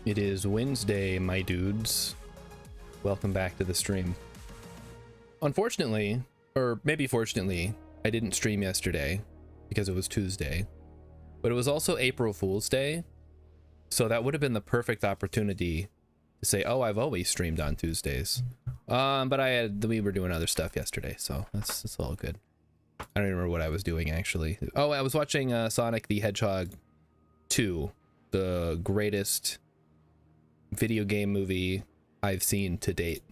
It is Wednesday, my dudes. Welcome back to the stream. Unfortunately, or maybe fortunately, I didn't stream yesterday because it was Tuesday, but it was also April Fool's Day. So that would have been the perfect opportunity to say, oh, I've always streamed on Tuesdays. But we were doing other stuff yesterday, so that's all good. I don't even remember what I was doing actually. Oh, I was watching Sonic the Hedgehog 2, the greatest video game movie I've seen to date.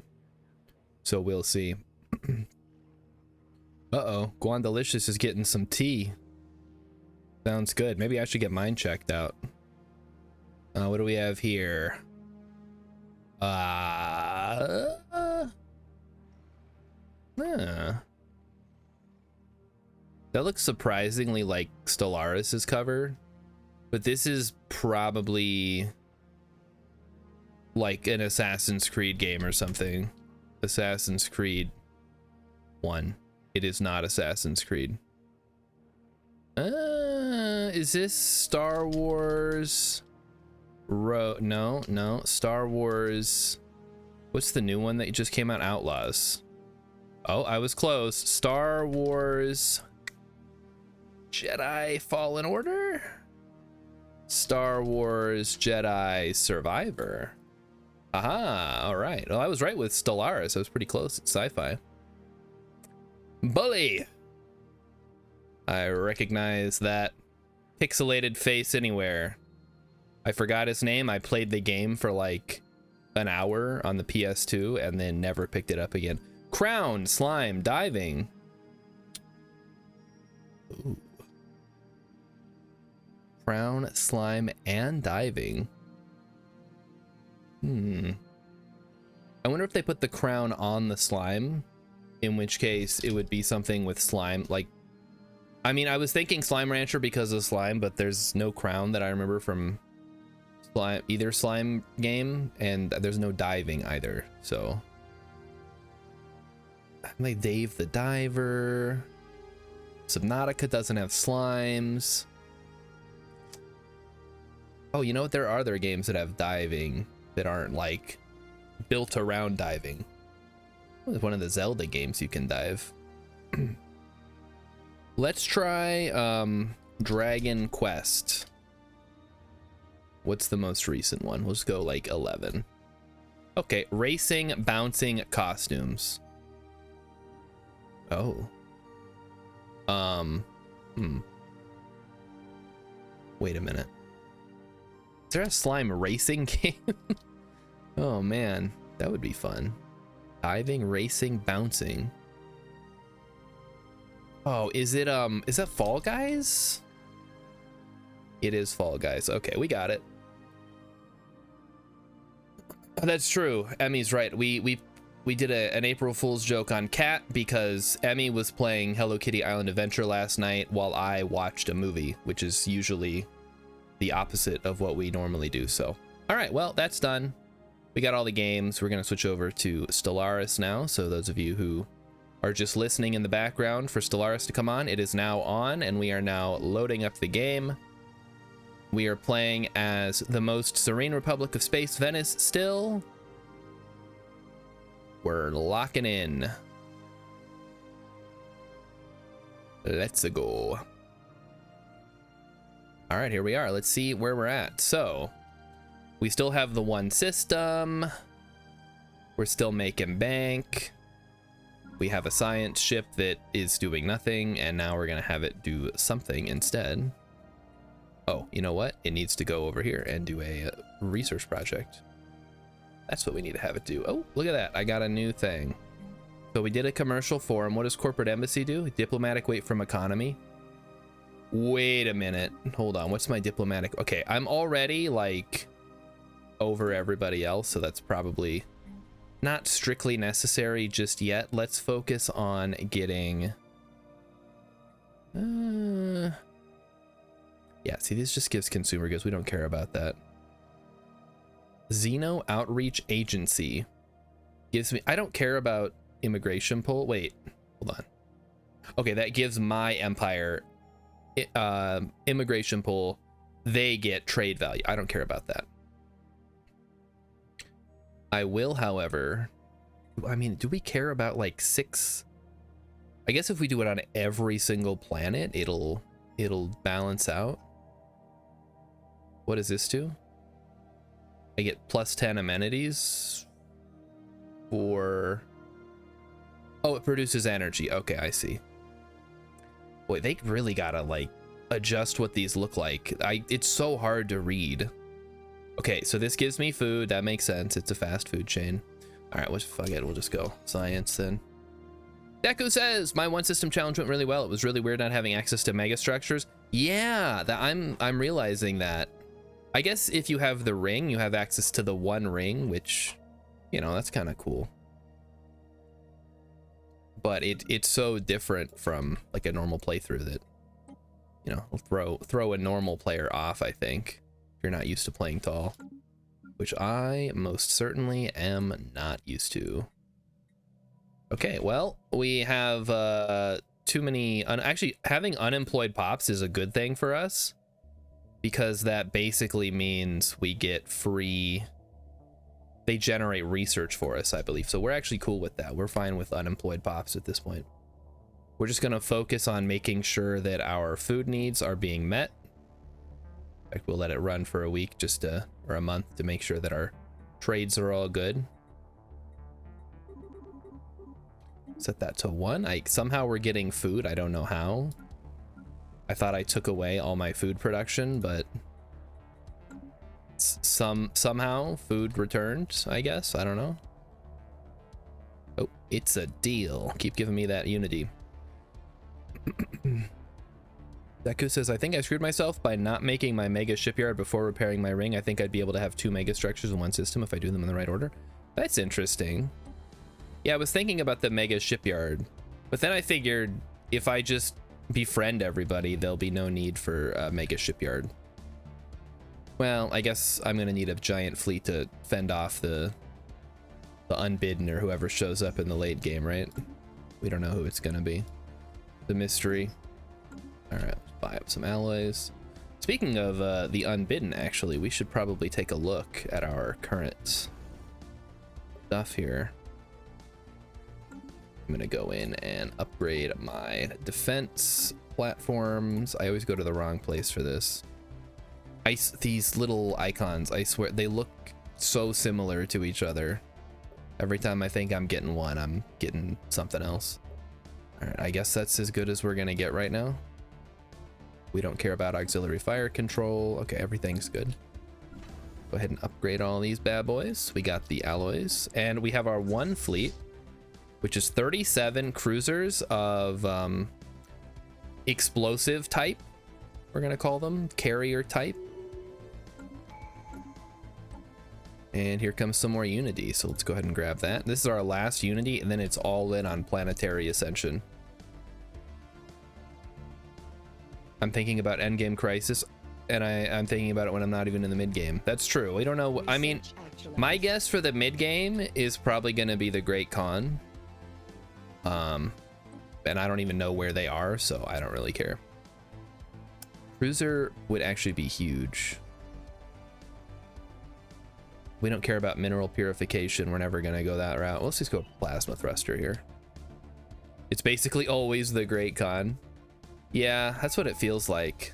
So we'll see. Uh-oh, Guandalicious is getting some tea. Sounds good. Maybe I should get mine checked out. What do we have here? That looks surprisingly like Stellaris' cover, but this is probably like an Assassin's Creed game or something. Assassin's Creed 1. It is not Assassin's Creed. Is this Star Wars? No. Star Wars. What's the new one that just came out? Outlaws. Oh, I was close. Star Wars Jedi Fallen Order? Star Wars Jedi Survivor. Aha, all right. Well, I was right with Stellaris. I was pretty close. It's sci-fi. Bully! I recognize that pixelated face anywhere. I forgot his name. I played the game for like an hour on the PS2 and then never picked it up again. Crown, slime, diving. Ooh. Crown, slime, and diving. I wonder if they put the crown on the slime, in which case it would be something with slime. Like, I mean, I was thinking Slime Rancher because of slime, but there's no crown that I remember from either slime game, and there's no diving either. So, like Dave the Diver. Subnautica doesn't have slimes. Oh, you know what? There are other games that have diving that aren't like built around diving. With one of the Zelda games you can dive. Let's try Dragon Quest. What's the most recent one? Let's go like 11. Okay, racing, bouncing, costumes. Oh. Wait a minute. Is there a slime racing game? Oh man, that would be fun. Diving, racing, bouncing. Oh, is that Fall Guys? It is Fall Guys. Okay, we got it. That's true. Emmy's right. We did an April Fool's joke on Cat because Emmy was playing Hello Kitty Island Adventure last night while I watched a movie, which is usually the opposite of what we normally do. So, all right, well, that's done. We got all the games. We're going to switch over to Stellaris now. So those of you who are just listening in the background for Stellaris to come on, it is now on, and we are now loading up the game. We are playing as the most serene Republic of Space, Venice, still. We're locking in. Let's go. All right, here we are. Let's see where we're at. So we still have the one system. We're still making bank. We have a science ship that is doing nothing, and now we're gonna have it do something instead. Oh, you know what? It needs to go over here and do a research project. That's what we need to have it do. Oh, look at that. I got a new thing. So we did a commercial forum. What does corporate embassy do? Diplomatic wait from economy. Wait a minute. Hold on. What's my diplomatic? Okay, I'm already like over everybody else, so that's probably not strictly necessary just yet. Let's focus on getting yeah, see, this just gives consumer goods. We don't care about that. Xeno Outreach Agency gives me, I don't care about immigration pull. Wait, hold on. Okay, that gives my empire immigration pull. They get trade value. I don't care about that. I will, however, I mean, do we care about like 6? I guess if we do it on every single planet, it'll balance out. What does this do? I get plus 10 amenities for... Oh, it produces energy. Okay, I see. Boy, they really gotta like adjust what these look like. It's so hard to read. Okay, so this gives me food. That makes sense. It's a fast food chain. All right, well, fuck it. We'll just go science then. Deku says, my one system challenge went really well. It was really weird not having access to mega structures. Yeah, that I'm realizing that. I guess if you have the ring, you have access to the one ring, which, you know, that's kind of cool. But it's so different from like a normal playthrough that, you know, will throw a normal player off, I think, if you're not used to playing tall, which I most certainly am not used to. Okay, well, we have too many, actually having unemployed pops is a good thing for us, because that basically means we get free, they generate research for us, I believe. So we're actually cool with that. We're fine with unemployed pops at this point. We're just gonna focus on making sure that our food needs are being met. In fact, we'll let it run for a week or a month to make sure that our trades are all good. Set that to 1. Somehow we're getting food. I don't know how. I thought I took away all my food production, but somehow food returned, I guess. I don't know. Oh, it's a deal. Keep giving me that unity. Deku says, I think I screwed myself by not making my mega shipyard before repairing my ring. I think I'd be able to have 2 mega structures in one system if I do them in the right order. That's interesting. Yeah, I was thinking about the mega shipyard, but then I figured if I just befriend everybody, there'll be no need for a mega shipyard. Well, I guess I'm gonna need a giant fleet to fend off the unbidden or whoever shows up in the late game, right? We don't know who it's gonna be. The mystery. All right, let's buy up some alloys. Speaking of the unbidden, actually, we should probably take a look at our current stuff here. I'm gonna go in and upgrade my defense platforms. I always go to the wrong place for this. These little icons, I swear, they look so similar to each other. Every time I think I'm getting one, I'm getting something else. All right, I guess that's as good as we're gonna get right now. We don't care about auxiliary fire control. Okay, everything's good. Go ahead and upgrade all these bad boys. We got the alloys, and we have our 1 fleet, which is 37 cruisers of explosive type. We're gonna call them carrier type. And here comes some more unity, so let's go ahead and grab that. This is our last unity, and then it's all in on planetary ascension. I'm thinking about endgame crisis, and I'm thinking about it when I'm not even in the mid game. That's true. We don't know. I mean, my guess for the mid game is probably gonna be the Great Khan. And I don't even know where they are, so I don't really care. Cruiser would actually be huge. We don't care about mineral purification. We're never gonna go that route. Let's just go plasma thruster here. It's basically always the Great Khan. Yeah, that's what it feels like.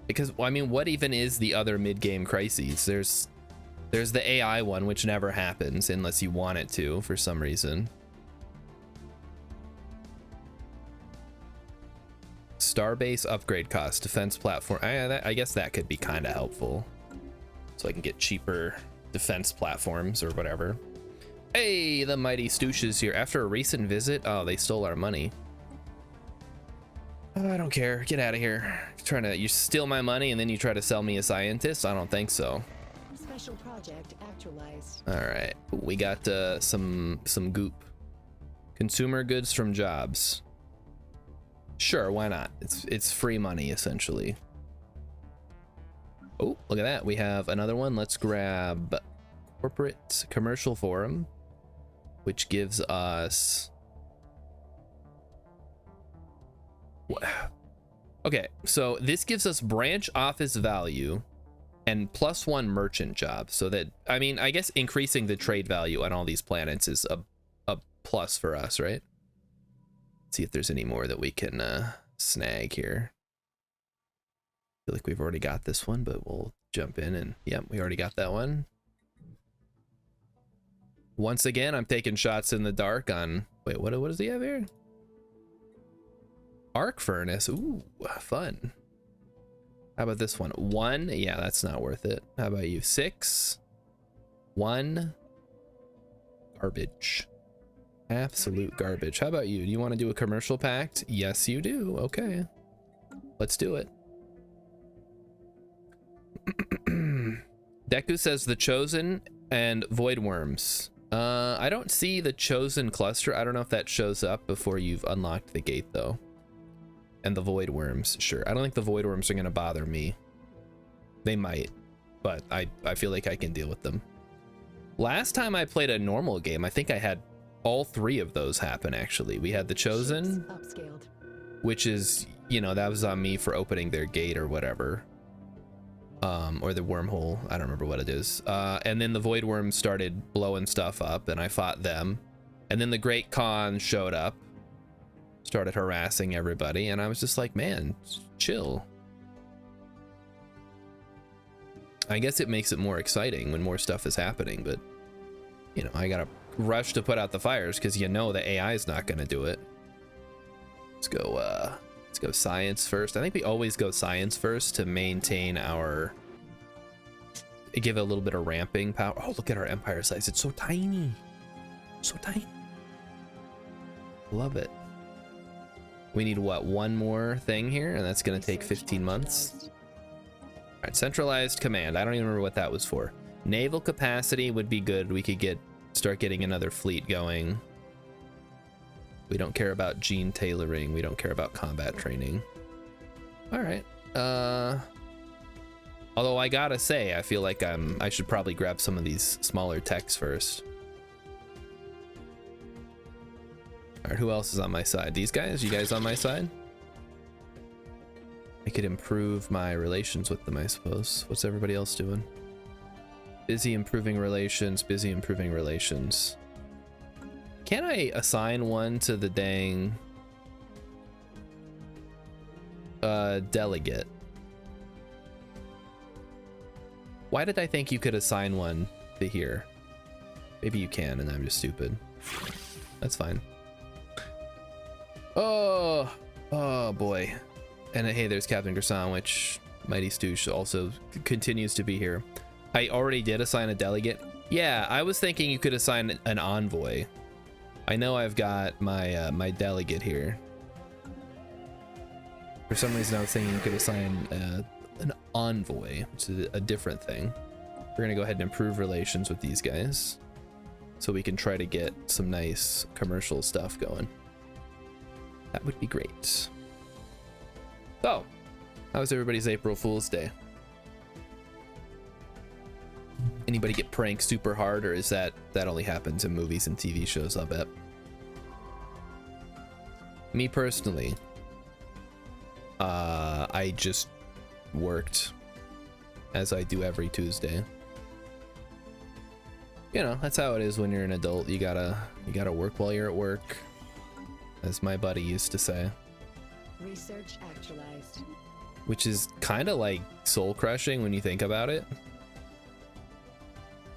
Because, I mean, what even is the other mid-game crises? There's the AI one, which never happens unless you want it to for some reason. Starbase upgrade cost, defense platform. I guess that could be kind of helpful. So I can get cheaper defense platforms or whatever. Hey, the mighty Stooches here. After a recent visit, oh, they stole our money. Oh, I don't care. Get out of here. You steal my money and then you try to sell me a scientist? I don't think so. Special project actualized. All right, we got some goop. Consumer goods from jobs. Sure, why not? It's free money essentially. Oh, look at that. We have another one. Let's grab corporate commercial forum, which gives us. Okay, so this gives us branch office value, and +1 merchant job. So that, I mean, I guess increasing the trade value on all these planets is a plus for us, right? Let's see if there's any more that we can snag here. I feel like we've already got this one, but we'll jump in and, yep, we already got that one. Once again, I'm taking shots in the dark on, wait, what does he have here? Arc furnace, ooh, fun. How about this one? 1, yeah, that's not worth it. How about you? 6, 1, garbage. Absolute garbage. How about you? Do you want to do a commercial pact? Yes, you do. Okay. Let's do it. Deku says the Chosen and Void Worms. I don't see the Chosen cluster. I don't know if that shows up before you've unlocked the gate, though. And the Void Worms, sure. I don't think the Void Worms are going to bother me. They might, but I feel like I can deal with them. Last time I played a normal game, I think I had all 3 of those happen, actually. We had the Chosen, which is, you know, that was on me for opening their gate or whatever. Or the wormhole, I don't remember what it is. And then the Void Worms started blowing stuff up, and I fought them. And then the Great Khan showed up, started harassing everybody, and I was just like, man, chill. I guess it makes it more exciting when more stuff is happening, but, you know, I gotta rush to put out the fires because you know the AI is not gonna do it. Let's go science first. I think we always go science first to maintain our, give it a little bit of ramping power. Oh, look at our empire size. It's so tiny. So tiny. Love it. We need what, 1 more thing here, and that's gonna take 15 months. All right, centralized command. I don't even remember what that was for. Naval capacity would be good. We could start getting another fleet going. We don't care about gene tailoring. We don't care about combat training. All right. Although I gotta say, I feel like I should probably grab some of these smaller techs first. All right, who else is on my side? These guys? You guys on my side? I could improve my relations with them, I suppose. What's everybody else doing? Busy improving relations, busy improving relations. Can I assign one to the dang delegate? Why did I think you could assign one to here? Maybe you can, and I'm just stupid. That's fine. Oh boy. And hey, there's Captain Croissant, which Mighty Stoosh also continues to be here. I already did assign a delegate. Yeah, I was thinking you could assign an envoy. I know I've got my my delegate here. For some reason, I was thinking you could assign an envoy, which is a different thing. We're gonna go ahead and improve relations with these guys, so we can try to get some nice commercial stuff going. That would be great. So, how was everybody's April Fool's Day? Anybody get pranked super hard, or is that only happens in movies and TV shows? I'll bet. Me personally, I just worked, as I do every Tuesday. You know, that's how it is when you're an adult. You gotta work while you're at work, as my buddy used to say. Research actualized. Which is kind of like soul crushing when you think about it.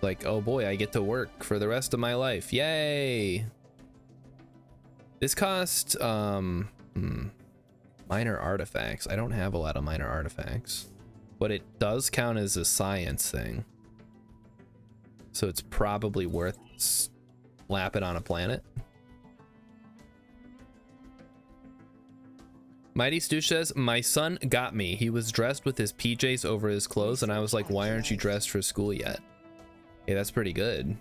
Like, oh boy, I get to work for the rest of my life. Yay! This cost minor artifacts. I don't have a lot of minor artifacts, but it does count as a science thing. So it's probably worth slapping on a planet. Mighty Stoosh says, my son got me. He was dressed with his PJs over his clothes, and I was like, why aren't you dressed for school yet? Hey, that's pretty good.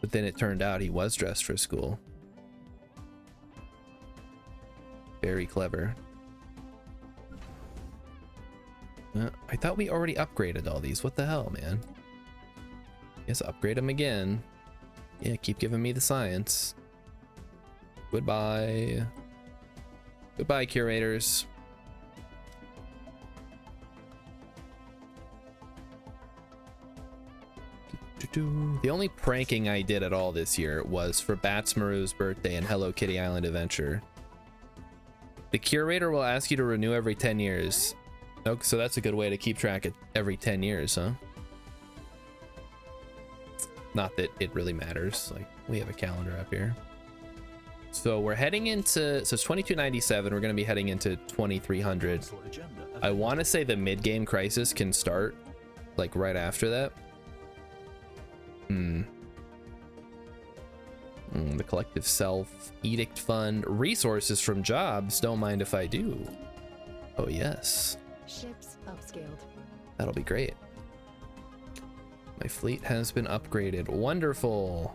But then it turned out he was dressed for school. Very clever. I thought we already upgraded all these. What the hell, man? Yes, upgrade them again. Yeah, keep giving me the science. Goodbye. Goodbye, curators. The only pranking I did at all this year was for Bats Maru's birthday and Hello Kitty Island Adventure. The curator will ask you to renew every 10 years. Oh, so that's a good way to keep track of every 10 years, huh? Not that it really matters. Like, we have a calendar up here. So we're heading into, so it's 2297. We're going to be heading into 2300. I want to say the mid-game crisis can start like right after that. The collective self, edict fund, resources from jobs. Don't mind if I do. Oh yes. Ships upscaled. That'll be great. My fleet has been upgraded. Wonderful.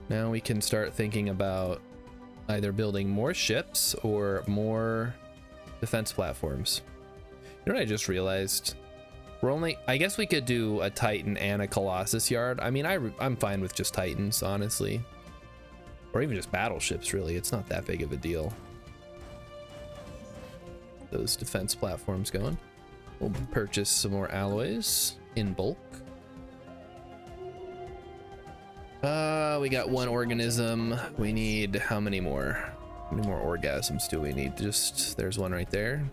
Now we can start thinking about either building more ships or more defense platforms. You know what I just realized? We're only, I guess we could do a Titan and a Colossus yard. I mean, I'm fine with just Titans, honestly. Or even just battleships, really. It's not that big of a deal. Those defense platforms going. We'll purchase some more alloys in bulk. We got one organism. We need how many more? How many more orgasms do we need? Just, there's one right there.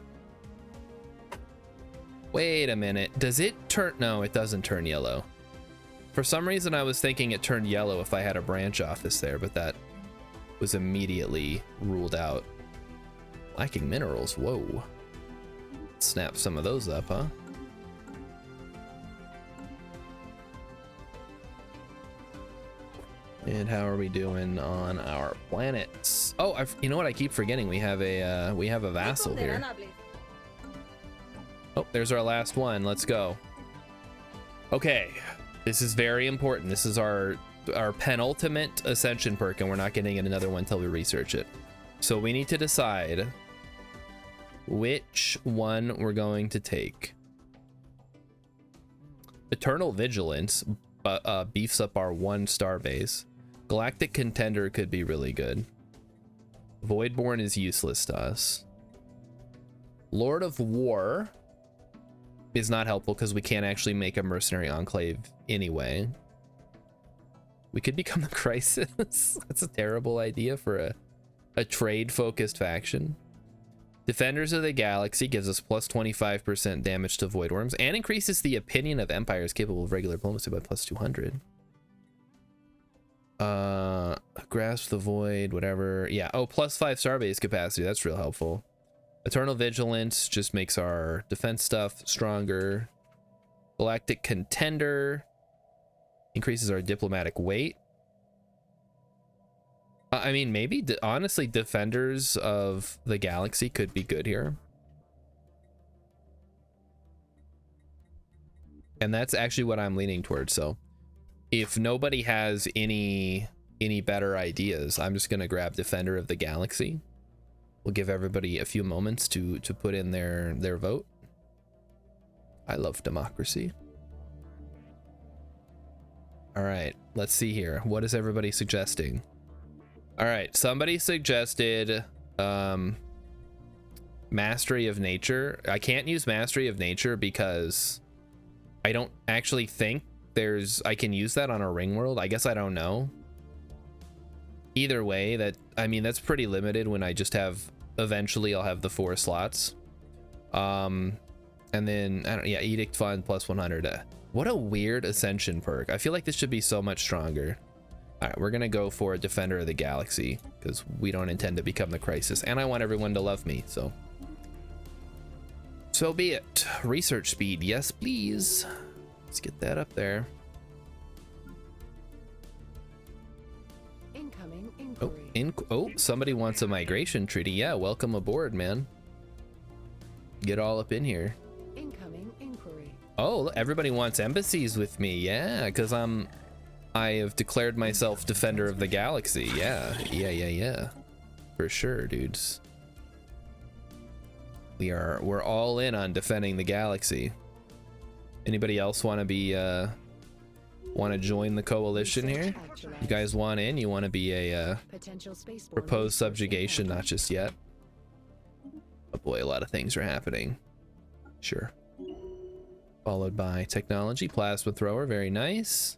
Wait a minute. Does it turn? No, it doesn't turn yellow. For some reason, I was thinking it turned yellow if I had a branch office there, but that was immediately ruled out. Lacking minerals. Whoa. Snap some of those up, huh? And how are we doing on our planets? Oh, you know what? I keep forgetting we have a vassal here. Oh, there's our last one. Let's go. Okay, this is very important. This is our penultimate ascension perk, and we're not getting another one until we research it. So we need to decide which one we're going to take. Eternal Vigilance beefs up our 1-star base. Galactic Contender could be really good. Voidborn is useless to us. Lord of War is not helpful because we can't actually make a mercenary enclave anyway. We could become the Crisis. That's a terrible idea for a trade-focused faction. Defenders of the Galaxy gives us plus 25% damage to Voidworms and increases the opinion of empires capable of regular diplomacy by plus 200. Grasp the Void, whatever. Yeah, oh, plus 5 starbase capacity. That's real helpful. Eternal Vigilance just makes our defense stuff stronger. Galactic Contender increases our diplomatic weight. I mean, maybe, honestly, Defenders of the Galaxy could be good here. And that's actually what I'm leaning towards, so if nobody has any better ideas, I'm just gonna grab Defender of the Galaxy. We'll give everybody a few moments to put in their vote. I love democracy. All right, let's see here. What is everybody suggesting? All right, somebody suggested Mastery of Nature. I can't use Mastery of Nature because I don't actually think I can use that on a ring world. I guess I don't know. Either way, I mean, that's pretty limited when I just have, eventually I'll have the 4 slots. And then, yeah, Edict Fund plus 100. What a weird Ascension perk. I feel like this should be so much stronger. All right, we're gonna go for a Defender of the Galaxy because we don't intend to become the Crisis, and I want everyone to love me, so be it. Research speed, yes please. Let's get that up there. Incoming inquiry. Oh, somebody wants a migration treaty. Yeah, welcome aboard, man. Get all up in here. Incoming inquiry. Oh, everybody wants embassies with me. Yeah, because I have declared myself Defender of the Galaxy. Yeah. For sure, dudes. We're all in on defending the galaxy. Anybody else want to join the coalition here? You guys want in? You want to be a proposed subjugation? Not just yet. Oh boy, a lot of things are happening. Sure. Followed by technology, plasma thrower, very nice.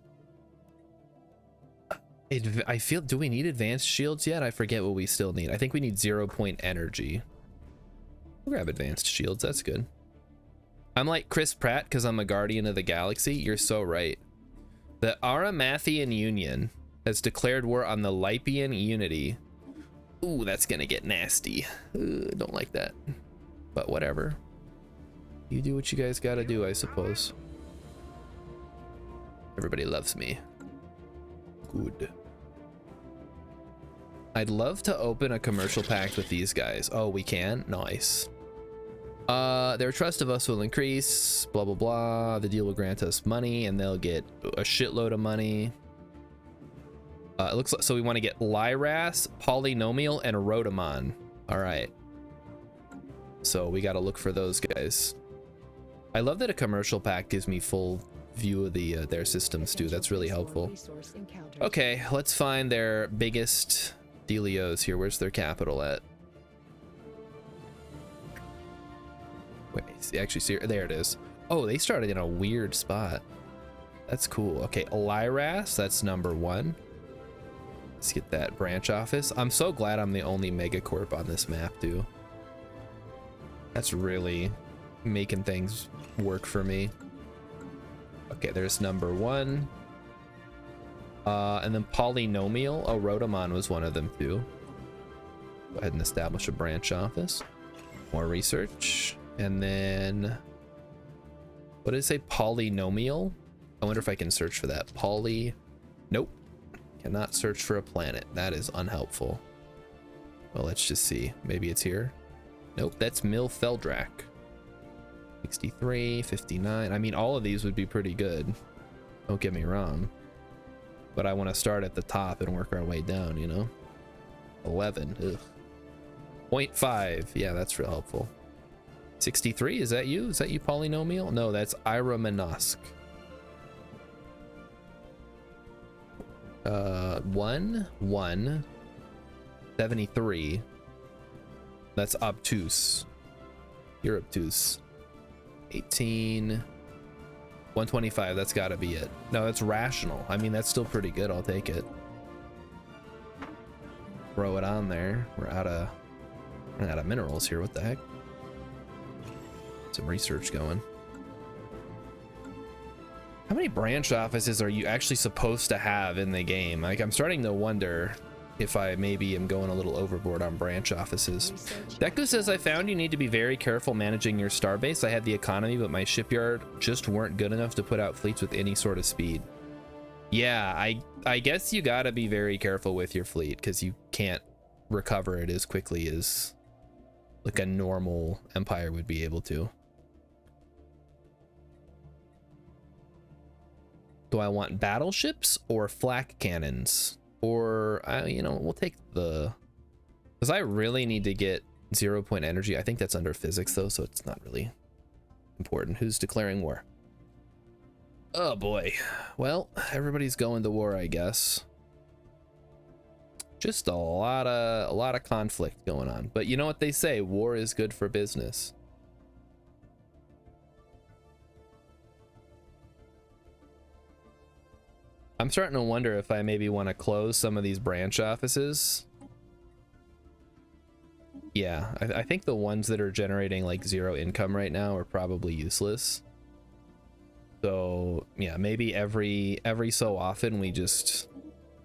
I feel, do we need advanced shields yet? I forget what we still need. I think we need 0-point energy. We'll grab advanced shields, that's good. I'm like Chris Pratt because I'm a guardian of the galaxy. You're so right. The Aramathian Union has declared war on the Lypian Unity. Ooh, that's gonna get nasty. Don't like that. But whatever. You do what you guys gotta do, I suppose. Everybody loves me. Good. I'd love to open a commercial pact with these guys. Oh, we can? Nice. Their trust of us will increase, blah, blah, blah. The deal will grant us money and they'll get a shitload of money. It looks like, so we want to get Lyras, Polynomial, and Rotomon. All right. So we got to look for those guys. I love that a commercial pack gives me full view of their systems too. That's really helpful. Okay, let's find their biggest dealios here. Where's their capital at? Wait, actually, see, there it is. Oh, they started in a weird spot. That's cool. Okay, Lyras, that's number 1. Let's get that branch office. I'm so glad I'm the only megacorp on this map too. That's really making things work for me. Okay, there's number 1. And then Polynomial. Oh, Rotomon was one of them too. Go ahead and establish a branch office. More research. And then, what did it say? Polynomial? I wonder if I can search for that. Nope. Cannot search for a planet. That is unhelpful. Well, let's just see. Maybe it's here. Nope, that's Milfeldrak. 63, 59. I mean, all of these would be pretty good. Don't get me wrong. But I want to start at the top and work our way down, you know? 11. Ugh. 0.5. Yeah, that's real helpful. 63. Is that you? Is that you, Polynomial? No, that's Ira Minosk. 1. 73. That's obtuse. You're obtuse. 18. 125. That's got to be it. No, that's rational. I mean, that's still pretty good. I'll take it. Throw it on there. We're out of minerals here. What the heck? Some research going. How many branch offices are you actually supposed to have in the game? Like, I'm starting to wonder if I maybe am going a little overboard on branch offices. Deku says, I found you need to be very careful managing your starbase. I had the economy, but my shipyard just weren't good enough to put out fleets with any sort of speed. Yeah, I guess you gotta be very careful with your fleet because you can't recover it as quickly as like a normal empire would be able to. Do I want battleships or flak cannons? Or, you know, we'll take the... Because I really need to get 0-point energy. I think that's under physics, though, so it's not really important. Who's declaring war? Oh, boy. Well, everybody's going to war, I guess. Just a lot of conflict going on. But you know what they say? War is good for business. I'm starting to wonder if I maybe want to close some of these branch offices. Yeah, I think the ones that are generating like 0 income right now are probably useless. So yeah, maybe every so often we just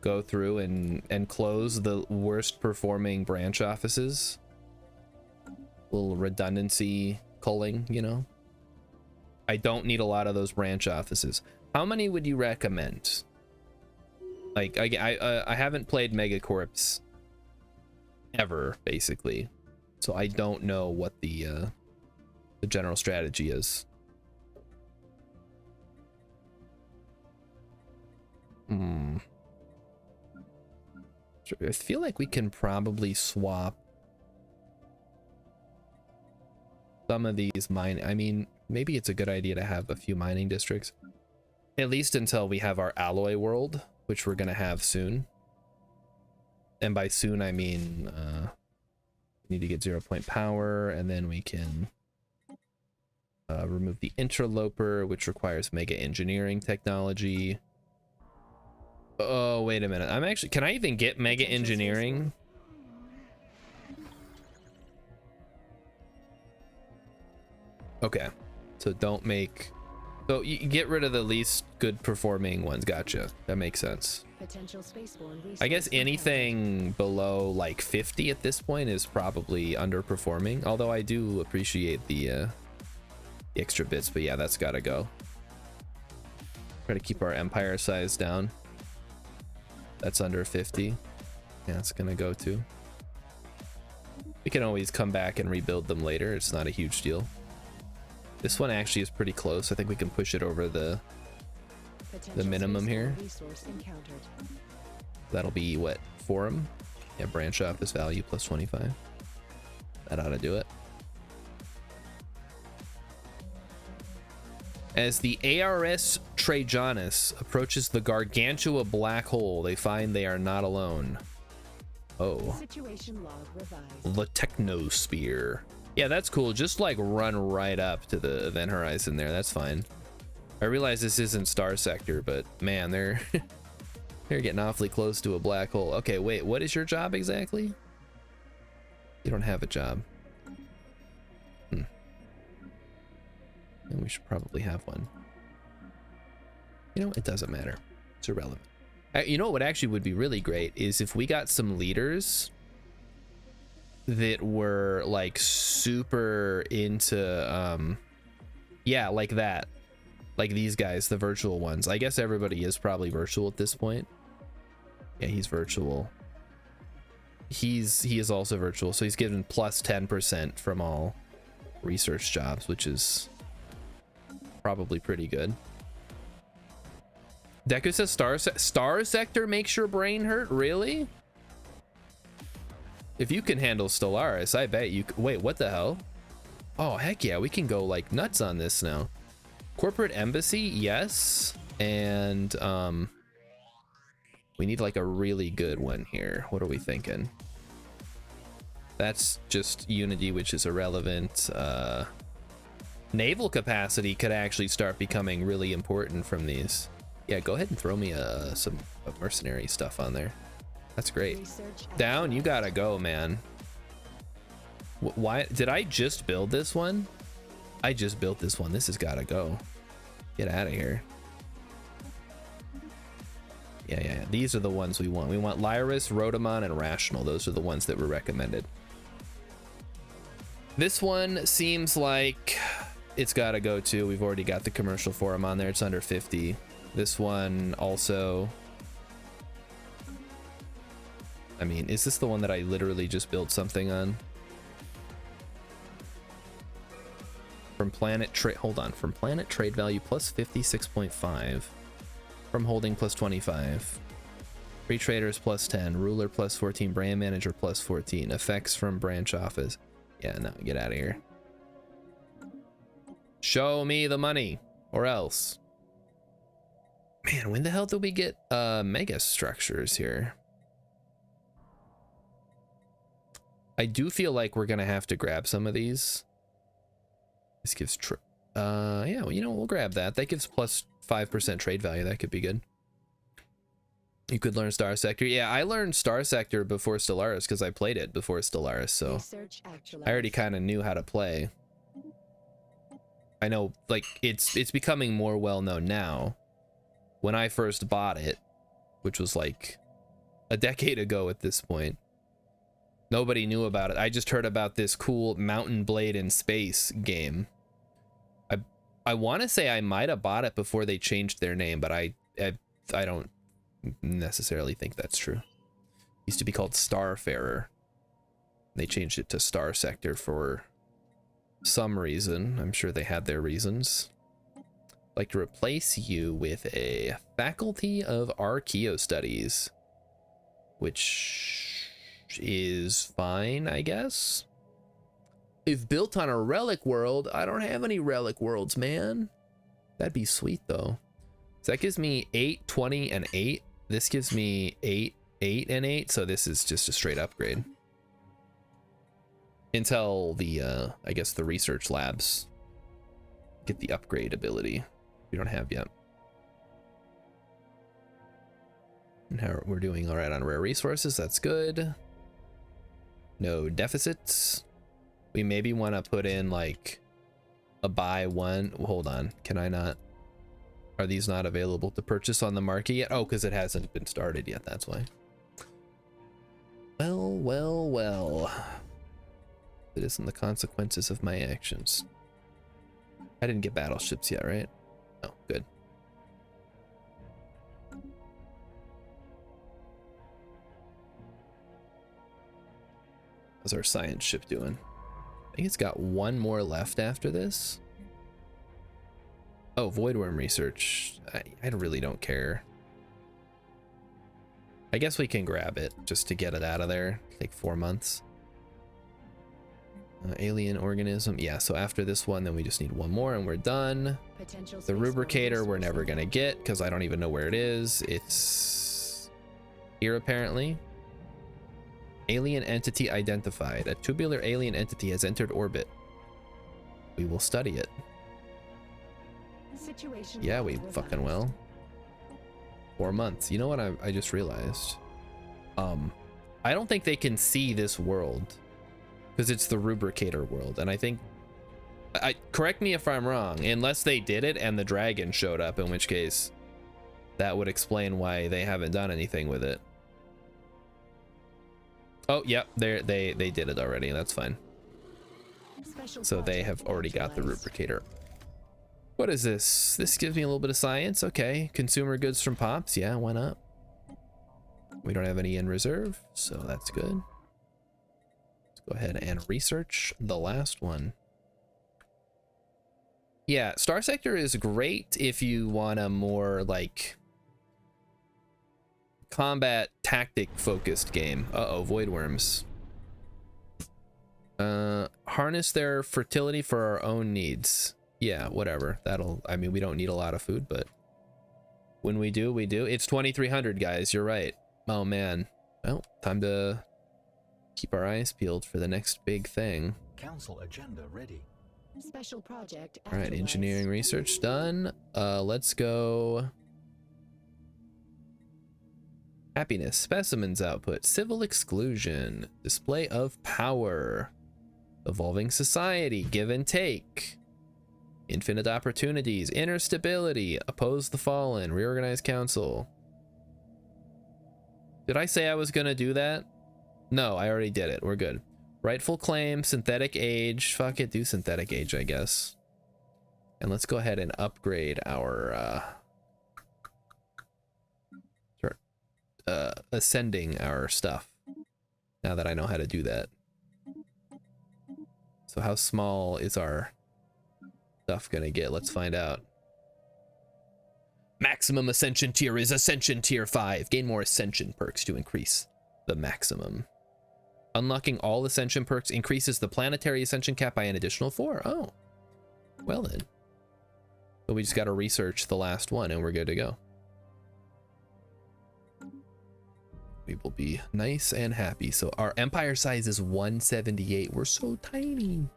go through and close the worst performing branch offices. Little redundancy culling, you know. I don't need a lot of those branch offices. How many would you recommend? Like, I haven't played Megacorps ever, basically, so I don't know what the general strategy is. I feel like we can probably swap some of these mine. I mean, maybe it's a good idea to have a few mining districts, at least until we have our alloy world, which we're gonna have soon. And by soon I mean we need to get 0-point power, and then we can Remove the interloper, which requires mega engineering technology. Oh, wait a minute. I'm actually, can I even get mega engineering? Okay, so don't make, so you get rid of the least good performing ones. Gotcha. That makes sense. I guess anything below like 50 at this point is probably underperforming, although I do appreciate the extra bits, but yeah, that's gotta go. Try to keep our empire size down. That's under 50. Yeah, it's gonna go too. We can always come back and rebuild them later. It's not a huge deal. This one actually is pretty close. I think we can push it over the minimum here. That'll be what, forum? Yeah, branch office value plus 25. That ought to do it. As the ARS Trajanus approaches the Gargantua black hole, they find they are not alone. Oh. Situation log revised. The Technosphere. Yeah, that's cool. Just like run right up to the event horizon there. That's fine. I realize this isn't Star Sector, but man, they're they're getting awfully close to a black hole. Okay, wait, what is your job exactly? You don't have a job. And we should probably have one. You know, it doesn't matter. It's irrelevant. You know what actually would be really great is if we got some leaders that were like super into yeah, like that, like these guys, the virtual ones. I guess everybody is probably virtual at this point. Yeah, he's virtual. He is also virtual, so he's given plus 10% from all research jobs, which is probably pretty good. Deku says Star Sector makes your brain hurt? Really? If you can handle Stellaris, I bet you wait, what the hell? Oh, heck yeah, we can go like nuts on this now. Corporate embassy, yes. And we need like a really good one here. What are we thinking? That's just Unity, which is irrelevant. Naval capacity could actually start becoming really important from these. Yeah, go ahead and throw me some mercenary stuff on there. That's great. Down, you gotta go, man. Why did I just build this one? I just built this one. This has gotta go. Get out of here. Yeah. These are the ones we want. We want Lyris, Rotomon, and Rational. Those are the ones that were recommended. This one seems like it's got to go too. We've already got the commercial forum on there. It's under 50. This one also. I mean, is this the one that I literally just built something on? From Planet Trade, hold on. From Planet Trade value plus 56.5. From holding plus 25. Free traders plus 10. Ruler plus 14. Brand manager plus 14. Effects from branch office. Yeah, no, get out of here. Show me the money, or else. Man, when the hell do we get mega structures here? I do feel like we're gonna have to grab some of these. This gives yeah, well, you know, we'll grab that. That gives plus 5% trade value. That could be good. You could learn Star Sector. Yeah, I learned Star Sector before Stellaris because I played it before Stellaris, so I already kind of knew how to play. I know, like, it's becoming more well known now. When I first bought it, which was like a decade ago at this point, nobody knew about it. I just heard about this cool Mountain Blade in space game. I want to say I might have bought it before they changed their name, but I don't necessarily think that's true. It used to be called Starfarer. They changed it to Star Sector for some reason. I'm sure they had their reasons. I'd like to replace you with a Faculty of Archaeo Studies, which is fine, I guess. If built on a relic world, I don't have any relic worlds, man. That'd be sweet though. So that gives me 8, 20, and 8. This gives me 8, 8, and 8. So this is just a straight upgrade. Until the, I guess the research labs get the upgrade ability we don't have yet. And how we're doing all right on rare resources, that's good. No deficits. We maybe want to put in like a buy one. Hold on, can I not? Are these not available to purchase on the market yet? Oh, because it hasn't been started yet, that's why. Well, well, well. It isn't the consequences of my actions. I didn't get battleships yet, right? Oh, good. How's our science ship doing? I think it's got one more left after this. Oh, voidworm research. I really don't care. I guess we can grab it just to get it out of there. Take 4 months. Alien organism. Yeah, so after this one, then we just need one more and we're done. The rubricator we're never gonna get because I don't even know where it is. It's here apparently. Alien entity identified. A tubular alien entity has entered orbit. We will study it. Yeah, we fucking will. 4 months. You know what I just realized? I don't think they can see this world because it's the rubricator world, and I think correct me if I'm wrong, unless they did it and the dragon showed up, in which case that would explain why they haven't done anything with it. Oh, yep, they did it already. That's fine. So they have already got the rubricator. What is this? This gives me a little bit of science. Okay, consumer goods from Pops. Yeah, why not? We don't have any in reserve, so that's good. Let's go ahead and research the last one. Yeah, Star Sector is great if you want a more like combat tactic focused game. Uh-oh, voidworms. Harness their fertility for our own needs. Yeah, whatever. That'll, I mean, we don't need a lot of food, but when we do, we do. It's 2300, guys. You're right. Oh, man. Well, time to keep our eyes peeled for the next big thing. Council agenda ready. Special project. All right, engineering research done. Let's go. Happiness, specimens output, civil exclusion, display of power, evolving society, give and take. Infinite opportunities, inner stability, oppose the fallen, reorganize council. Did I say I was gonna do that? No, I already did it. We're good. Rightful claim, synthetic age. Fuck it, do synthetic age, I guess. And let's go ahead and upgrade our ascending our stuff. Now that I know how to do that. So how small is our stuff gonna get? Let's find out. Maximum ascension tier is ascension tier 5. Gain more ascension perks to increase the maximum. Unlocking all ascension perks increases the planetary ascension cap by an additional 4. Oh, well then. So we just got to research the last one and we're good to go. We will be nice and happy. So our empire size is 178. We're so tiny.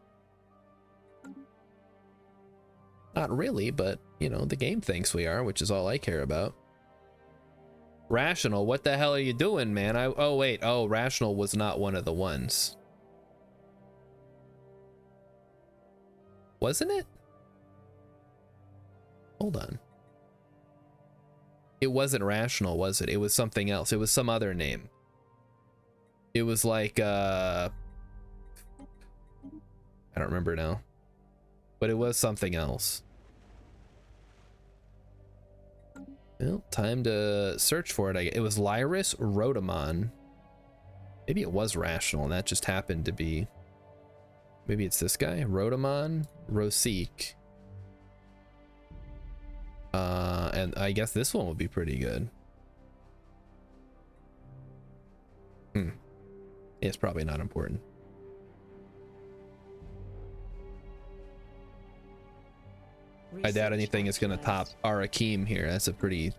Not really, but you know, the game thinks we are, which is all I care about. Rational, what the hell are you doing, man? Oh wait, oh, Rational was not one of the ones. Wasn't it? Hold on. It wasn't Rational, was it? It was something else. It was some other name. It was like I don't remember now. But it was something else. Well, time to search for it. It was Lyris Rotomon. Maybe it was Rational, and that just happened to be. Maybe it's this guy, Rotomon Rosique. And I guess this one would be pretty good. It's probably not important. I doubt anything is going to top Arakim here. That's a pretty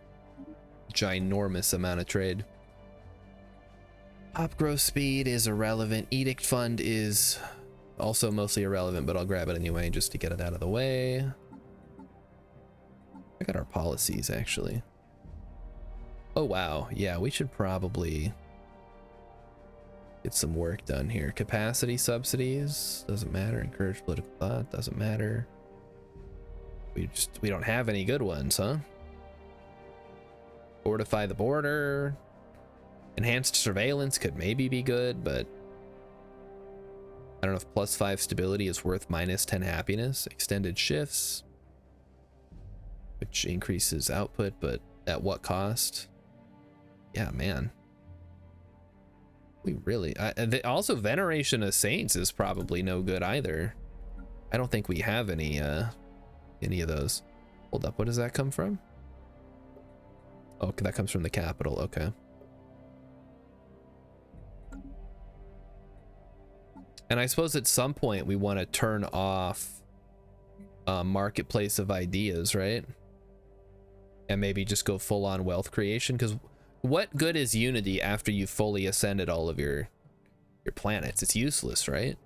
ginormous amount of trade. Pop growth speed is irrelevant. Edict fund is also mostly irrelevant, but I'll grab it anyway just to get it out of the way. I got our policies actually. Oh wow, yeah, we should probably get some work done here. Capacity subsidies, doesn't matter. Encourage political thought, doesn't matter. We don't have any good ones, huh? Fortify the border. Enhanced surveillance could maybe be good, but I don't know if +5 stability is worth -10 happiness. Extended shifts, which increases output, but at what cost? Yeah, man. We really... also, Veneration of Saints is probably no good either. I don't think we have any of those. Hold up, what does that come from? Oh, that comes from the capital, okay. And I suppose at some point we want to turn off Marketplace of Ideas, right? And maybe just go full on wealth creation, because what good is Unity after you've fully ascended all of your planets? It's useless, right?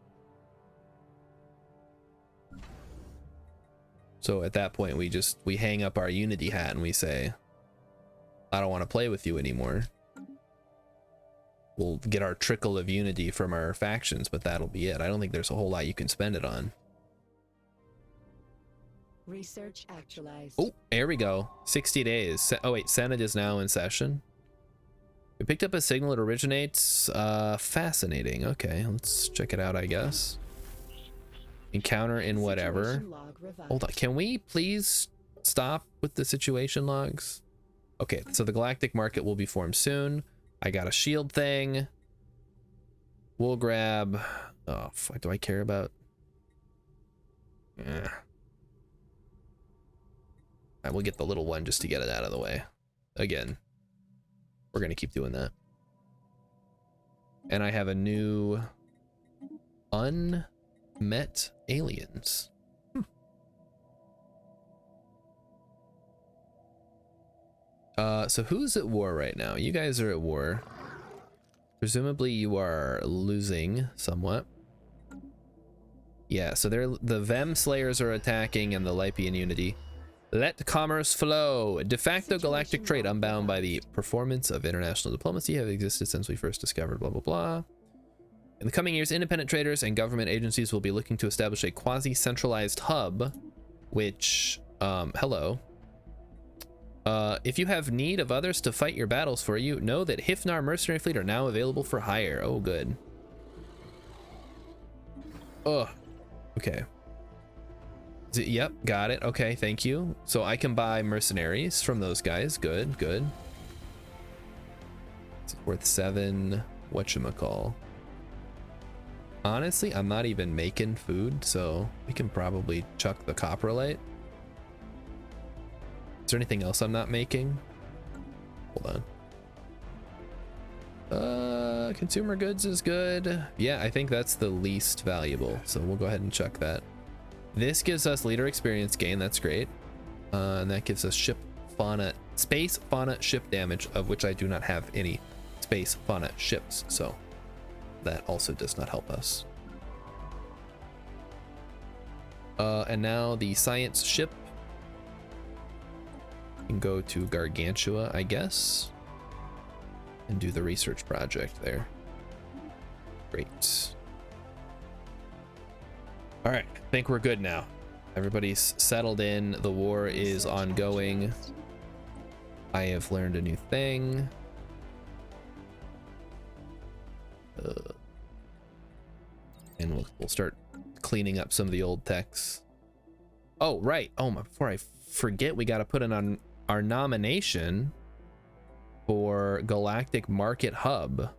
So at that point we hang up our Unity hat and we say, I don't want to play with you anymore. We'll get our trickle of Unity from our factions, but that'll be it. I don't think there's a whole lot you can spend it on. Research actualized. Oh, there we go. 60 days. Oh wait, Senate is now in session. We picked up a signal. It originates. Fascinating. Okay, let's check it out, I guess. Encounter in whatever. Hold on. Can we please stop with the situation logs? Okay, so the galactic market will be formed soon. I got a shield thing. We'll grab... Oh, fuck, do I care about... Yeah. I will get the little one just to get it out of the way. Again, we're going to keep doing that. And I have a new... Unmet aliens. So who's at war right now? You guys are at war. Presumably you are losing somewhat. Yeah, so the Vem Slayers are attacking and the Lypian Unity. Let commerce flow. De facto galactic trade unbound by the performance of international diplomacy have existed since we first discovered blah blah blah. In the coming years, independent traders and government agencies will be looking to establish a quasi-centralized hub, which, hello. If you have need of others to fight your battles for you, know that Hifnar mercenary fleet are now available for hire. Oh, good. Oh, okay. Yep, got it. Okay, thank you. So I can buy mercenaries from those guys. Good, good. It's worth 7. Whatchamacall. Honestly, I'm not even making food, so we can probably chuck the coprolite. Is there anything else I'm not making? Hold on. Consumer goods is good. Yeah, I think that's the least valuable, so we'll go ahead and chuck that. This gives us leader experience gain. That's great. And that gives us space fauna ship damage, of which I do not have any space fauna ships, so that also does not help us. And now the science ship can go to Gargantua, I guess, and do the research project there. Great. All right, I think we're good now. Everybody's settled in. The war is ongoing. I have learned a new thing. And we'll start cleaning up some of the old texts. Oh, right. Oh, before I forget, we got to put in on our nomination for Galactic Market Hub.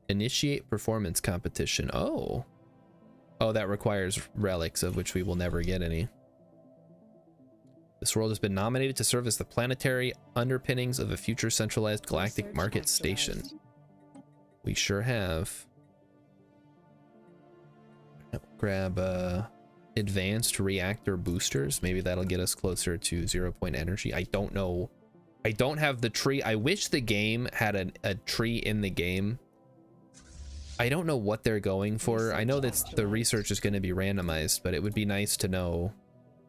Initiate performance competition. Oh, that requires relics, of which we will never get any. This world has been nominated to serve as the planetary underpinnings of a future centralized galactic market station. We sure have. Grab advanced reactor boosters. Maybe that'll get us closer to 0-point energy. I don't know. I don't have the tree. I wish the game had a tree in the game. I don't know what they're going for. I know that the research is going to be randomized, but it would be nice to know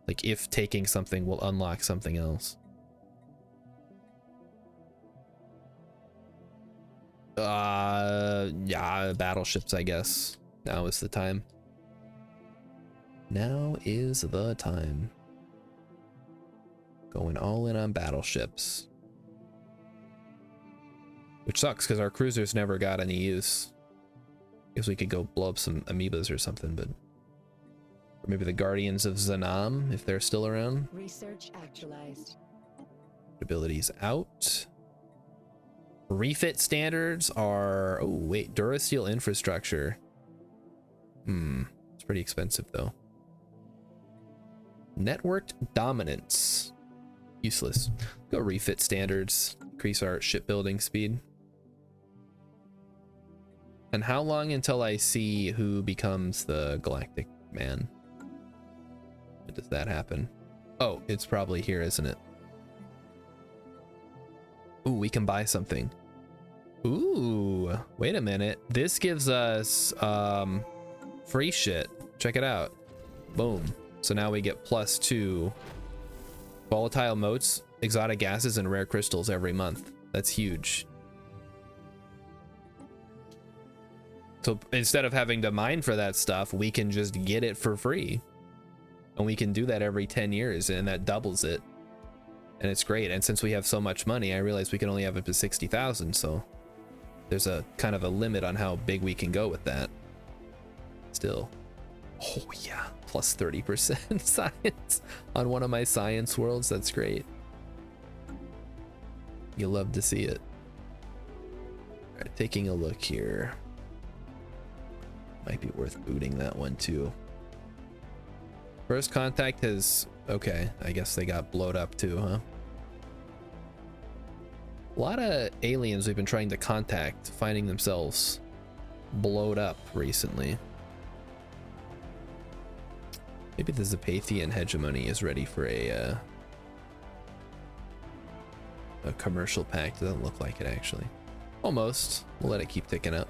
Like if taking something will unlock something else. Yeah, battleships, I guess. Now is the time. Now is the time. Going all in on battleships. Which sucks because our cruisers never got any use. Guess we could go blow up some amoebas or something, but or maybe the Guardians of Zanam if they're still around. Research actualized. Abilities out. Refit standards are, oh wait, Durasteel infrastructure. It's pretty expensive though. Networked dominance. Useless. Go refit standards. Increase our shipbuilding speed. And how long until I see who becomes the galactic man? When does that happen? Oh, it's probably here, isn't it? Ooh, we can buy something. Ooh, wait a minute. This gives us free shit. Check it out. Boom. So now we get +2 volatile motes, exotic gases, and rare crystals every month. That's huge. So instead of having to mine for that stuff, we can just get it for free. And we can do that every 10 years, and that doubles it. And it's great. And since we have so much money, I realize we can only have up to 60,000, so there's a kind of a limit on how big we can go with that. Still. Oh yeah, plus 30% science on one of my science worlds. That's great. You love to see it. All right, taking a look here. Might be worth booting that one too. First contact has, okay, I guess they got blowed up too, huh? A lot of aliens we've been trying to contact finding themselves blowed up recently. Maybe the Zapathian hegemony is ready for a commercial pact. Doesn't look like it actually. Almost. We'll let it keep ticking up.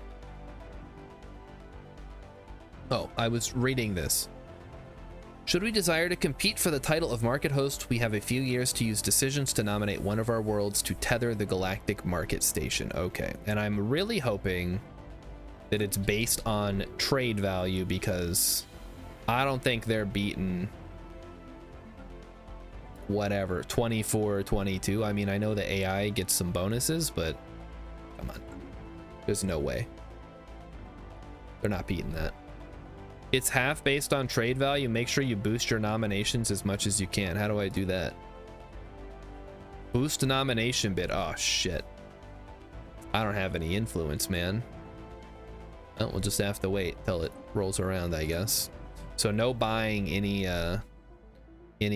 Oh, I was reading this. Should we desire to compete for the title of market host, we have a few years to use decisions to nominate one of our worlds to tether the galactic market station. Okay, and I'm really hoping that it's based on trade value because I don't think they're beating whatever, 24, 22. I mean, I know the AI gets some bonuses, but come on. There's no way. They're not beating that. It's half based on trade value. Make sure you boost your nominations as much as you can. How do I do that? Boost nomination bid. Oh, shit. I don't have any influence, man. Well, we'll just have to wait till it rolls around, I guess. So no buying any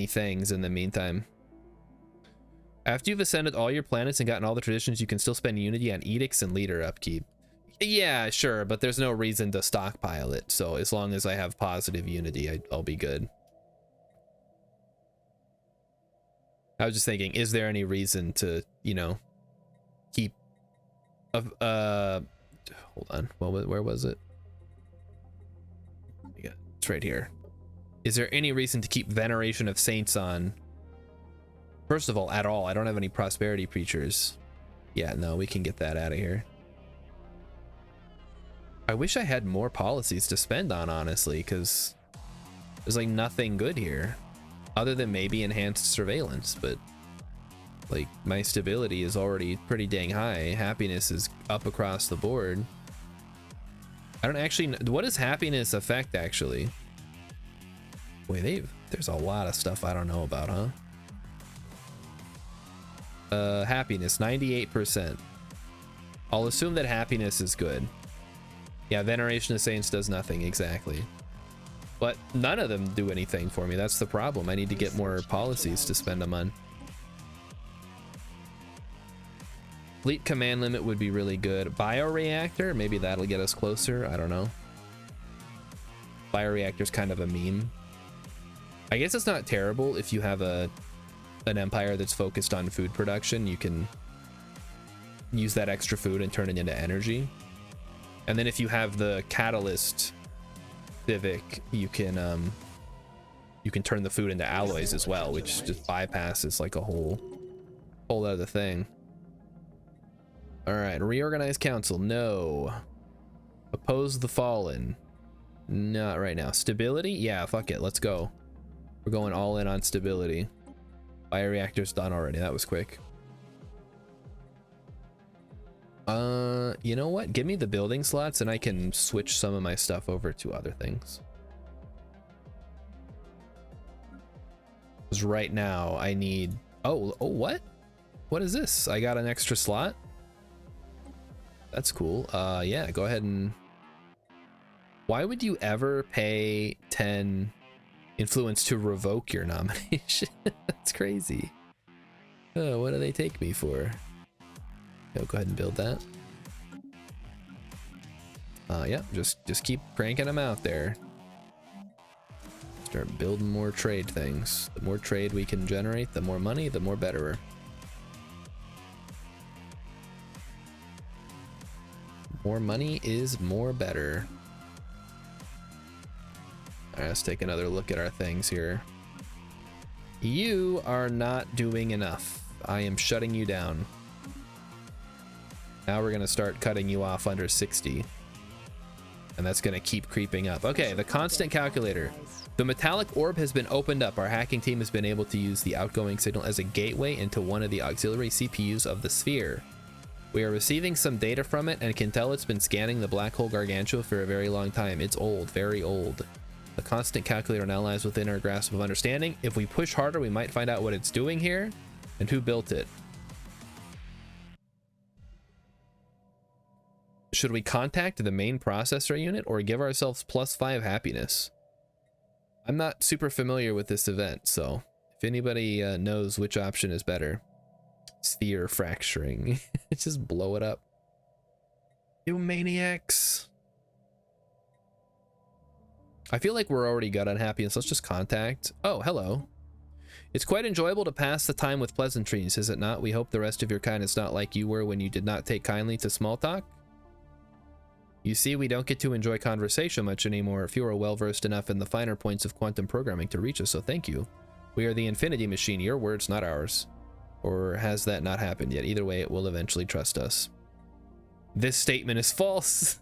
things in the meantime. After you've ascended all your planets and gotten all the traditions, you can still spend unity on edicts and leader upkeep. Yeah, sure, but there's no reason to stockpile it. So as long as I have positive unity, I'll be good. I was just thinking, is there any reason to, you know, keep hold on. Where was it? Yeah, it's right here. Is there any reason to keep Veneration of Saints on? First of all, at all. I don't have any prosperity preachers. Yeah, no, we can get that out of here. I wish I had more policies to spend on, honestly, because there's like nothing good here other than maybe enhanced surveillance, but like my stability is already pretty dang high. Happiness is up across the board. I don't actually know. What does happiness affect actually? Wait, there's a lot of stuff I don't know about, huh? Happiness, 98%. I'll assume that happiness is good. Yeah, Veneration of Saints does nothing, exactly. But none of them do anything for me. That's the problem. I need to get more policies to spend them on. Fleet command limit would be really good. Bioreactor, maybe that'll get us closer. I don't know. Bioreactor's kind of a meme. I guess it's not terrible if you have an empire that's focused on food production. You can use that extra food and turn it into energy. And then if you have the catalyst civic, you can you can turn the food into alloys as well, which just bypasses like a whole other thing. All right, reorganize council. No. Oppose the fallen. Not right now. Stability? Yeah, fuck it. Let's go. We're going all in on stability. Bioreactor's done already. That was quick. You know what? Give me the building slots and I can switch some of my stuff over to other things. Because right now I need... Oh, what? What is this? I got an extra slot? That's cool. Yeah, go ahead and... Why would you ever pay 10 influence to revoke your nomination? That's crazy. Oh, what do they take me for? Oh, go ahead and build that. Yeah, just keep cranking them out there. Start building more trade things. The more trade we can generate, the more money, the more betterer. More money is more better. All right, let's take another look at our things here. You are not doing enough. I am shutting you down. Now we're gonna start cutting you off under 60. And that's gonna keep creeping up. Okay, the constant calculator. The metallic orb has been opened up. Our hacking team has been able to use the outgoing signal as a gateway into one of the auxiliary CPUs of the sphere. We are receiving some data from it and can tell it's been scanning the black hole Gargantua for a very long time. It's old, very old. The constant calculator now lies within our grasp of understanding. If we push harder, we might find out what it's doing here and who built it. Should we contact the main processor unit or give ourselves +5 happiness? I'm not super familiar with this event, so if anybody knows which option is better. Sphere fracturing. Just blow it up. You maniacs. I feel like we're already good on happiness. Let's just contact. Oh, hello. It's quite enjoyable to pass the time with pleasantries, is it not? We hope the rest of your kind is not like you were when you did not take kindly to small talk. You see, we don't get to enjoy conversation much anymore if you are well-versed enough in the finer points of quantum programming to reach us, so thank you. We are the Infinity Machine, your words, not ours. Or has that not happened yet? Either way, it will eventually trust us. This statement is false.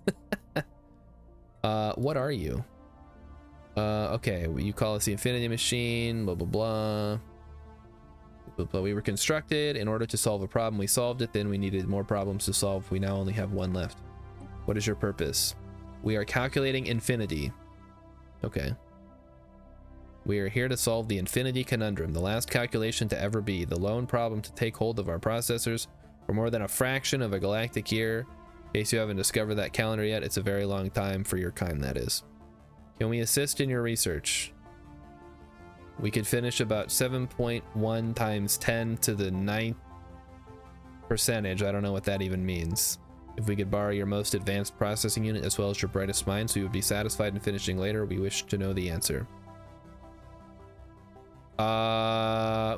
What are you? Okay, you call us the Infinity Machine, blah, blah, blah. But we were constructed in order to solve a problem. We solved it, then we needed more problems to solve. We now only have one left. What is your purpose? We are calculating infinity. Okay. We are here to solve the infinity conundrum, the last calculation to ever be, the lone problem to take hold of our processors for more than a fraction of a galactic year. In case you haven't discovered that calendar yet, it's a very long time for your kind, that is. Can we assist in your research? We could finish about 7.1 times 10 to the 9th percentage. I don't know what that even means. If we could borrow your most advanced processing unit as well as your brightest mind so you would be satisfied in finishing later, we wish to know the answer. I'm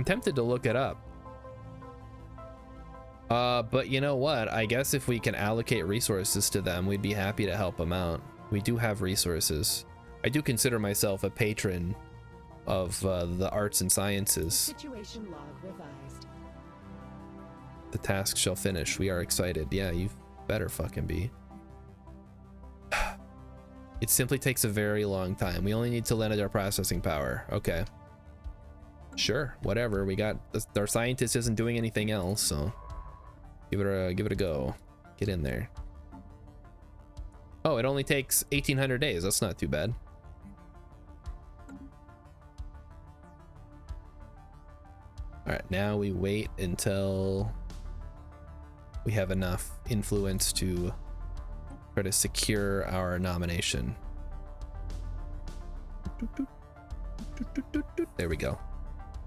tempted to look it up. But you know what? I guess if we can allocate resources to them, we'd be happy to help them out. We do have resources. I do consider myself a patron of the arts and sciences. Situation log revised. The task shall finish. We are excited. Yeah, you better fucking be. It simply takes a very long time. We only need to lend our processing power. Okay. Sure, whatever. We got our scientist isn't doing anything else, so give it a go. Get in there. Oh, it only takes 1800 days. That's not too bad. All right, now we wait until we have enough influence to try to secure our nomination. There we go.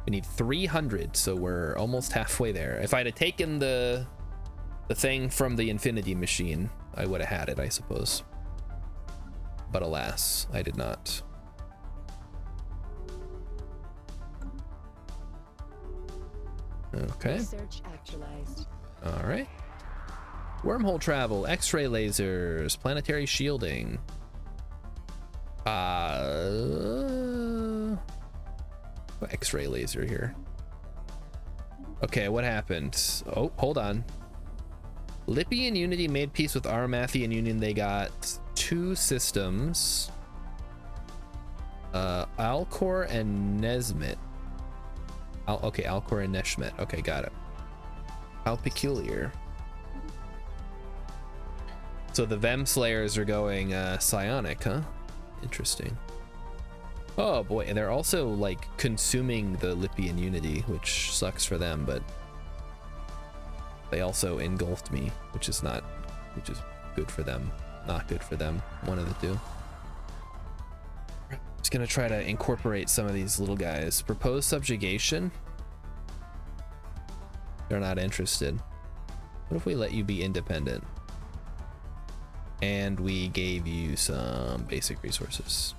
We need 300, so we're almost halfway there. If I'd have taken the thing from the Infinity Machine, I would have had it, I suppose. But alas, I did not. Okay. Research actualized. All right. Wormhole travel, X-ray lasers, planetary shielding. X-ray laser here. Okay, what happened? Oh, hold on. Lippy and Unity made peace with Aramathian Union. They got 2 systems. Alcor and Nesmet. Okay, Alcor and Neshmet. Okay, got it. How peculiar. So the Vem Slayers are going psionic, huh? Interesting. Oh boy, and they're also like consuming the Lippy and Unity, which sucks for them, but they also engulfed me, which is good for them. Not good for them. One of the two. Just gonna try to incorporate some of these little guys. Propose subjugation. They're not interested. What if we let you be independent? And we gave you some basic resources.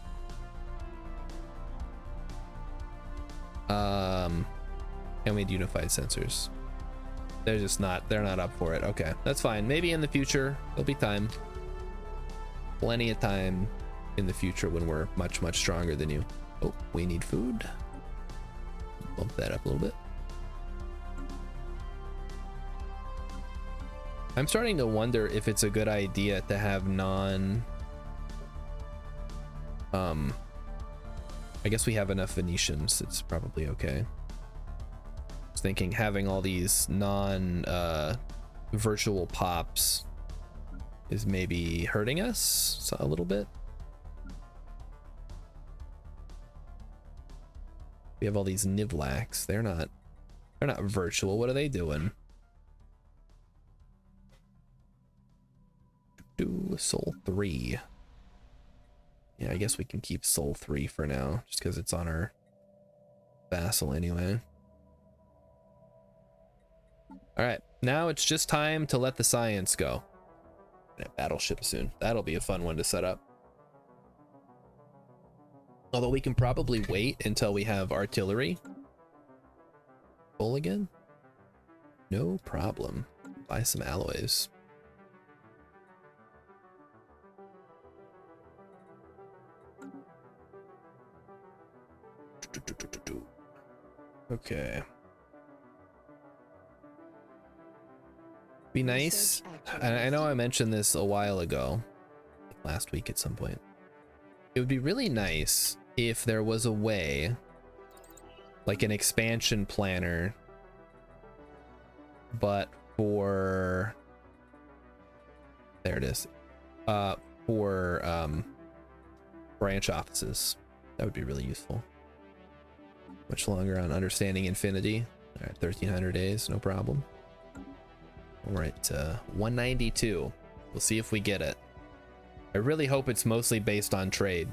And we had unified sensors. They're not up for it. Okay, that's fine. Maybe in the future, there'll be time. Plenty of time in the future when we're much, much stronger than you. Oh, we need food. Bump that up a little bit. I'm starting to wonder if it's a good idea to have I guess we have enough Venetians. It's probably okay. I was thinking having all these virtual pops is maybe hurting us a little bit. We have all these Nivlacs. They're not virtual. What are they doing? Do Soul 3. Yeah, I guess we can keep Soul 3 for now, just because it's on our vassal anyway. All right, now it's just time to let the science go. Battleship soon. That'll be a fun one to set up. Although we can probably wait until we have artillery full again. No problem. Buy some alloys. Okay. Be nice. I know I mentioned this a while ago, last week at some point. It would be really nice if there was a way, like an expansion planner, but for, there it is, for branch offices. That would be really useful. Much longer on Understanding Infinity. All right, 1300 days, no problem. All right, 192. We'll see if we get it. I really hope it's mostly based on trade.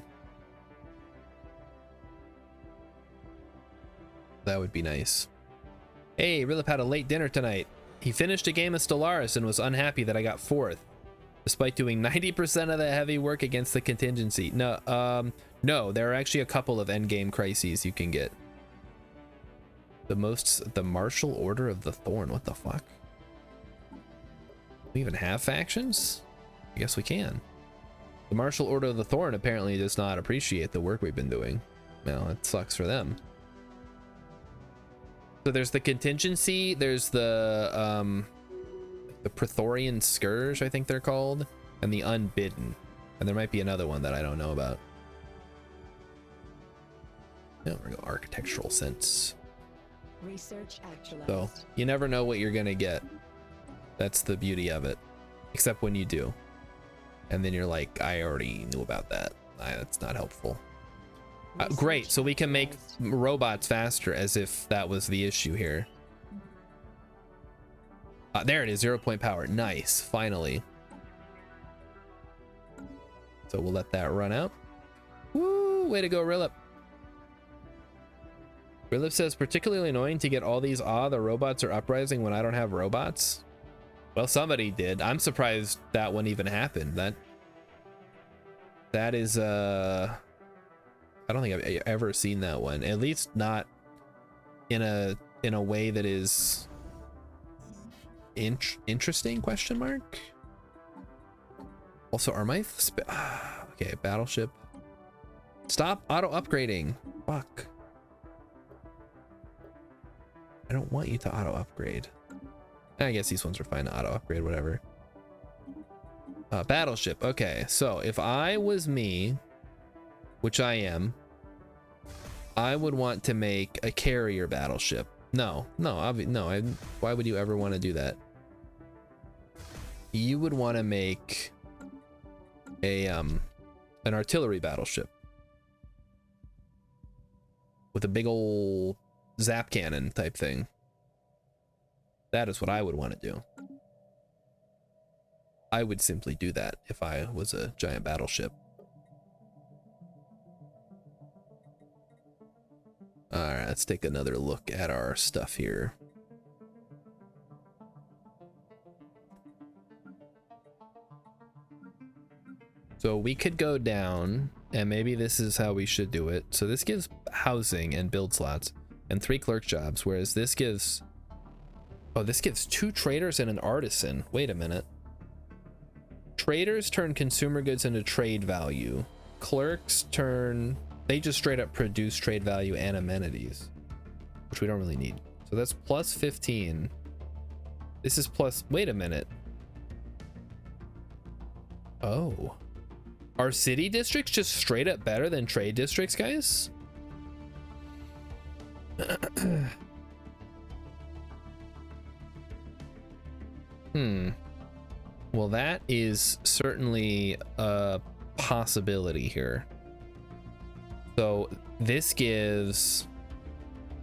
That would be nice. Hey, Rilip had a late dinner tonight. He finished a game of Stellaris and was unhappy that I got 4th, despite doing 90% of the heavy work against the contingency. No, no, there are actually a couple of endgame crises you can get. The Martial Order of the Thorn. What the fuck? We even have factions? I guess we can. The Martial Order of the Thorn apparently does not appreciate the work we've been doing. Well, it sucks for them. So there's the contingency, there's the Praetorian Scourge, I think they're called, and the Unbidden. And there might be another one that I don't know about. No, we're going architectural sense. Research actualized. So you never know what you're gonna get. That's the beauty of it. Except when you do. And then you're like, I already knew about that. That's not helpful. Great, so we can make robots faster, as if that was the issue here. There it is, 0-point power. Nice, finally. So we'll let that run out. Woo, way to go, Rilip. Rilip says, particularly annoying to get all these, the robots are uprising when I don't have robots. Well, somebody did. I'm surprised that one even happened. That is, I don't think I've ever seen that one. At least not in a way that is interesting, question mark. Also, are my okay, battleship. Stop auto upgrading. Fuck. I don't want you to auto upgrade. I guess these ones are fine to auto upgrade, whatever. Battleship. Okay, so if I was me, which I am, I would want to make a carrier battleship. No, why would you ever want to do that? You would want to make a an artillery battleship with a big old zap cannon type thing. That is what I would want to do. I would simply do that if I was a giant battleship. All right, let's take another look at our stuff here. So we could go down, and maybe this is how we should do it. So this gives housing and build slots and 3 clerk jobs, whereas this gives, oh, this gives 2 traders and an artisan. Wait a minute. Traders turn consumer goods into trade value. Clerks turn, they just straight up produce trade value and amenities, which we don't really need. So that's plus 15. This is plus, wait a minute. Oh. Are city districts just straight up better than trade districts, guys? Well, that is certainly a possibility here. So this gives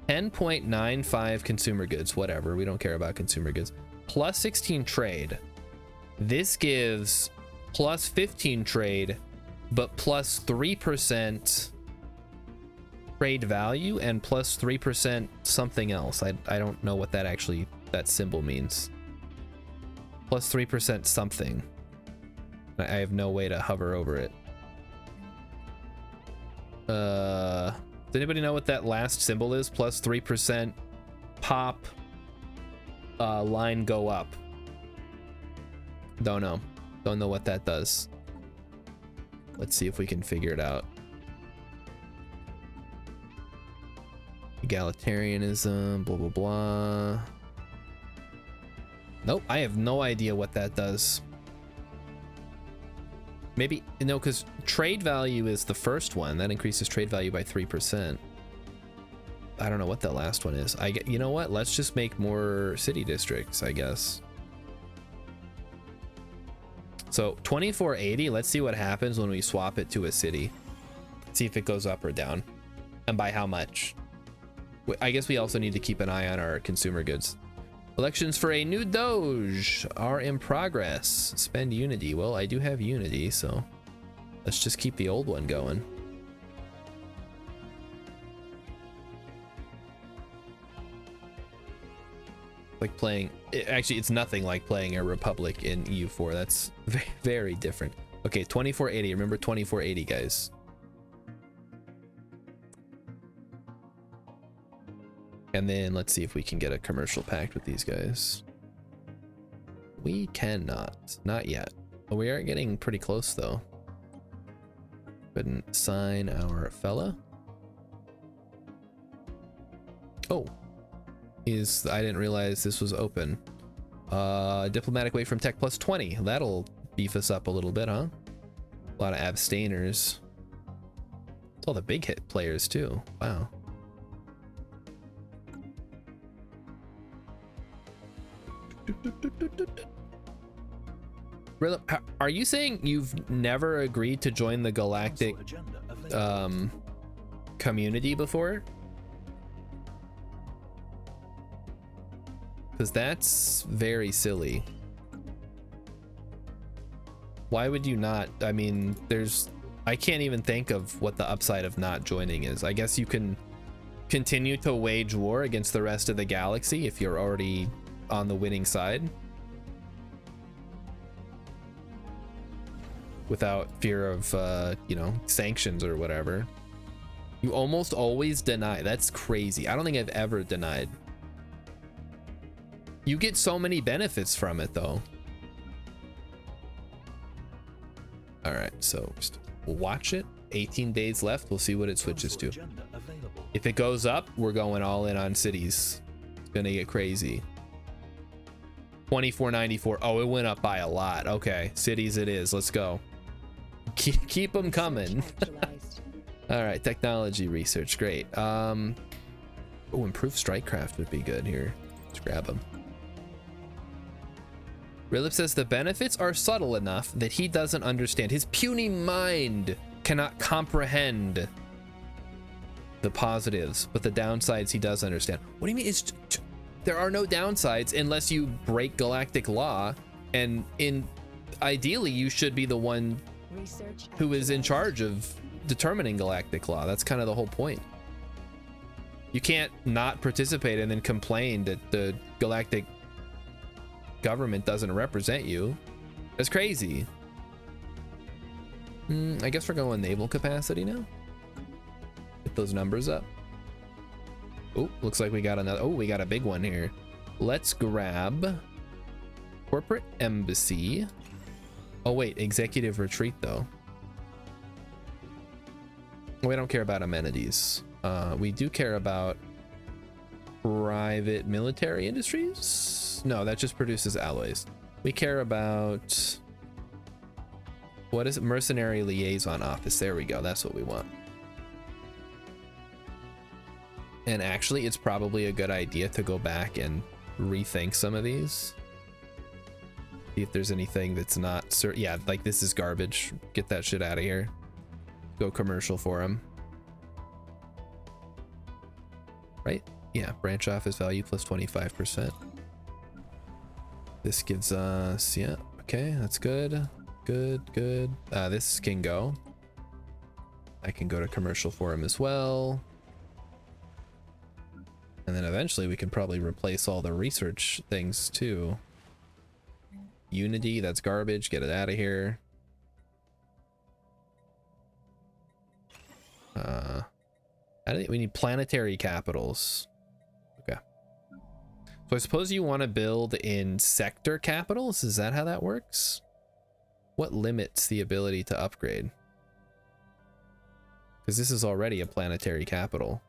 10.95 consumer goods, whatever. We don't care about consumer goods. Plus 16 trade. This gives plus 15 trade, but plus 3% trade value and plus 3% something else. I don't know what that actually, that symbol means. Plus 3% something. I have no way to hover over it. Does anybody know what that last symbol is? Plus 3% pop, line go up. Don't know. Don't know what that does. Let's see if we can figure it out. Egalitarianism, blah, blah, blah. Nope, I have no idea what that does. Maybe, no, because trade value is the first one. That increases trade value by 3%. I don't know what that last one is. You know what? Let's just make more city districts, I guess. So 2480, let's see what happens when we swap it to a city. See if it goes up or down, and by how much. I guess we also need to keep an eye on our consumer goods. Elections for a new Doge are in progress. Spend unity. Well, I do have unity, so let's just keep the old one going. Like playing, actually it's nothing like playing a republic in EU4. That's very, very different. Okay, 2480. Remember 2480, guys. And then let's see if we can get a commercial pact with these guys. We cannot, not yet. But we are getting pretty close though. Couldn't sign our fella. Oh, I didn't realize this was open. Diplomatic wave from tech plus 20. That'll beef us up a little bit, huh? A lot of abstainers. It's all the big hit players too. Wow. Are you saying you've never agreed to join the galactic community before? Because that's very silly. Why would you not? I mean, I can't even think of what the upside of not joining is. I guess you can continue to wage war against the rest of the galaxy if you're already on the winning side without fear of you know, sanctions or whatever. You almost always deny. That's crazy. I don't think I've ever denied. You get so many benefits from it though. All right, so just watch it 18 days left. We'll see what it switches to. Agenda available. If it goes up, we're going all in on cities. It's gonna get crazy. 24.94. Oh, it went up by a lot. Okay, cities it is. Let's go. Keep them coming. All right, technology research, great. Oh, improved strikecraft would be good here. Let's grab them. Rilip says the benefits are subtle enough that he doesn't understand. His puny mind cannot comprehend the positives, but the downsides he does understand. What do you mean? There are no downsides unless you break galactic law, and ideally you should be the one who is in charge of determining galactic law. That's kind of the whole point. You can't not participate and then complain that the galactic government doesn't represent you. That's crazy. I guess we're going naval capacity now. Get those numbers up. Oh, looks like we got another. Oh, we got a big one here. Let's grab corporate embassy. Oh wait, executive retreat though. We don't care about amenities. We do care about private military industries. No, that just produces alloys. We care about, what is it? Mercenary liaison office. There we go. That's what we want. And actually, it's probably a good idea to go back and rethink some of these. See if there's anything that's not certain. Yeah, like this is garbage. Get that shit out of here. Go commercial for him. Right? Yeah, branch office value plus 25%. This gives us, yeah, okay, that's good. Good. This can go. I can go to commercial for him as well. And then eventually we can probably replace all the research things too. Unity, that's garbage. Get it out of here. We need planetary capitals. Okay. So I suppose you want to build in sector capitals? Is that how that works? What limits the ability to upgrade? Because this is already a planetary capital.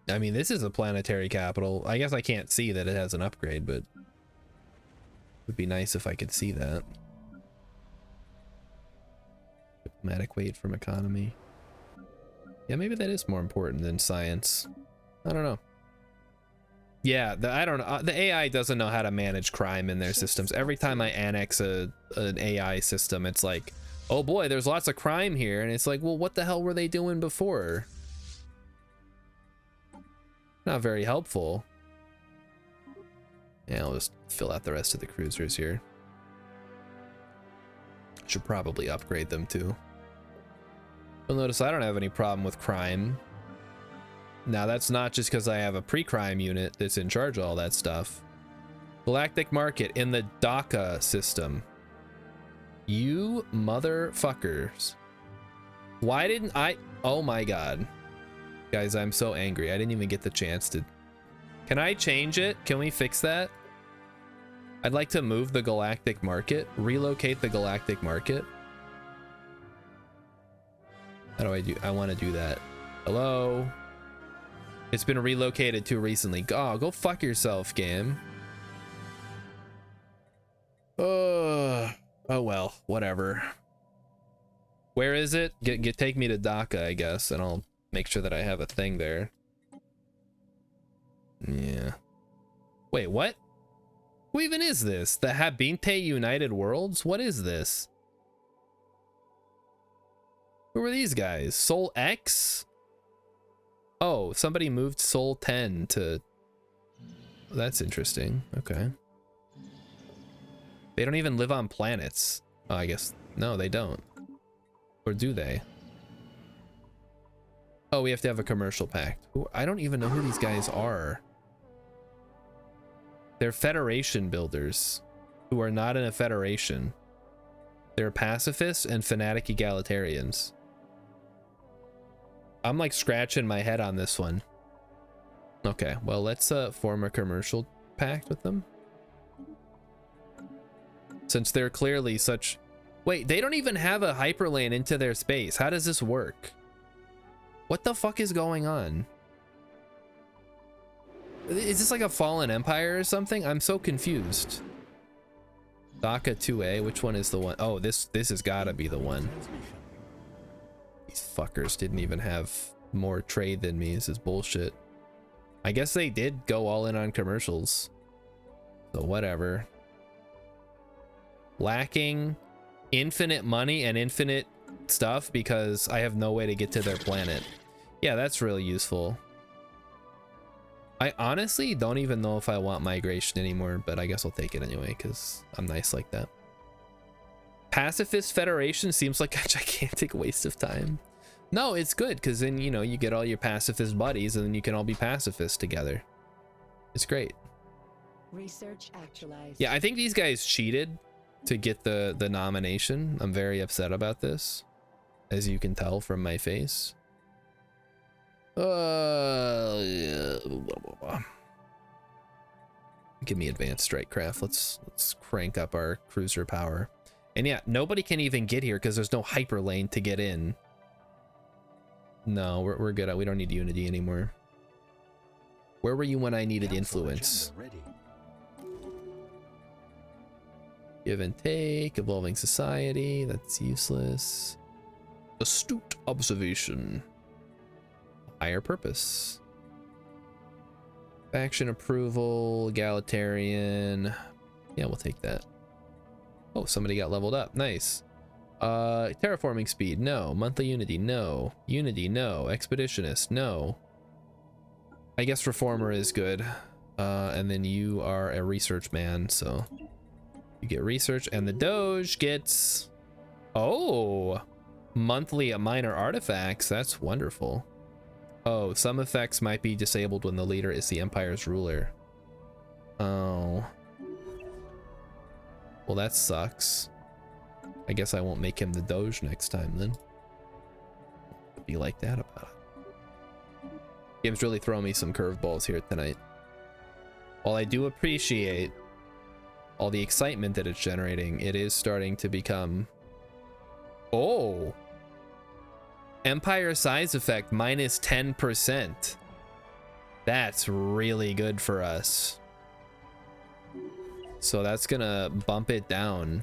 I mean, this is a planetary capital. I guess I can't see that it has an upgrade, but it would be nice if I could see that. Diplomatic weight from economy. Yeah, maybe that is more important than science. I don't know. Yeah, I don't know. The AI doesn't know how to manage crime in their systems. Every time I annex an AI system, it's like, oh boy, there's lots of crime here. And it's like, well, what the hell were they doing before? Not very helpful. Yeah, I'll just fill out the rest of the cruisers here. Should probably upgrade them too. You'll notice I don't have any problem with crime. Now that's not just because I have a pre-crime unit that's in charge of all that stuff. Galactic market in the DACA system. You motherfuckers. Why didn't I? Oh my god. Guys, I'm so angry. I didn't even get the chance to. Can I change it? Can we fix that? I'd like to move the galactic market, relocate the galactic market. How do I do? I want to do that. Hello? It's been relocated too recently. Oh, go fuck yourself, game. Oh well, whatever. Where is it? Take me to DACA, I guess, and I'll make sure that I have a thing there. Yeah. Wait, what? Who even is this? The Habinte United Worlds? What is this? Who are these guys? Sol X? Oh, somebody moved Sol 10 to... That's interesting. Okay. They don't even live on planets. Oh, I guess... No, they don't. Or do they? Oh, we have to have a commercial pact. Ooh, I don't even know who these guys are. They're Federation builders who are not in a Federation. They're pacifists and fanatic egalitarians. I'm like scratching my head on this one. Okay, well, let's form a commercial pact with them? Since they're clearly such... Wait, they don't even have a hyperlane into their space. How does this work? What the fuck is going on? Is this like a fallen empire or something? I'm so confused. Dhaka 2A, which one is the one? Oh, this has gotta be the one. These fuckers didn't even have more trade than me. This is bullshit. I guess they did go all in on commercials. So whatever. Lacking infinite money and infinite stuff because I have no way to get to their planet. Yeah, that's really useful. I honestly don't even know if I want migration anymore, but I guess I'll take it anyway because I'm nice like that. Pacifist Federation seems like a gigantic waste of time. No, it's good because then, you know, you get all your pacifist buddies and then you can all be pacifists together. It's great. Research actualized. Yeah, I think these guys cheated to get the nomination. I'm very upset about this, as you can tell from my face. Yeah. Give me advanced strike craft. Let's crank up our cruiser power. And yeah, nobody can even get here because there's no hyperlane to get in. No, we're good. We don't need unity anymore. Where were you when I needed influence? Give and take, evolving society. That's useless. Astute observation. Higher purpose. Faction approval, egalitarian. Yeah, we'll take that. Oh, somebody got leveled up. Nice. Terraforming speed, no. Monthly unity, no. Unity, no. Expeditionist, no. I guess reformer is good. And then you are a research man, so you get research, and the Doge gets, oh, monthly minor artifacts. That's wonderful. Oh, some effects might be disabled when the leader is the Empire's ruler. Oh. Well, that sucks. I guess I won't make him the Doge next time then. Be like that about it. Game's really throwing me some curveballs here tonight. While I do appreciate all the excitement that it's generating, it is starting to become... Oh! Empire size effect minus 10%. That's really good for us. So that's gonna bump it down.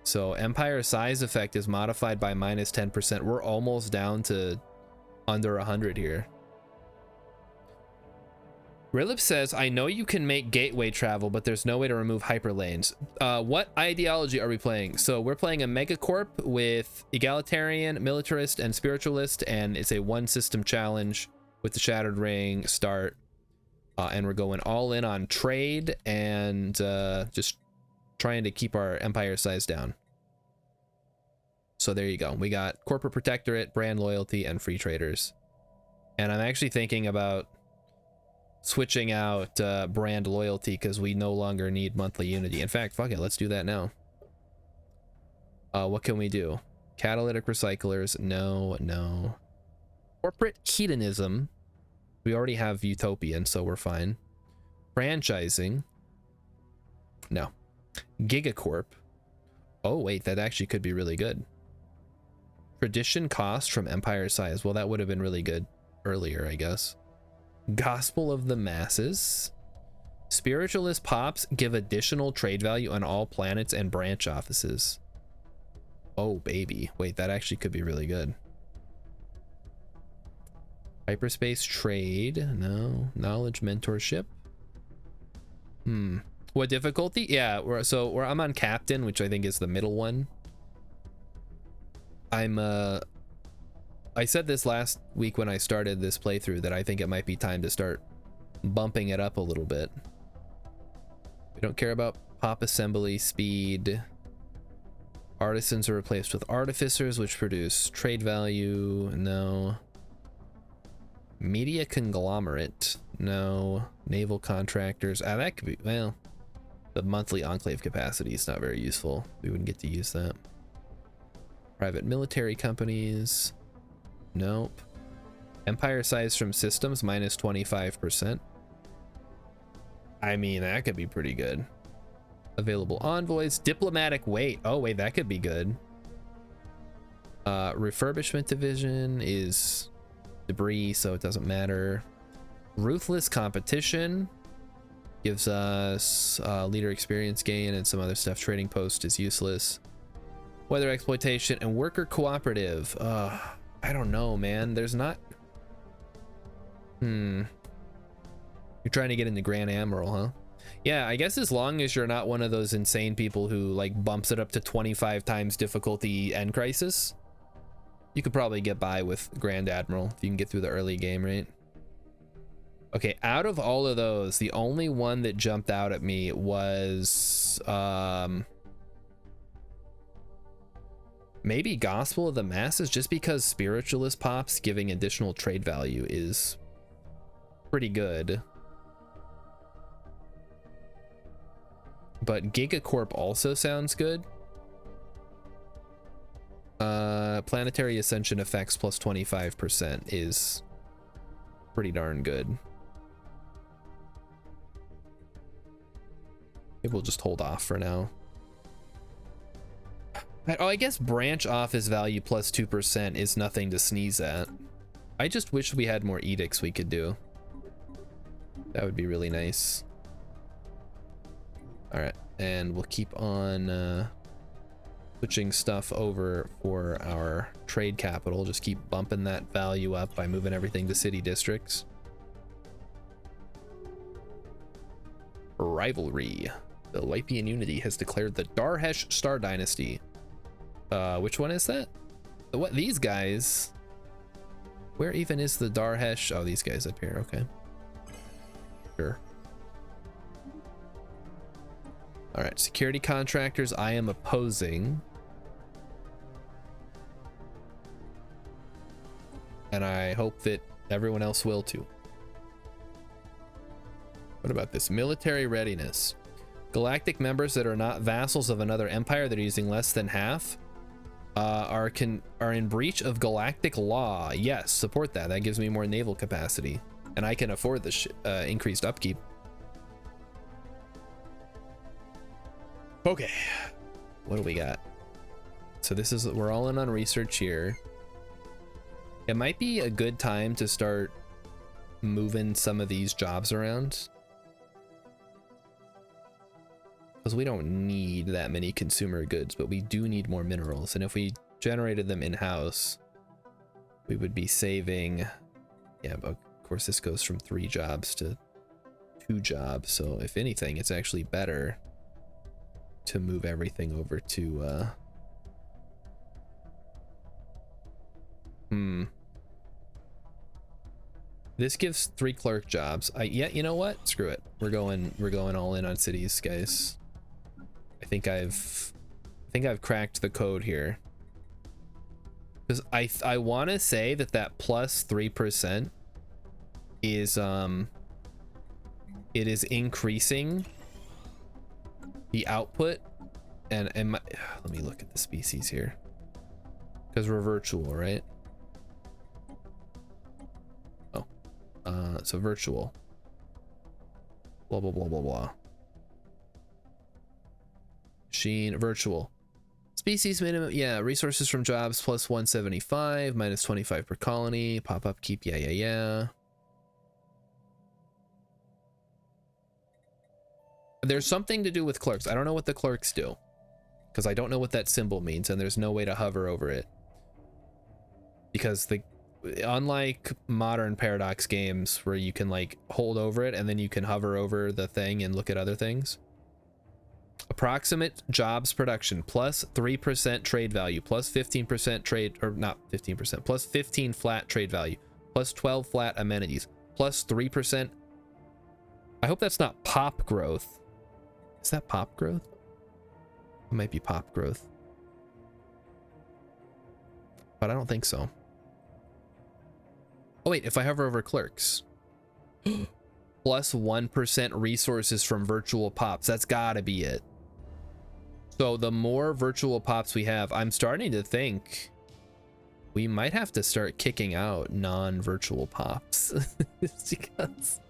So Empire size effect is modified by minus 10%. We're almost down to under 100 here. Rilip says, I know you can make gateway travel, but there's no way to remove hyperlanes. What ideology are we playing? So we're playing a megacorp with egalitarian, militarist, and spiritualist, and it's a one system challenge with the Shattered Ring start. And we're going all in on trade and just trying to keep our empire size down. So there you go. We got corporate protectorate, brand loyalty, and free traders. And I'm actually thinking about switching out brand loyalty because we no longer need monthly unity. In fact, fuck it, let's do that now. What can we do? Catalytic recyclers, no. Corporate hedonism, we already have utopian, so we're fine. Franchising, no. Gigacorp, oh wait, that actually could be really good. Tradition cost from empire size, well that would have been really good earlier, I guess. Gospel of the masses. Spiritualist pops give additional trade value on all planets and branch offices. Oh baby, wait, that actually could be really good. Hyperspace trade, no. Knowledge mentorship. What difficulty? Yeah, I'm on captain, which I think is the middle one. I said this last week when I started this playthrough that I think it might be time to start bumping it up a little bit. We don't care about pop assembly speed. Artisans are replaced with artificers, which produce trade value. No. Media conglomerate. No. Naval contractors. That could be, well, the monthly enclave capacity is not very useful. We wouldn't get to use that. Private military companies. Nope. Empire size from systems minus 25%. I mean, that could be pretty good. Available envoys, diplomatic weight. Oh wait, that could be good. Refurbishment division is debris, so it doesn't matter. Ruthless competition gives us leader experience gain and some other stuff. Trading post is useless. Weather exploitation and worker cooperative. I don't know, man. There's not. You're trying to get into Grand Admiral, huh? Yeah, I guess as long as you're not one of those insane people who like bumps it up to 25 times difficulty end crisis, you could probably get by with Grand Admiral if you can get through the early game, right? Okay, out of all of those, the only one that jumped out at me was maybe Gospel of the Masses, just because Spiritualist pops giving additional trade value is pretty good. But Gigacorp also sounds good. Planetary Ascension effects plus 25% is pretty darn good. Maybe we'll just hold off for now. Oh, I guess branch office value plus 2% is nothing to sneeze at. I just wish we had more edicts we could do. That would be really nice. All right, and we'll keep on switching stuff over for our trade capital. Just keep bumping that value up by moving everything to city districts. Rivalry. The Lypian Unity has declared the Darhesh Star Dynasty. Which one is that? What, these guys? Where even is the Darhesh? Oh, these guys up here, okay. Sure. All right, security contractors, I am opposing. And I hope that everyone else will too. What about this? Military readiness. Galactic members that are not vassals of another empire that are using less than half are in breach of galactic law. Yes, support that. That gives me more naval capacity. And I can afford this increased upkeep. Okay, what do we got? So this is, we're all in on research here. It might be a good time to start moving some of these jobs around, because we don't need that many consumer goods, but we do need more minerals. And if we generated them in-house, we would be saving, yeah, but of course this goes from 3 jobs to 2 jobs. So if anything, it's actually better to move everything over to this gives 3 clerk jobs. Yeah, you know what, screw it, we're going all in on cities, guys. I think I've cracked the code here, because I want to say that plus 3% is it is increasing the output. And let me look at the species here, because we're virtual, right? Oh, so virtual, blah blah blah blah blah. Machine virtual species minimum, yeah. Resources from jobs plus 175, minus 25 per colony. Pop up keep, yeah. There's something to do with clerks. I don't know what the clerks do, because I don't know what that symbol means, and there's no way to hover over it, because unlike modern Paradox games where you can like hold over it and then you can hover over the thing and look at other things. Approximate jobs production plus 3% trade value plus 15% trade, or not 15%, plus 15 flat trade value plus 12 flat amenities plus 3%. I hope that's not pop growth. Is that pop growth? It might be pop growth, but I don't think so. Oh wait, if I hover over clerks, plus 1% resources from virtual pops. That's gotta be it. So the more virtual pops we have, I'm starting to think we might have to start kicking out non-virtual pops because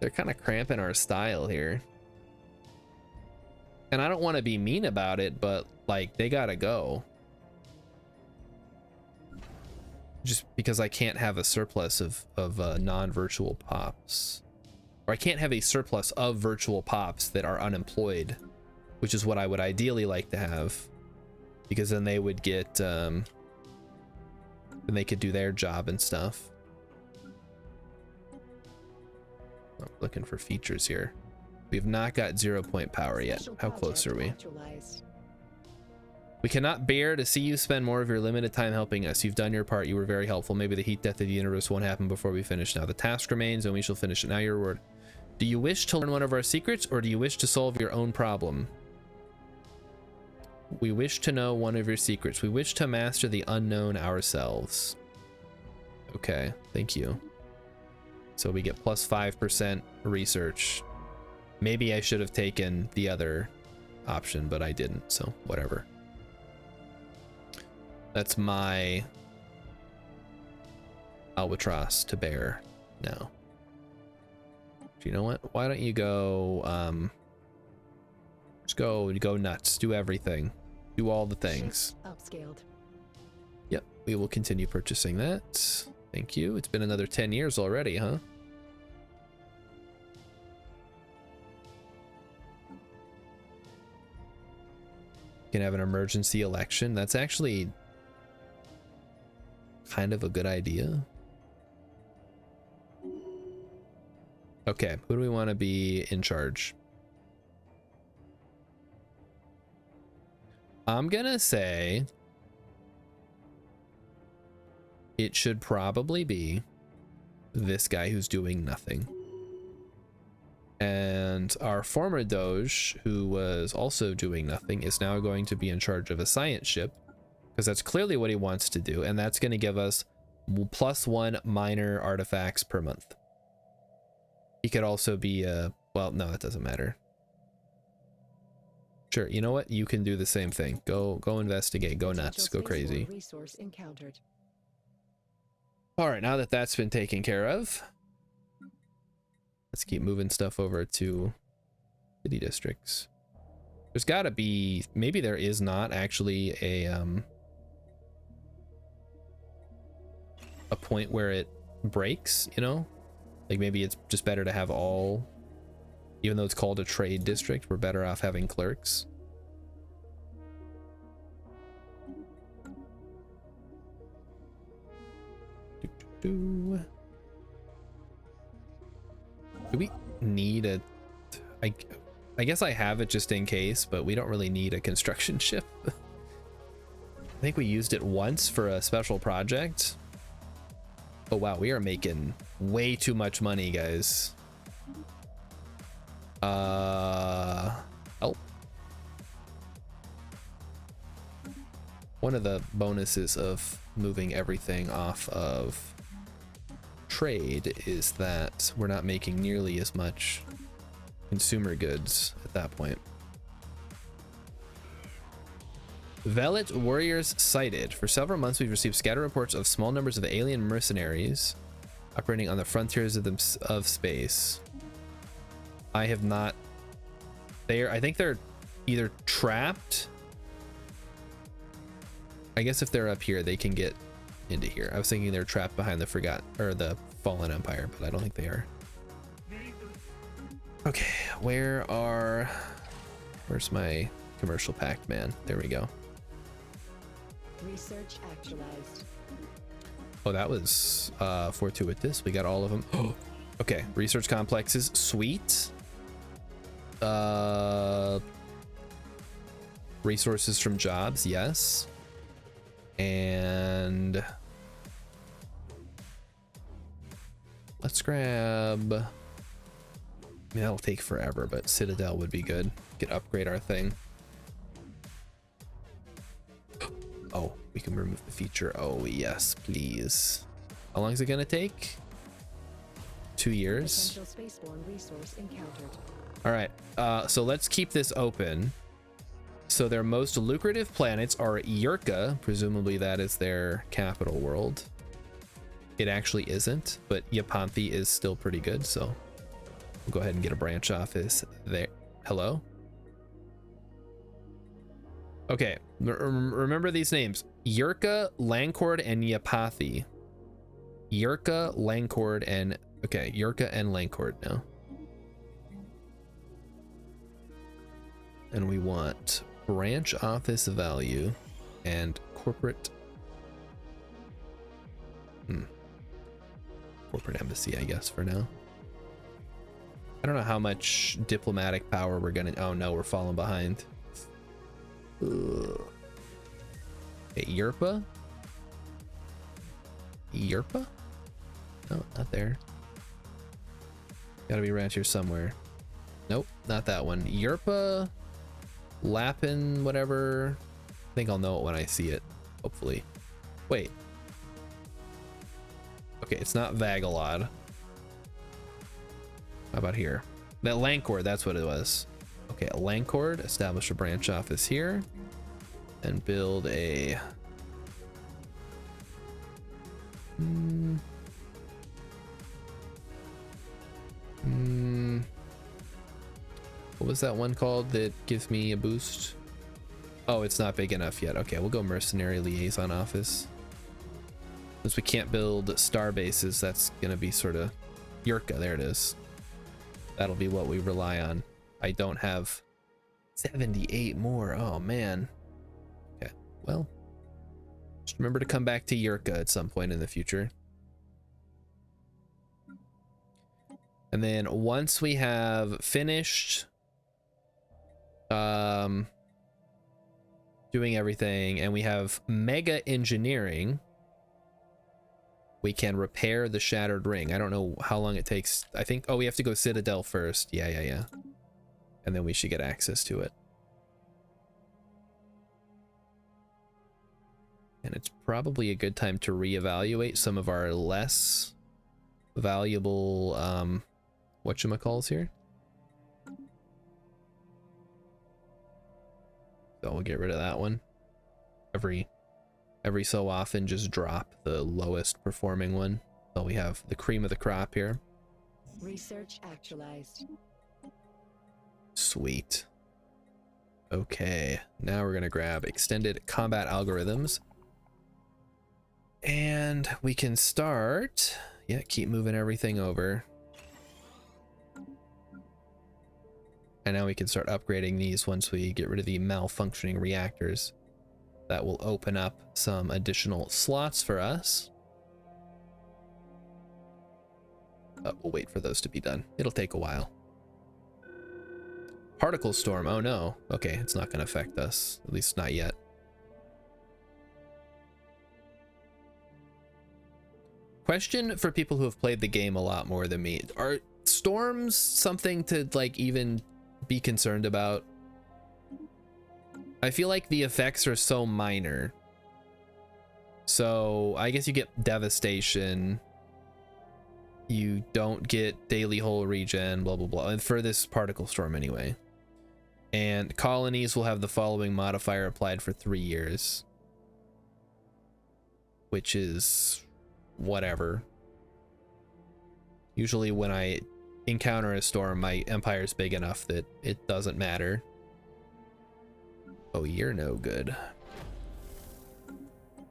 They're kind of cramping our style here. And I don't want to be mean about it, but like they gotta go. Just because I can't have a surplus of non-virtual pops. Or I can't have a surplus of virtual pops that are unemployed, which is what I would ideally like to have. Because then they would get, then they could do their job and stuff. I'm looking for features here. We've not got 0-point power yet. How close are we? We cannot bear to see you spend more of your limited time helping us. You've done your part. You were very helpful. Maybe the heat death of the universe won't happen before we finish. Now the task remains and we shall finish it. Now your word. Do you wish to learn one of our secrets or do you wish to solve your own problem? We wish to know one of your secrets. We wish to master the unknown ourselves. Okay, thank you. So we get plus 5% research. Maybe I should have taken the other option, but I didn't, so whatever. That's my albatross to bear now. Do you know what? Why don't you go, just go nuts, do everything. Do all the things. Upscaled. Yep, we will continue purchasing that. Thank you. It's been another 10 years already, huh? Can have an emergency election. That's actually kind of a good idea. Okay, who do we want to be in charge? I'm gonna say it should probably be this guy who's doing nothing. And our former Doge, who was also doing nothing, is now going to be in charge of a science ship, because that's clearly what he wants to do, and that's going to give us +1 minor artifacts per month. He could also be a, well, no, that doesn't matter. Sure, you know what? You can do the same thing. Go investigate, go nuts, go crazy. Resource encountered. All right, now that that's been taken care of, let's keep moving stuff over to city districts. There's got to be, maybe there is not actually a point where it breaks, you know? Like maybe it's just better to have all, even though it's called a trade district, we're better off having clerks. Do we need a, I guess I have it just in case, but we don't really need a construction ship. I think we used it once for a special project. Oh wow, we are making way too much money, guys. Oh. One of the bonuses of moving everything off of trade is that we're not making nearly as much consumer goods at that point. Velit warriors sighted. For several months, we've received scattered reports of small numbers of alien mercenaries operating on the frontiers of space. I have not. I think they're either trapped. I guess if they're up here, they can get into here. I was thinking they're trapped behind the Fallen Empire, but I don't think they are. Okay, where's my commercial pact man? There we go. Research actualized. Oh, that was fortuitous. We got all of them. Oh, okay. Research complexes, sweet. Resources from jobs, yes. And let's grab, I mean, that'll take forever, but Citadel would be good. We could upgrade our thing. Oh, we can remove the feature. Oh yes, please. How long is it gonna take? 2 years. All right, so let's keep this open. So their most lucrative planets are Yurka, presumably that is their capital world. It actually isn't, but Yapanthi is still pretty good, so We'll go ahead and get a branch office there. Hello? Okay, remember these names. Yurka, Lancord, and Yapathi. Yurka, Lancord, and... Okay, Yurka and Lancord now. And we want branch office value and corporate... Corporate embassy, I guess, for now. I don't know how much diplomatic power we're gonna... Oh no, we're falling behind. Ugh. Okay, Yerpa? Yerpa? No, not there. Gotta be around here somewhere. Nope, not that one. Yerpa, Lapin, whatever. I think I'll know it when I see it, hopefully. Wait. Okay, it's not Vagalod. How about here? That Lancord, that's what it was. Okay, Lancord, establish a branch office here and build a... What was that one called that gives me a boost? Oh, it's not big enough yet. Okay, we'll go Mercenary Liaison Office. Since we can't build star bases, that's gonna be sort of... Yurka, there it is. That'll be what we rely on. I don't have 78 more. Oh, man. Okay, well. Just remember to come back to Yurka at some point in the future. And then once we have finished doing everything and we have mega engineering, we can repair the shattered ring. I don't know how long it takes. I think, oh, we have to go Citadel first. Yeah. And then we should get access to it. And it's probably a good time to reevaluate some of our less valuable whatchamacalls here. So we'll get rid of that one. Every so often, just drop the lowest performing one. So we have the cream of the crop here. Research actualized. Sweet. Okay, now we're gonna grab extended combat algorithms. And we can start, yeah, keep moving everything over. And now we can start upgrading these once we get rid of the malfunctioning reactors. That will open up some additional slots for us. But we'll wait for those to be done. It'll take a while. Particle storm, oh no. Okay, it's not gonna affect us, at least not yet. Question for people who have played the game a lot more than me. Are storms something to like even be concerned about? I feel like the effects are so minor. So I guess you get devastation. You don't get daily hull regen, blah, blah, blah. And for this particle storm anyway. And colonies will have the following modifier applied for 3 years. Which is whatever. Usually when I encounter a storm, my empire's big enough that it doesn't matter. Oh, you're no good.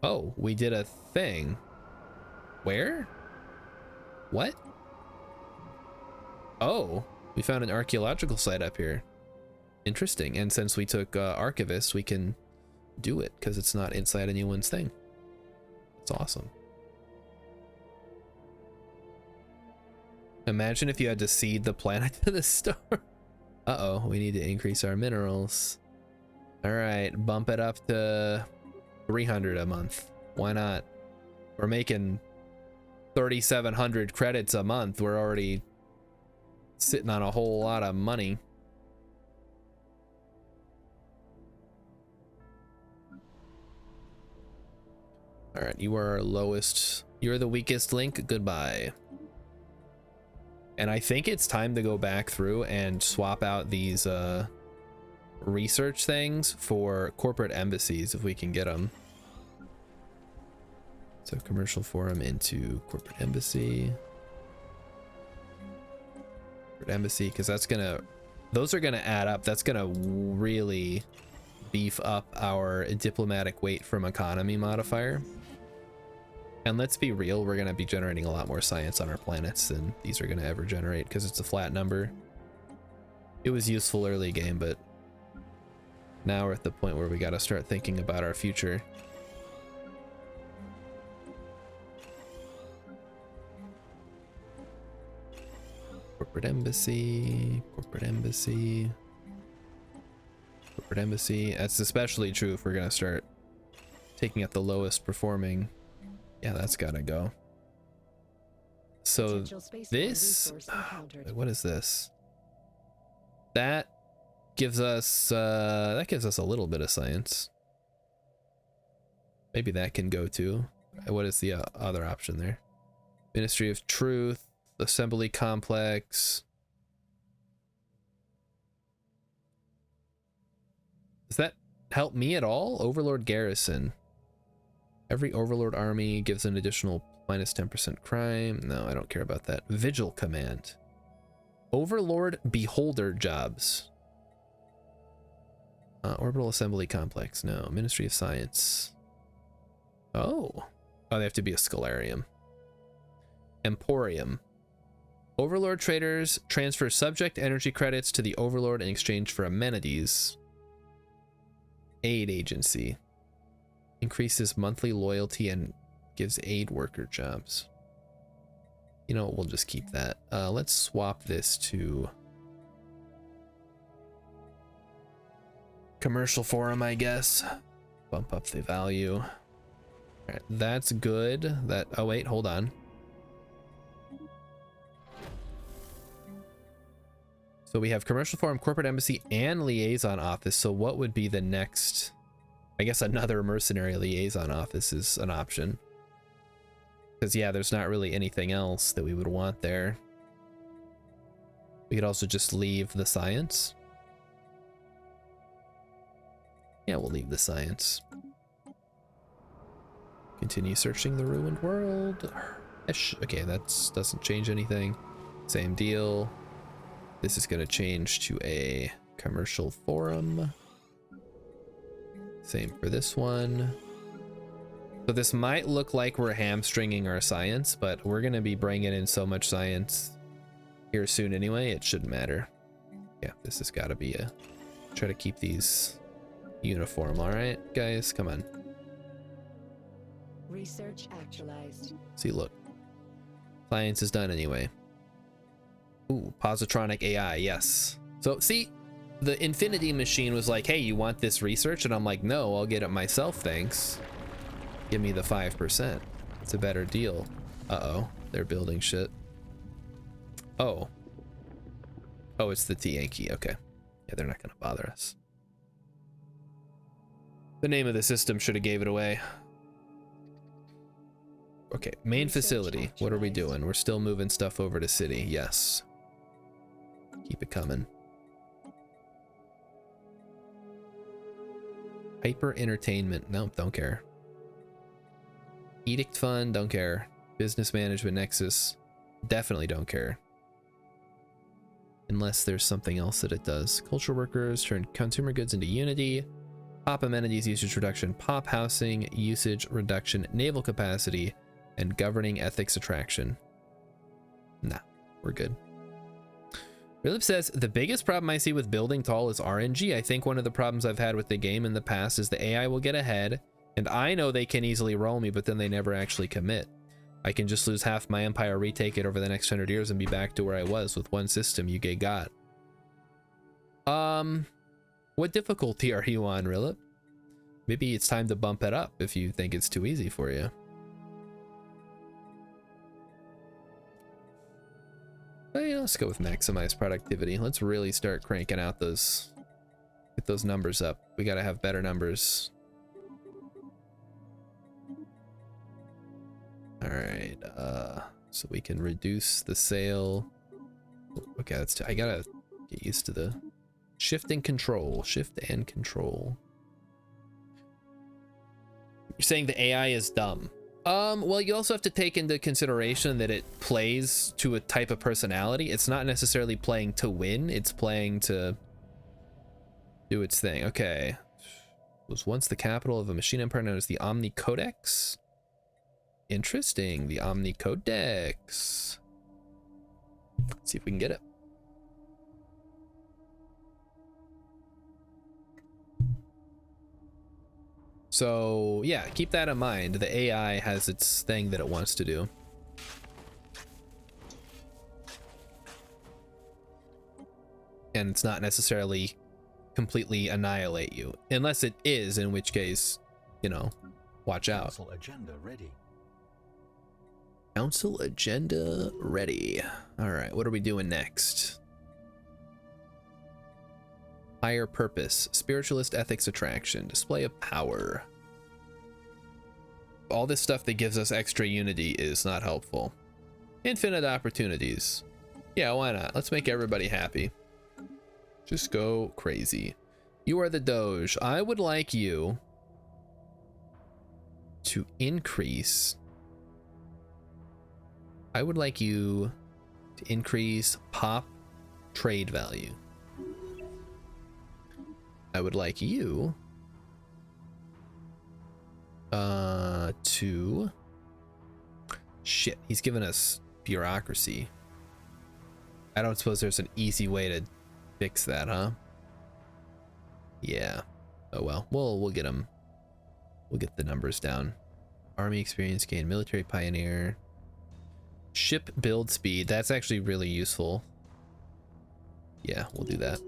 Oh, we did a thing. Where? What? Oh, we found an archaeological site up here. Interesting. And since we took Archivist, we can do it because it's not inside anyone's thing. It's awesome. Imagine if you had to seed the planet to the star. Uh-oh, we need to increase our minerals. All right, bump it up to 300 a month. Why not? We're making 3,700 credits a month. We're already sitting on a whole lot of money. All right, you are our lowest. You're the weakest link. Goodbye. And I think it's time to go back through and swap out these research things for corporate embassies if we can get them. So commercial forum into corporate embassy. Embassy, because those are gonna add up. That's gonna really beef up our diplomatic weight from economy modifier. And let's be real, we're gonna be generating a lot more science on our planets than these are gonna ever generate because it's a flat number. It was useful early game, but now we're at the point where we gotta start thinking about our future. Corporate embassy, corporate embassy, corporate embassy. That's especially true if we're gonna start taking out the lowest performing. Yeah, that's gotta go. So this, what is this? That gives us a little bit of science. Maybe that can go too. What is the other option there? Ministry of Truth, Assembly Complex. Does that help me at all? Overlord Garrison. Every Overlord army gives an additional minus 10% crime. No, I don't care about that. Vigil Command. Overlord Beholder jobs. Orbital Assembly Complex. No. Ministry of Science. Oh, they have to be a Scholarium. Emporium. Overlord traders transfer subject energy credits to the Overlord in exchange for amenities. Aid agency. Increases monthly loyalty and gives aid worker jobs. You know, we'll just keep that. Let's swap this to commercial forum, I guess. Bump up the value. All right, that's good. Oh wait, hold on. So we have commercial forum, corporate embassy, and liaison office. So what would be the next? I guess another mercenary liaison office is an option. Because yeah, there's not really anything else that we would want there. We could also just leave the science. Yeah, we'll leave the science. Continue searching the ruined world. Okay, that doesn't change anything. Same deal. This is going to change to a commercial forum. Same for this one. So this might look like we're hamstringing our science, but we're going to be bringing in so much science here soon anyway, it shouldn't matter. Yeah, this has got to be try to keep these uniform. All right, guys, come on. Research actualized. See, look. Science is done anyway. Ooh, positronic AI, yes. So, see, the Infinity Machine was like, hey, you want this research? And I'm like, no, I'll get it myself, thanks. Give me the 5%. It's a better deal. Uh-oh, they're building shit. Oh. Oh, it's the Yankee, okay. Yeah, they're not gonna bother us. The name of the system should have gave it away. Okay, main facility. What are we doing? We're still moving stuff over to city, yes. Keep it coming. Hyper entertainment. Nope, don't care. Edict fund, don't care. Business management nexus, definitely don't care. Unless there's something else that it does. Culture workers turn consumer goods into Unity. Pop amenities usage reduction. Pop housing usage reduction. Naval capacity and governing ethics attraction. Nah, we're good. Philip says, the biggest problem I see with building tall is RNG. I think one of the problems I've had with the game in the past is the AI will get ahead, and I know they can easily roll me, but then they never actually commit. I can just lose half my empire, retake it over the next 100 years, and be back to where I was with one system you got. What difficulty are you on, Rilip? Maybe it's time to bump it up if you think it's too easy for you. Well, yeah, let's go with maximize productivity. Let's really start cranking out those, get those numbers up. We gotta have better numbers. All right, so we can reduce the sale. Okay, that's I gotta get used to the shift and control. Shift and control. You're saying the AI is dumb. Well, you also have to take into consideration that it plays to a type of personality. It's not necessarily playing to win, it's playing to do its thing. Okay. Was once the capital of a machine empire known as the Omni Codex. Interesting, the Omni Codex. Let's see if we can get it. So yeah, keep that in mind. The AI has its thing that it wants to do. And it's not necessarily completely annihilate you, unless it is, in which case, you know, watch out. Council agenda ready. Council agenda ready. All right, what are we doing next? Higher purpose, spiritualist ethics attraction, display of power. All this stuff that gives us extra unity is not helpful. Infinite opportunities. Yeah, why not? Let's make everybody happy. Just go crazy. You are the Doge. I would like you to increase. I would like you to increase pop trade value. I would like you to shit, he's given us bureaucracy. I don't suppose there's an easy way to fix that, huh? Yeah. Oh well. We'll get him. We'll get the numbers down. Army experience gain, military pioneer, ship build speed. That's actually really useful. Yeah, we'll do that.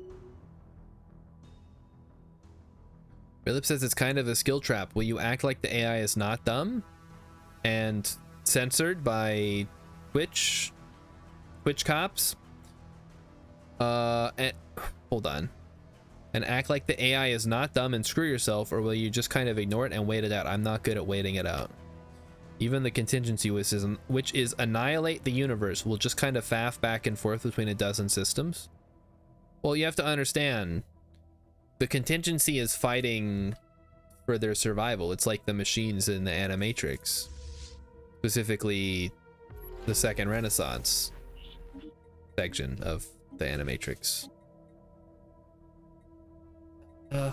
Philip says it's kind of a skill trap. Will you act like the AI is not dumb and censored by Twitch cops? And hold on. And act like the AI is not dumb and screw yourself, or will you just kind of ignore it and wait it out? I'm not good at waiting it out. Even the contingency which is annihilate the universe, will just kind of faff back and forth between a dozen systems. Well, you have to understand, the contingency is fighting for their survival. It's like the machines in the Animatrix, specifically the Second Renaissance section of the Animatrix.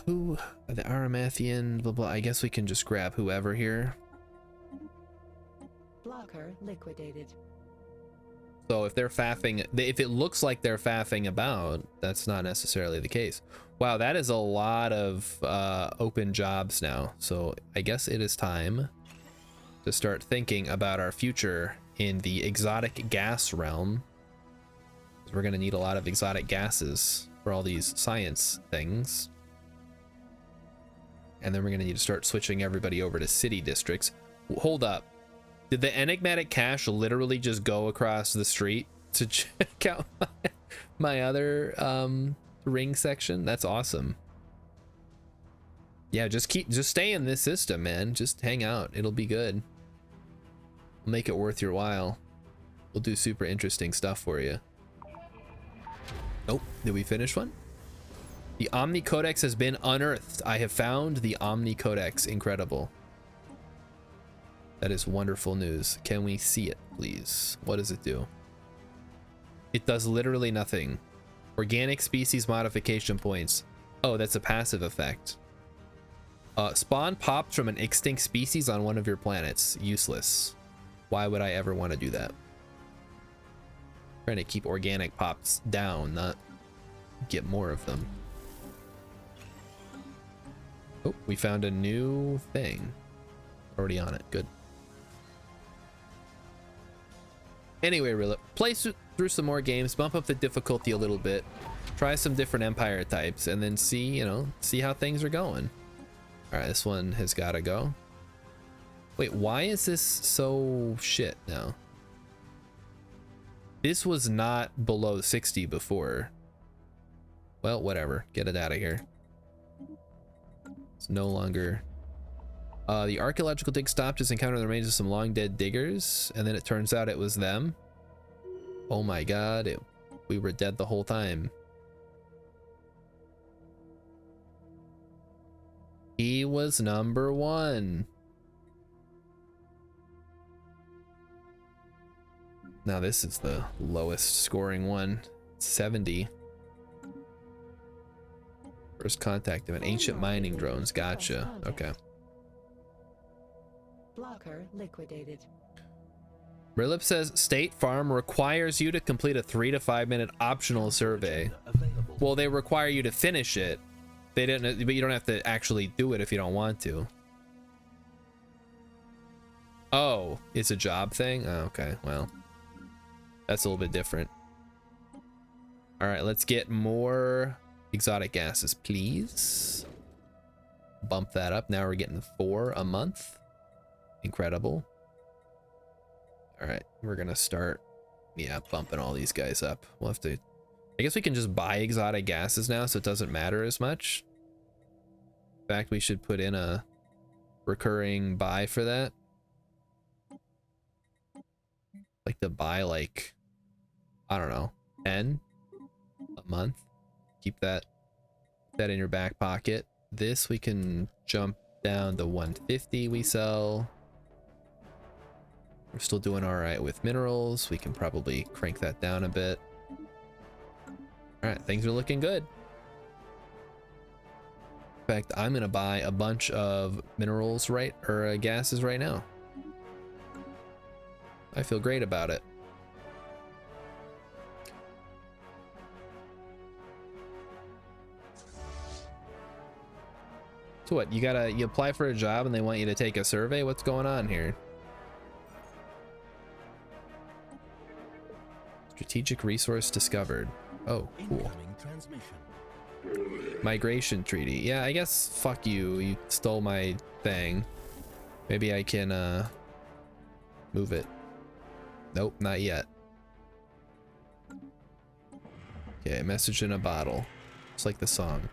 Who? The Aramathian, blah blah. I guess we can just grab whoever here. Blocker liquidated. So if they're faffing, if it looks like they're faffing about, that's not necessarily the case. Wow, that is a lot of open jobs now. So I guess it is time to start thinking about our future in the exotic gas realm. We're going to need a lot of exotic gases for all these science things. And then we're going to need to start switching everybody over to city districts. Hold up. Did the enigmatic cache literally just go across the street to check out my other ring section? That's awesome. Yeah, just stay in this system, man. Just hang out. It'll be good. We'll make it worth your while. We'll do super interesting stuff for you. Oh, did we finish one? The Omni Codex has been unearthed. I have found the Omni Codex. Incredible. That is wonderful news. Can we see it, please? What does it do? It does literally nothing. Organic species modification points. Oh, that's a passive effect. Spawn popped from an extinct species on one of your planets. Useless. Why would I ever want to do that? Trying to keep organic pops down, not get more of them. Oh, we found a new thing. Already on it. Good. Anyway, Rilla, play through some more games, bump up the difficulty a little bit, try some different empire types, and then see, you know, see how things are going. All right, this one has got to go. Wait, why is this so shit now? This was not below 60 before. Well, whatever. Get it out of here. It's no longer. The archaeological dig stopped as encountered the remains of some long dead diggers, and then it turns out it was them. Oh my god, we were dead the whole time. He was number one. Now this is the lowest scoring one. 70. First contact of an ancient mining drones. Gotcha. Okay. Blocker liquidated. Rilip says State Farm requires you to complete a 3 to 5 minute optional survey. Available. Well, they require you to finish it. They didn't, but you don't have to actually do it if you don't want to. Oh, it's a job thing? Oh, okay, well, that's a little bit different. All right, let's get more exotic gases, please. Bump that up. Now we're getting 4 a month. Incredible. All right, we're gonna start, yeah, bumping all these guys up. We'll have to, I guess we can just buy exotic gases now, so it doesn't matter as much. In fact, we should put in a recurring buy for that. Like to buy like, I don't know, 10 a month. Keep that in your back pocket. This we can jump down to 150 we sell. We're still doing all right with minerals. We can probably crank that down a bit. All right, things are looking good. In fact, I'm gonna buy a bunch of minerals gases right now. I feel great about it. So what, you apply for a job and they want you to take a survey? What's going on here? Strategic resource discovered. Oh, cool. Incoming transmission. Migration treaty. Yeah, I guess fuck you. You stole my thing. Maybe I can move it. Nope, not yet. Okay, message in a bottle. It's like the song.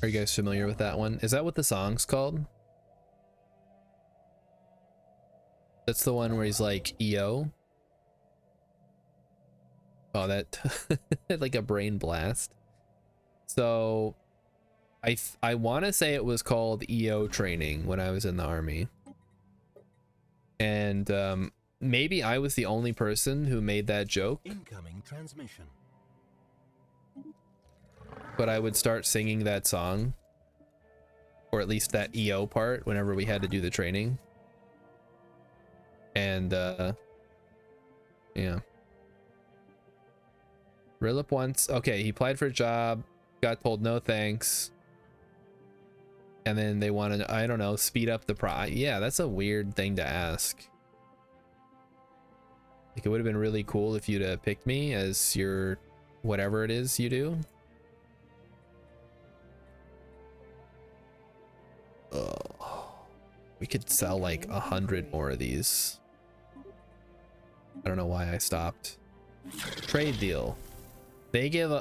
Are you guys familiar with that one? Is that what the song's called? That's the one where he's like, EO. Oh, that like a brain blast. So I want to say it was called EO training when I was in the army. And maybe I was the only person who made that joke. Incoming transmission. But I would start singing that song, or at least that EO part, whenever we had to do the training. And yeah. Rilip once, okay, he applied for a job, got told no thanks, and then they wanted, I don't know, speed up the yeah, that's a weird thing to ask. Like, it would have been really cool if you'd have picked me as your whatever it is you do. Oh, we could sell like 100 more of these. I don't know why I stopped. Trade deal. They give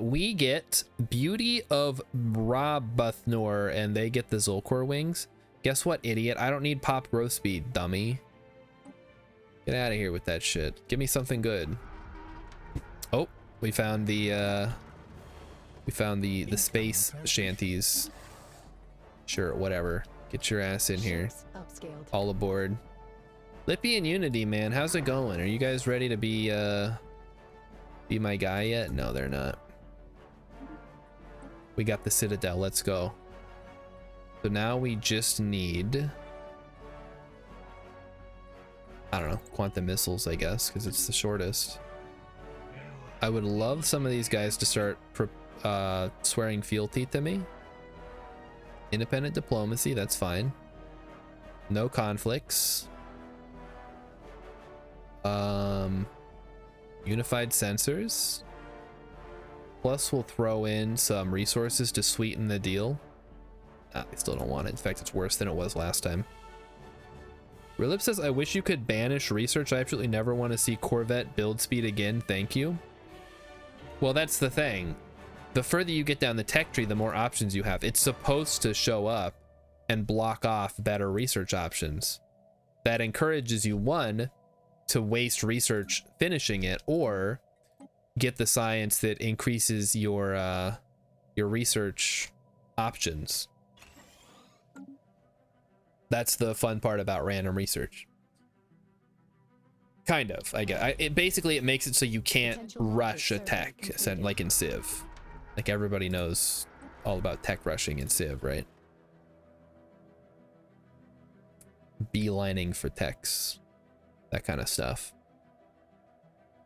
we get Beauty of Rabathnor and they get the Zulkor wings. Guess what, idiot? I don't need pop growth speed, dummy. Get out of here with that shit. Give me something good. Oh, we found the space shanties. Sure, whatever. Get your ass in here. Upscaled. All aboard. Lippy and Unity, man, how's it going? Are you guys ready to be my guy yet? No, they're not. We got the Citadel, let's go. So now we just need, I don't know, quantum missiles, I guess, because it's the shortest. I would love some of these guys to start swearing fealty to me. Independent diplomacy, that's fine. No conflicts. Unified sensors. Plus we'll throw in some resources to sweeten the deal. I still don't want it. In fact, it's worse than it was last time. Rilip says, I wish you could banish research. I absolutely never want to see Corvette build speed again. Thank you. Well, that's the thing. The further you get down the tech tree, the more options you have. It's supposed to show up and block off better research options. That encourages you, one, to waste research finishing it, or get the science that increases your research options. That's the fun part about random research. Kind of, I guess. Basically, it makes it so you can't rush a tech, like in Civ. Like everybody knows all about tech rushing in Civ, right? Beelining for techs, that kind of stuff.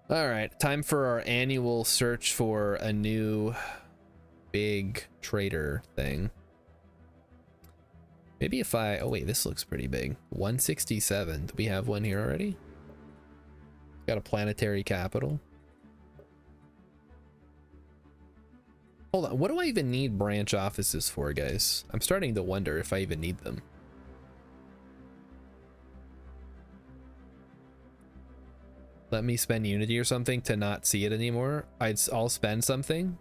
All right, time for our annual search for a new big trader thing. Maybe if I, oh wait, this looks pretty big. 167, do we have one here already? Got a planetary capital. Hold on, what do I even need branch offices for, guys? I'm starting to wonder if I even need them. Let me spend Unity or something to not see it anymore. I'll spend something.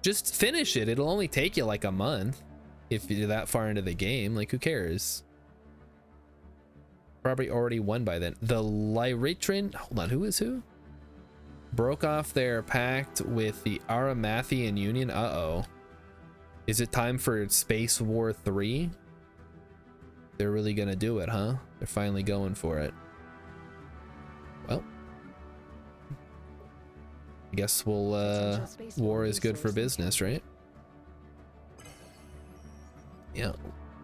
Just finish it. It'll only take you like a month if you're that far into the game. Like, who cares? Probably already won by then. The Lyritrin, hold on, who is who? Broke off their pact with the Aramathian Union. Uh-oh. Is it time for Space War 3? They're really gonna do it, huh? They're finally going for it. Well, I guess we'll, war is good for business, right? Yeah,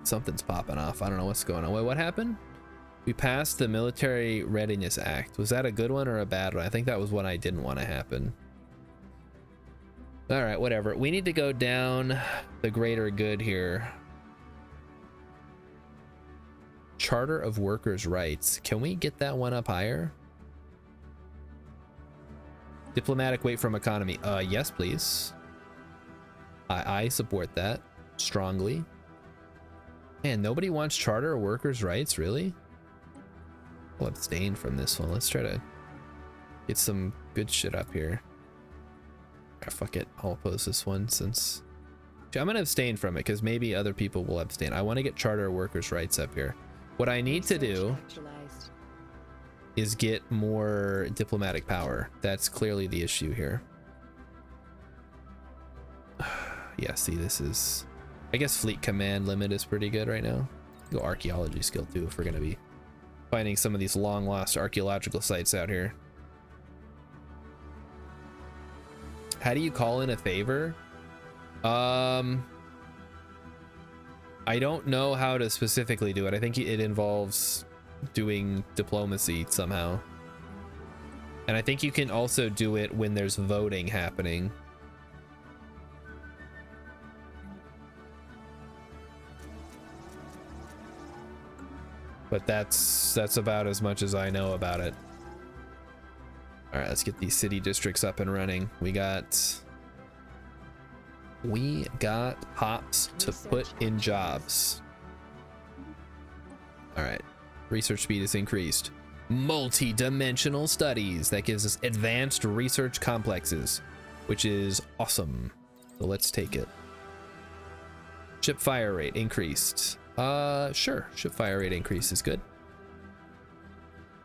something's popping off. I don't know what's going on. Wait, what happened? We passed the Military Readiness Act. Was that a good one or a bad one? I think that was one I didn't want to happen. All right, whatever. We need to go down the greater good here. Charter of Workers' Rights. Can we get that one up higher? Diplomatic weight from economy. Yes, please. I support that strongly. Man, nobody wants Charter of Workers' Rights, really? We'll abstain from this one. Let's try to get some good shit up here. Ah, fuck it. I'll oppose this one since... I'm gonna abstain from it because maybe other people will abstain. I want to get Charter of Workers' Rights up here. What I need to do is get more diplomatic power. That's clearly the issue here. Yeah, see, this is... I guess Fleet Command limit is pretty good right now. Go Archaeology skill too if we're gonna be finding some of these long lost archaeological sites out here. How do you call in a favor? I don't know how to specifically do it. I think it involves doing diplomacy somehow. And I think you can also do it when there's voting happening. But that's about as much as I know about it. All right, let's get these city districts up and running. We got pops to put in jobs. All right, research speed is increased. Multi-dimensional studies, that gives us advanced research complexes, which is awesome. So let's take it. Ship fire rate increased. Sure. Ship fire rate increase is good.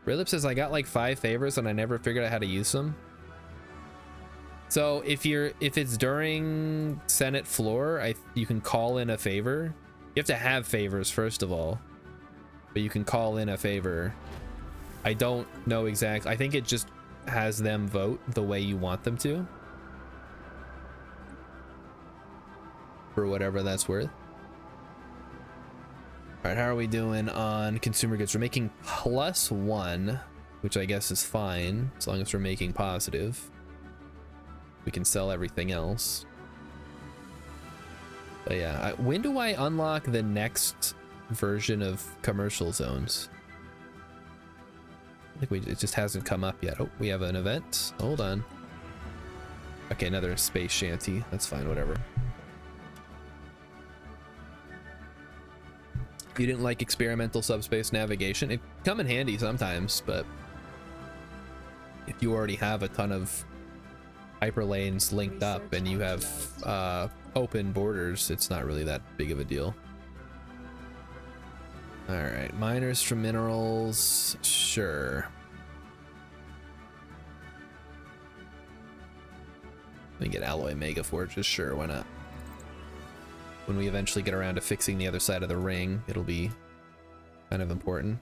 Rilip says I got like 5 favors and I never figured out how to use them. So if it's during Senate floor, you can call in a favor. You have to have favors first of all, but you can call in a favor. I don't know exactly. I think it just has them vote the way you want them to, for whatever that's worth. All right, how are we doing on consumer goods? We're making +1, which I guess is fine as long as we're making positive. We can sell everything else. But yeah, when do I unlock the next version of commercial zones? I think it just hasn't come up yet. Oh, we have an event. Hold on. Okay, another space shanty. That's fine, whatever. You didn't like experimental subspace navigation? It come in handy sometimes, but if you already have a ton of hyperlanes linked up and you have open borders, it's not really that big of a deal. All right, miners for minerals, sure. Let me get alloy mega forges, sure, why not? When we eventually get around to fixing the other side of the ring, it'll be Kind of important.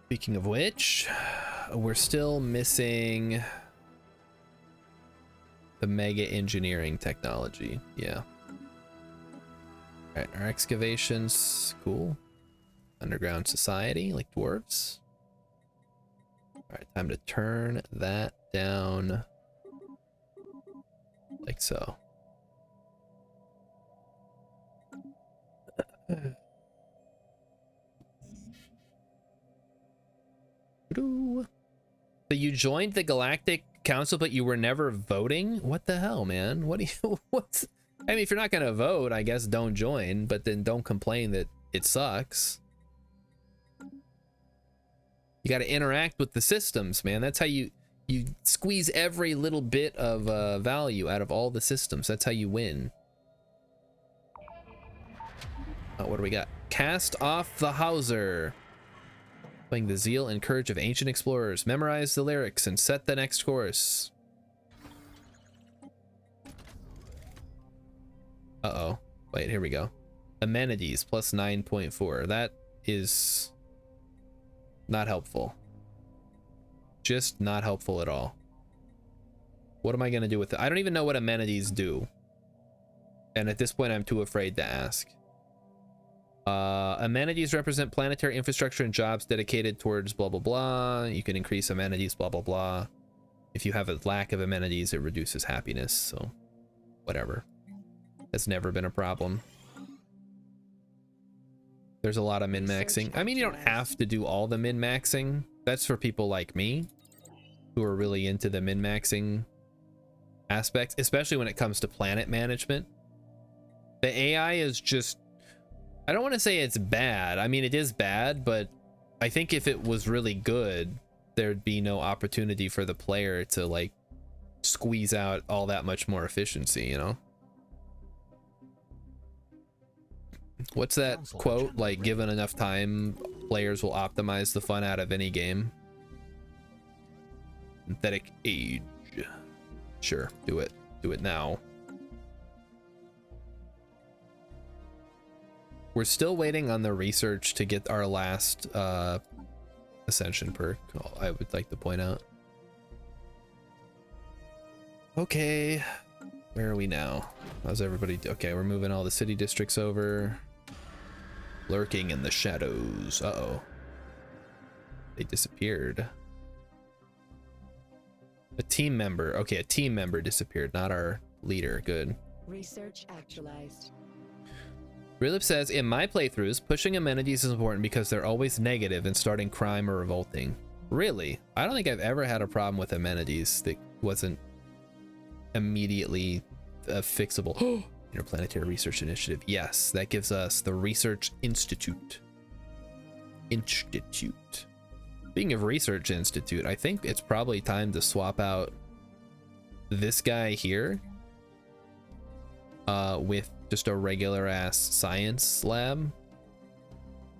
Speaking of which, we're still missing the mega engineering technology. Yeah. All right, our excavations, cool. Underground society, like dwarves. All right, time to turn that down like so. So you joined the Galactic Council, but you were never voting? What the hell, man? What do you, what's, I mean, if you're not gonna vote, I guess don't join, but then don't complain that it sucks. You gotta interact with the systems, man. That's how you squeeze every little bit of value out of all the systems. That's how you win. Oh, what do we got? Cast off the Hauser. Playing the zeal and courage of ancient explorers. Memorize the lyrics and set the next course. Uh-oh. Wait, here we go. Amenities plus 9.4. That is not helpful. Just not helpful at all. What am I going to do with it? I don't even know what amenities do. And at this point, I'm too afraid to ask. Amenities represent planetary infrastructure and jobs dedicated towards blah, blah, blah. You can increase amenities, blah, blah, blah. If you have a lack of amenities, it reduces happiness. So whatever. That's never been a problem. There's a lot of min-maxing. I mean, you don't have to do all the min-maxing. That's for people like me who are really into the min-maxing aspects, especially when it comes to planet management. The AI is just, I don't want to say it's bad. I mean, it is bad, but I think if it was really good, there'd be no opportunity for the player to like squeeze out all that much more efficiency, you know? What's that quote? Like, given enough time, players will optimize the fun out of any game. Synthetic age. Sure, do it. Do it now. We're still waiting on the research to get our last ascension perk, I would like to point out. Okay, where are we now? How's everybody? Okay, we're moving all the city districts over. Lurking in the shadows. Uh-oh. They disappeared. A team member. Okay, a team member disappeared, not our leader. Good. Research actualized. Relip says, in my playthroughs, pushing amenities is important because they're always negative and starting crime or revolting. Really? I don't think I've ever had a problem with amenities that wasn't immediately fixable. Interplanetary Research Initiative. Yes, that gives us the Research Institute. Speaking of Research Institute, I think it's probably time to swap out this guy here with just a regular ass science lab,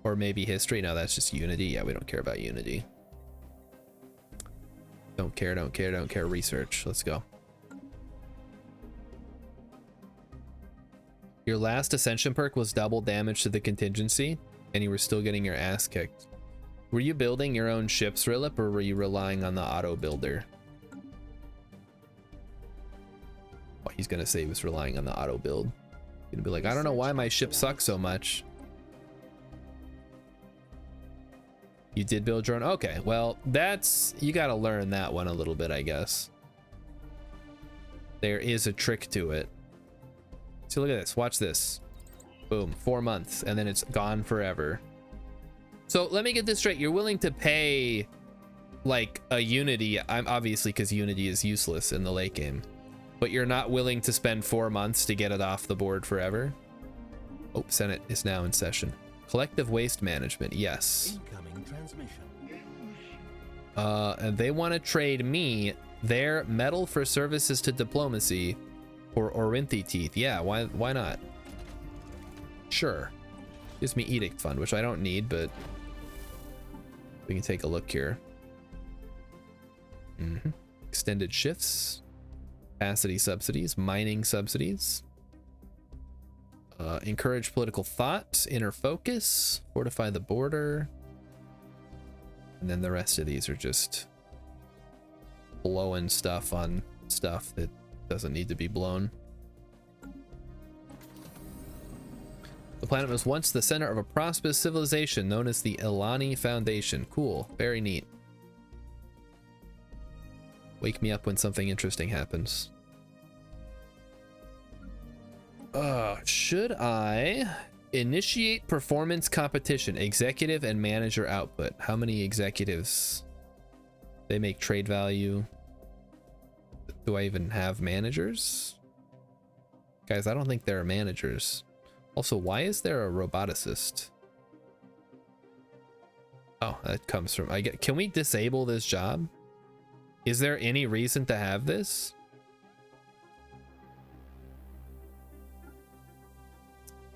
or maybe history. No, that's just Unity. Yeah, we don't care about Unity. Don't care. Research. Let's go. Your last ascension perk was double damage to the contingency, and you were still getting your ass kicked. Were you building your own ships, Rilip, or were you relying on the auto builder? Oh, he's gonna say he was relying on the auto build. He's gonna be like, I don't know why my ship sucks so much. You did build your own? Okay, well, that's, you gotta learn that one a little bit, I guess. There is a trick to it. See, look at this. Watch this. Boom. 4 months, and then it's gone forever. So let me get this straight. You're willing to pay like a Unity. I'm obviously, because Unity is useless in the late game, but you're not willing to spend 4 months to get it off the board forever. Oh, Senate is now in session. Collective waste management. Yes. Incoming transmission. And they want to trade me their medal for services to diplomacy or Orinthi teeth. Yeah, why not? Sure. Gives me edict fund, which I don't need, but we can take a look here. Extended shifts, capacity subsidies, mining subsidies. Encourage political thought, inner focus, fortify the border. And then the rest of these are just blowing stuff on stuff that doesn't need to be blown. The planet was once the center of a prosperous civilization known as the Ilani Foundation. Cool. Very neat. Wake me up when something interesting happens. Should I initiate performance competition, executive and manager output? How many executives? They make trade value. Do I even have managers? Guys, I don't think there are managers. Also, why is there a roboticist? Oh, that comes from, can we disable this job? Is there any reason to have this?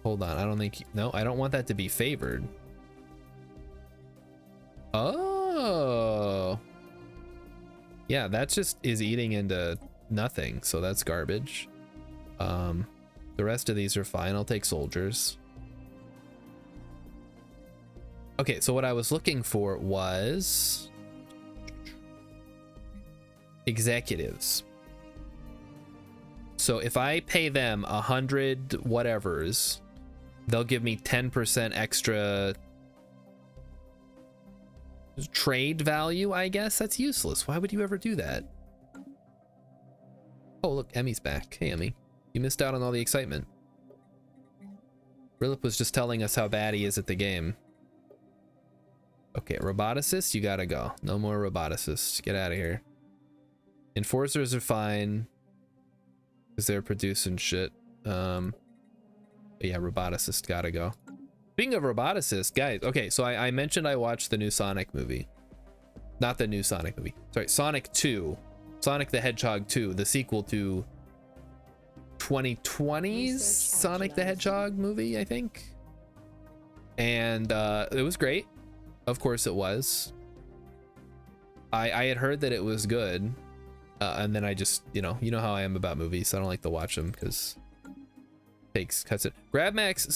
Hold on, I don't think, no, I don't want that to be favored. Oh. Yeah, that just is eating into nothing, so that's garbage. The rest of these are fine. I'll take soldiers. Okay, so what I was looking for was executives. So if I pay them 100 whatevers, they'll give me 10% extra trade value, I guess. That's useless. Why would you ever do that? Oh, look, Emmy's back. Hey, Emmy. You missed out on all the excitement. Rilip was just telling us how bad he is at the game. Okay, roboticists, you gotta go. No more roboticists. Get out of here. Enforcers are fine, because they're producing shit. But yeah, roboticist gotta go. Speaking of roboticist, guys, okay, so I mentioned I watched the new Sonic movie. Not the new Sonic movie. Sorry, Sonic 2. Sonic the Hedgehog 2, the sequel to 2020's Sonic the Hedgehog movie, I think. And it was great. Of course it was. I had heard that it was good. And then I just, you know how I am about movies. So I don't like to watch them because cuts it. Grab Maxis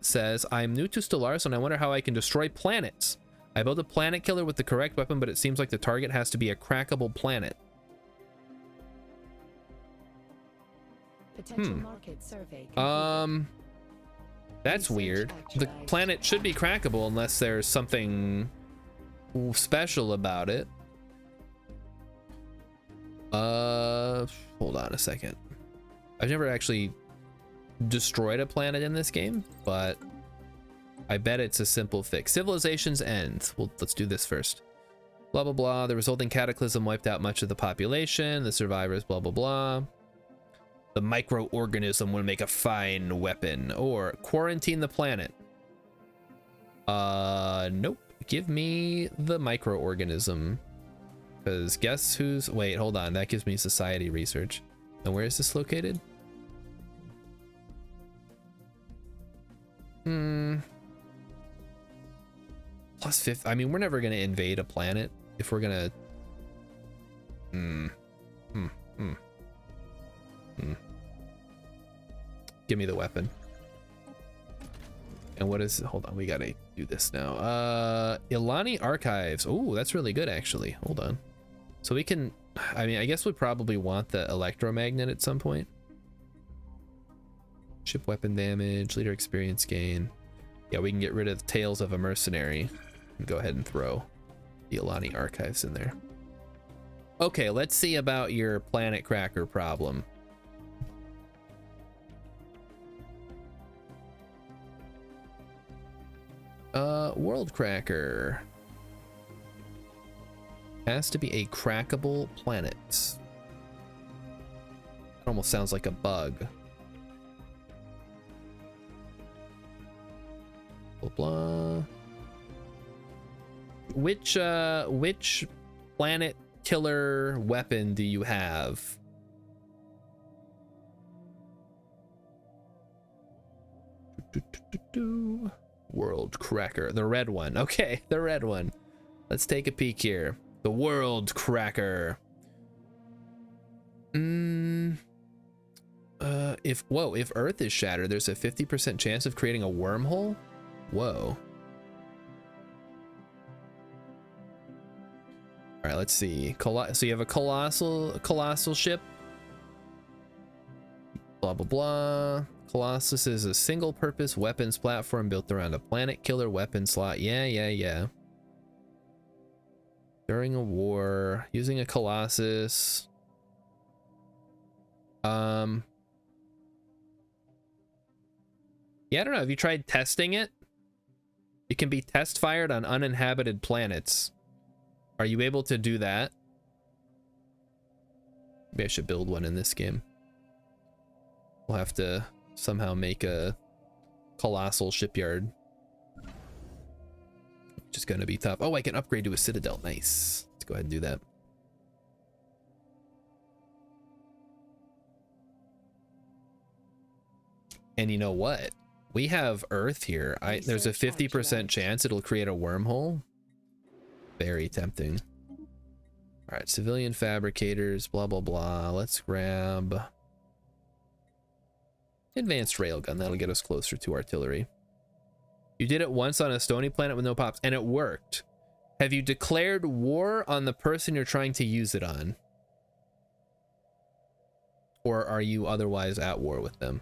says, I'm new to Stellaris and I wonder how I can destroy planets. I built a planet killer with the correct weapon, but it seems like the target has to be a crackable planet. Potential market survey. That's weird. The planet should be crackable unless there's something special about it. Hold on a second. I've never actually destroyed a planet in this game, but I bet it's a simple fix. Civilization's end. Well, let's do this first. Blah, blah, blah. The resulting cataclysm wiped out much of the population. The survivors, blah, blah, blah. The microorganism will make a fine weapon. Or quarantine the planet. Nope. Give me the microorganism. Because guess who's... Wait, hold on. That gives me society research. And where is this located? Plus 50. I mean, we're never going to invade a planet if we're going to... Give me the weapon. And what is... Hold on, we got to do this now. Ilani Archives. Oh, that's really good, actually. Hold on. So we can... I mean, I guess we probably want the electromagnet at some point. Ship weapon damage, leader experience gain. Yeah, we can get rid of Tales of a Mercenary and go ahead and throw the Ilani Archives in there. Okay, let's see about your planet cracker problem. World cracker. Has to be a crackable planet. That almost sounds like a bug. Blah, blah. Which planet killer weapon do you have? World cracker. The red one. Okay, the red one. Let's take a peek here. The world cracker. If Earth is shattered, there's a 50% chance of creating a wormhole. Whoa. All right, let's see. So you have a colossal ship. Blah blah blah. Colossus is a single-purpose weapons platform built around a planet killer weapon slot. Yeah. During a war, using a Colossus. Yeah, I don't know. Have you tried testing it? It can be test fired on uninhabited planets. Are you able to do that? Maybe I should build one in this game. We'll have to somehow make a colossal shipyard. Which is going to be tough. Oh, I can upgrade to a citadel. Nice. Let's go ahead and do that. And you know what? We have Earth here. There's a 50% chance it'll create a wormhole. Very tempting. All right, civilian fabricators, blah, blah, blah. Let's grab advanced railgun. That'll get us closer to artillery. You did it once on a stony planet with no pops, and it worked. Have you declared war on the person you're trying to use it on? Or are you otherwise at war with them?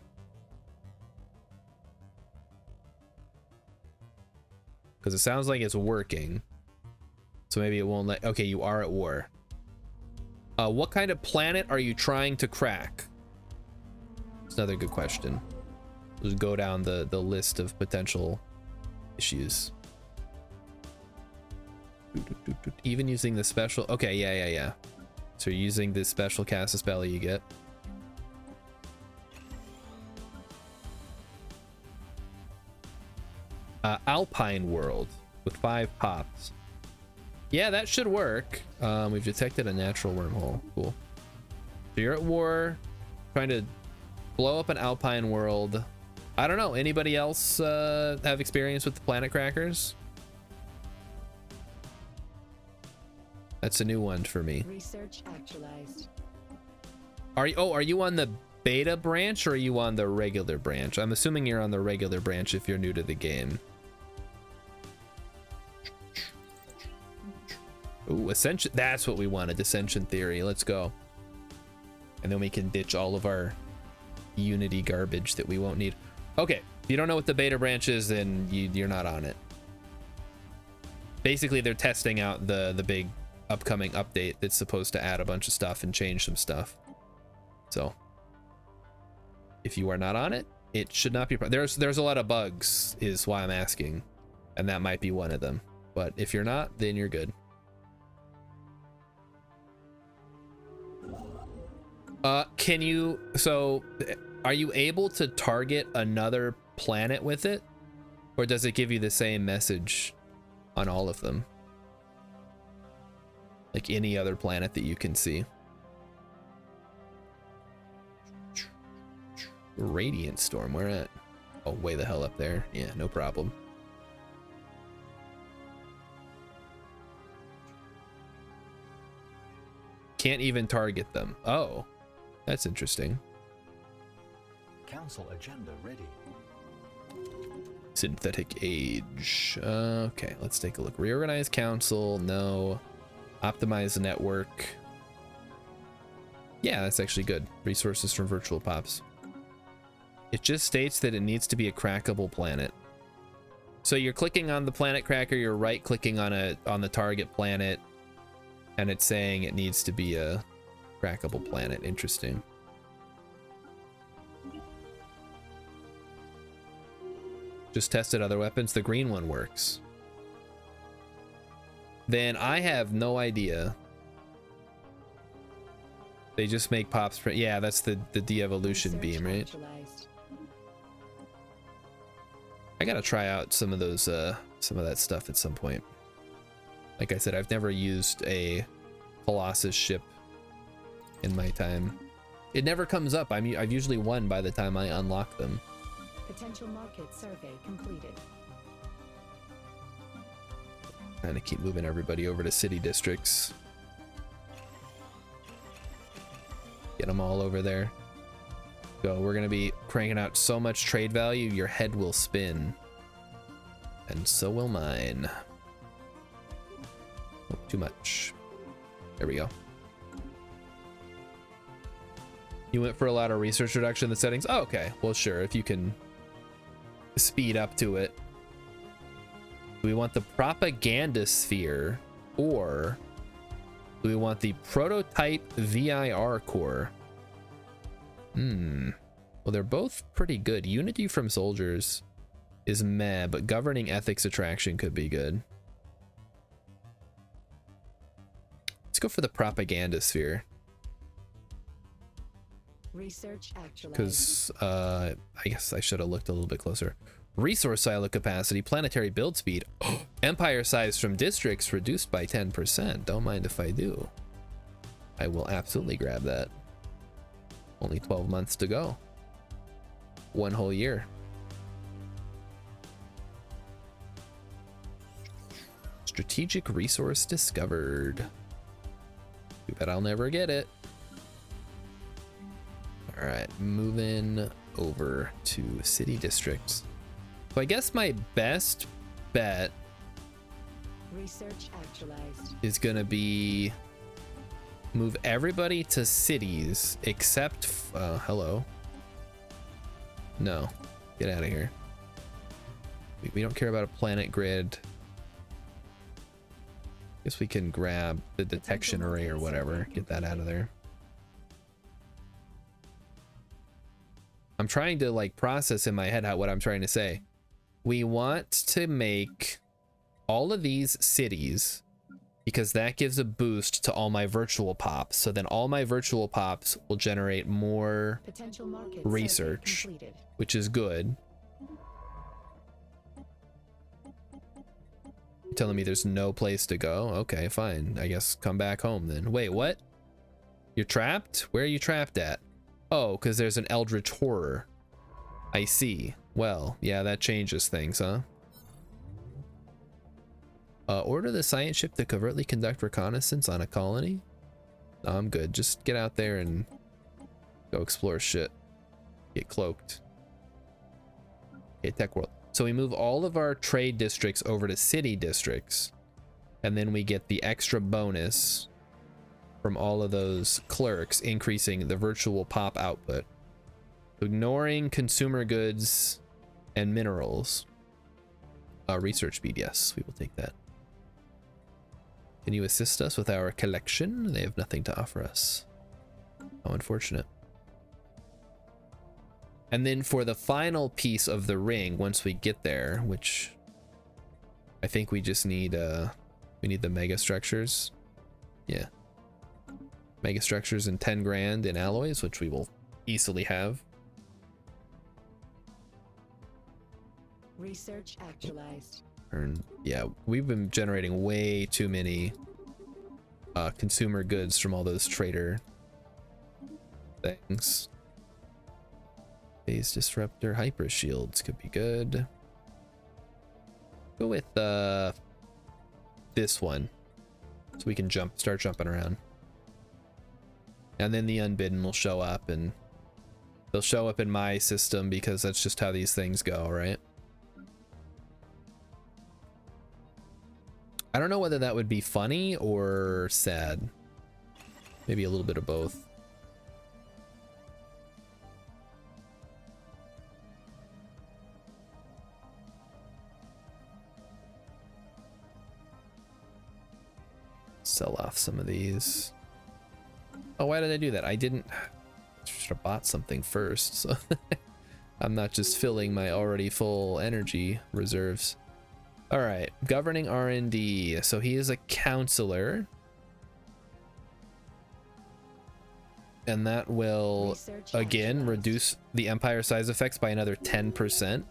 Because it sounds like it's working. So maybe it won't let... Okay, you are at war. What kind of planet are you trying to crack? That's another good question. Just go down the list of potential issues. Even using the special... Okay, yeah. So you're using this special cast a spell you get. Alpine World with 5 pops. Yeah, that should work. We've detected a natural wormhole. Cool. So you're at war, trying to blow up an Alpine World. I don't know. Anybody else have experience with the planet crackers? That's a new one for me. Research actualized. Are you on the beta branch or are you on the regular branch? I'm assuming you're on the regular branch if you're new to the game. Ooh, Ascension. That's what we wanted. Ascension Theory. Let's go. And then we can ditch all of our Unity garbage that we won't need. Okay. If you don't know what the beta branch is, then you're not on it. Basically, they're testing out the big upcoming update that's supposed to add a bunch of stuff and change some stuff. So if you are not on it, it should not be. There's a lot of bugs is why I'm asking. And that might be one of them. But if you're not, then you're good. Are you able to target another planet with it? Or does it give you the same message on all of them? Like any other planet that you can see. Radiant Storm, where at? Oh, way the hell up there. Yeah, no problem. Can't even target them. Oh. That's interesting. Council agenda ready. Synthetic age. Okay, let's take a look. Reorganize council. No. Optimize network. Yeah, that's actually good. Resources from virtual pops. It just states that it needs to be a crackable planet. So you're clicking on the planet cracker, you're right clicking on the target planet, and it's saying it needs to be a crackable planet. Interesting. Just tested other weapons. The green one works. Then I have no idea. They just make pops. Yeah, that's the de-evolution beam, right? I gotta try out some of those some of that stuff at some point. Like I said, I've never used a Colossus ship in my time. It never comes up. I've usually won by the time I unlock them. Potential market survey completed. Trying to keep moving everybody over to city districts. Get them all over there. So we're gonna be cranking out so much trade value, your head will spin. And so will mine. Oh, too much. There we go. You went for a lot of research reduction in the settings? Oh, okay. Well, sure, if you can speed up to it. Do we want the propaganda sphere, or do we want the prototype VIR core? Well, they're both pretty good. Unity from soldiers is meh, but governing ethics attraction could be good. Let's go for the propaganda sphere. Research actualized. Because I guess I should have looked a little bit closer. Resource silo capacity, planetary build speed, empire size from districts reduced by 10%. Don't mind if I do. I will absolutely grab that. Only 12 months to go. 1 whole year. Strategic resource discovered. You bet I'll never get it. All right, moving over to city districts. So I guess my best bet Research actualized. is gonna be move everybody to cities except hello. No, get out of here. We don't care about a planet grid. Guess we can grab the detection array or whatever. Get that out of there. I'm trying to like process in my head what I'm trying to say. We want to make all of these cities because that gives a boost to all my virtual pops. So then all my virtual pops will generate more Potential market research, survey completed. which is good. You're telling me there's no place to go? Okay, fine. I guess come back home then. Wait, what? You're trapped? Where are you trapped at? Oh, because there's an eldritch horror. I see. Well, yeah, that changes things, huh? Order the science ship to covertly conduct reconnaissance on a colony? No, I'm good. Just get out there and go explore shit. Get cloaked. Okay, tech world. So we move all of our trade districts over to city districts, and then we get the extra bonus from all of those clerks, increasing the virtual pop output. Ignoring consumer goods and minerals. Research speed, yes, we will take that. Can you assist us with our collection? They have nothing to offer us. How unfortunate. And then for the final piece of the ring, once we get there, which I think we just need, we need the mega structures. Yeah. Mega structures and 10 grand in alloys, which we will easily have. Research actualized. Yeah, we've been generating way too many consumer goods from all those trader things. Phase disruptor, hyper shields could be good. Go with this one, so we can start jumping around. And then the unbidden will show up, and they'll show up in my system because that's just how these things go, right? I don't know whether that would be funny or sad. Maybe a little bit of both. Sell off some of these. Oh, why did I do that? I didn't. I should have bought something first, so I'm not just filling my already full energy reserves. All right, governing R&D. So he is a counselor, and that will again reduce the empire size effects by another 10%.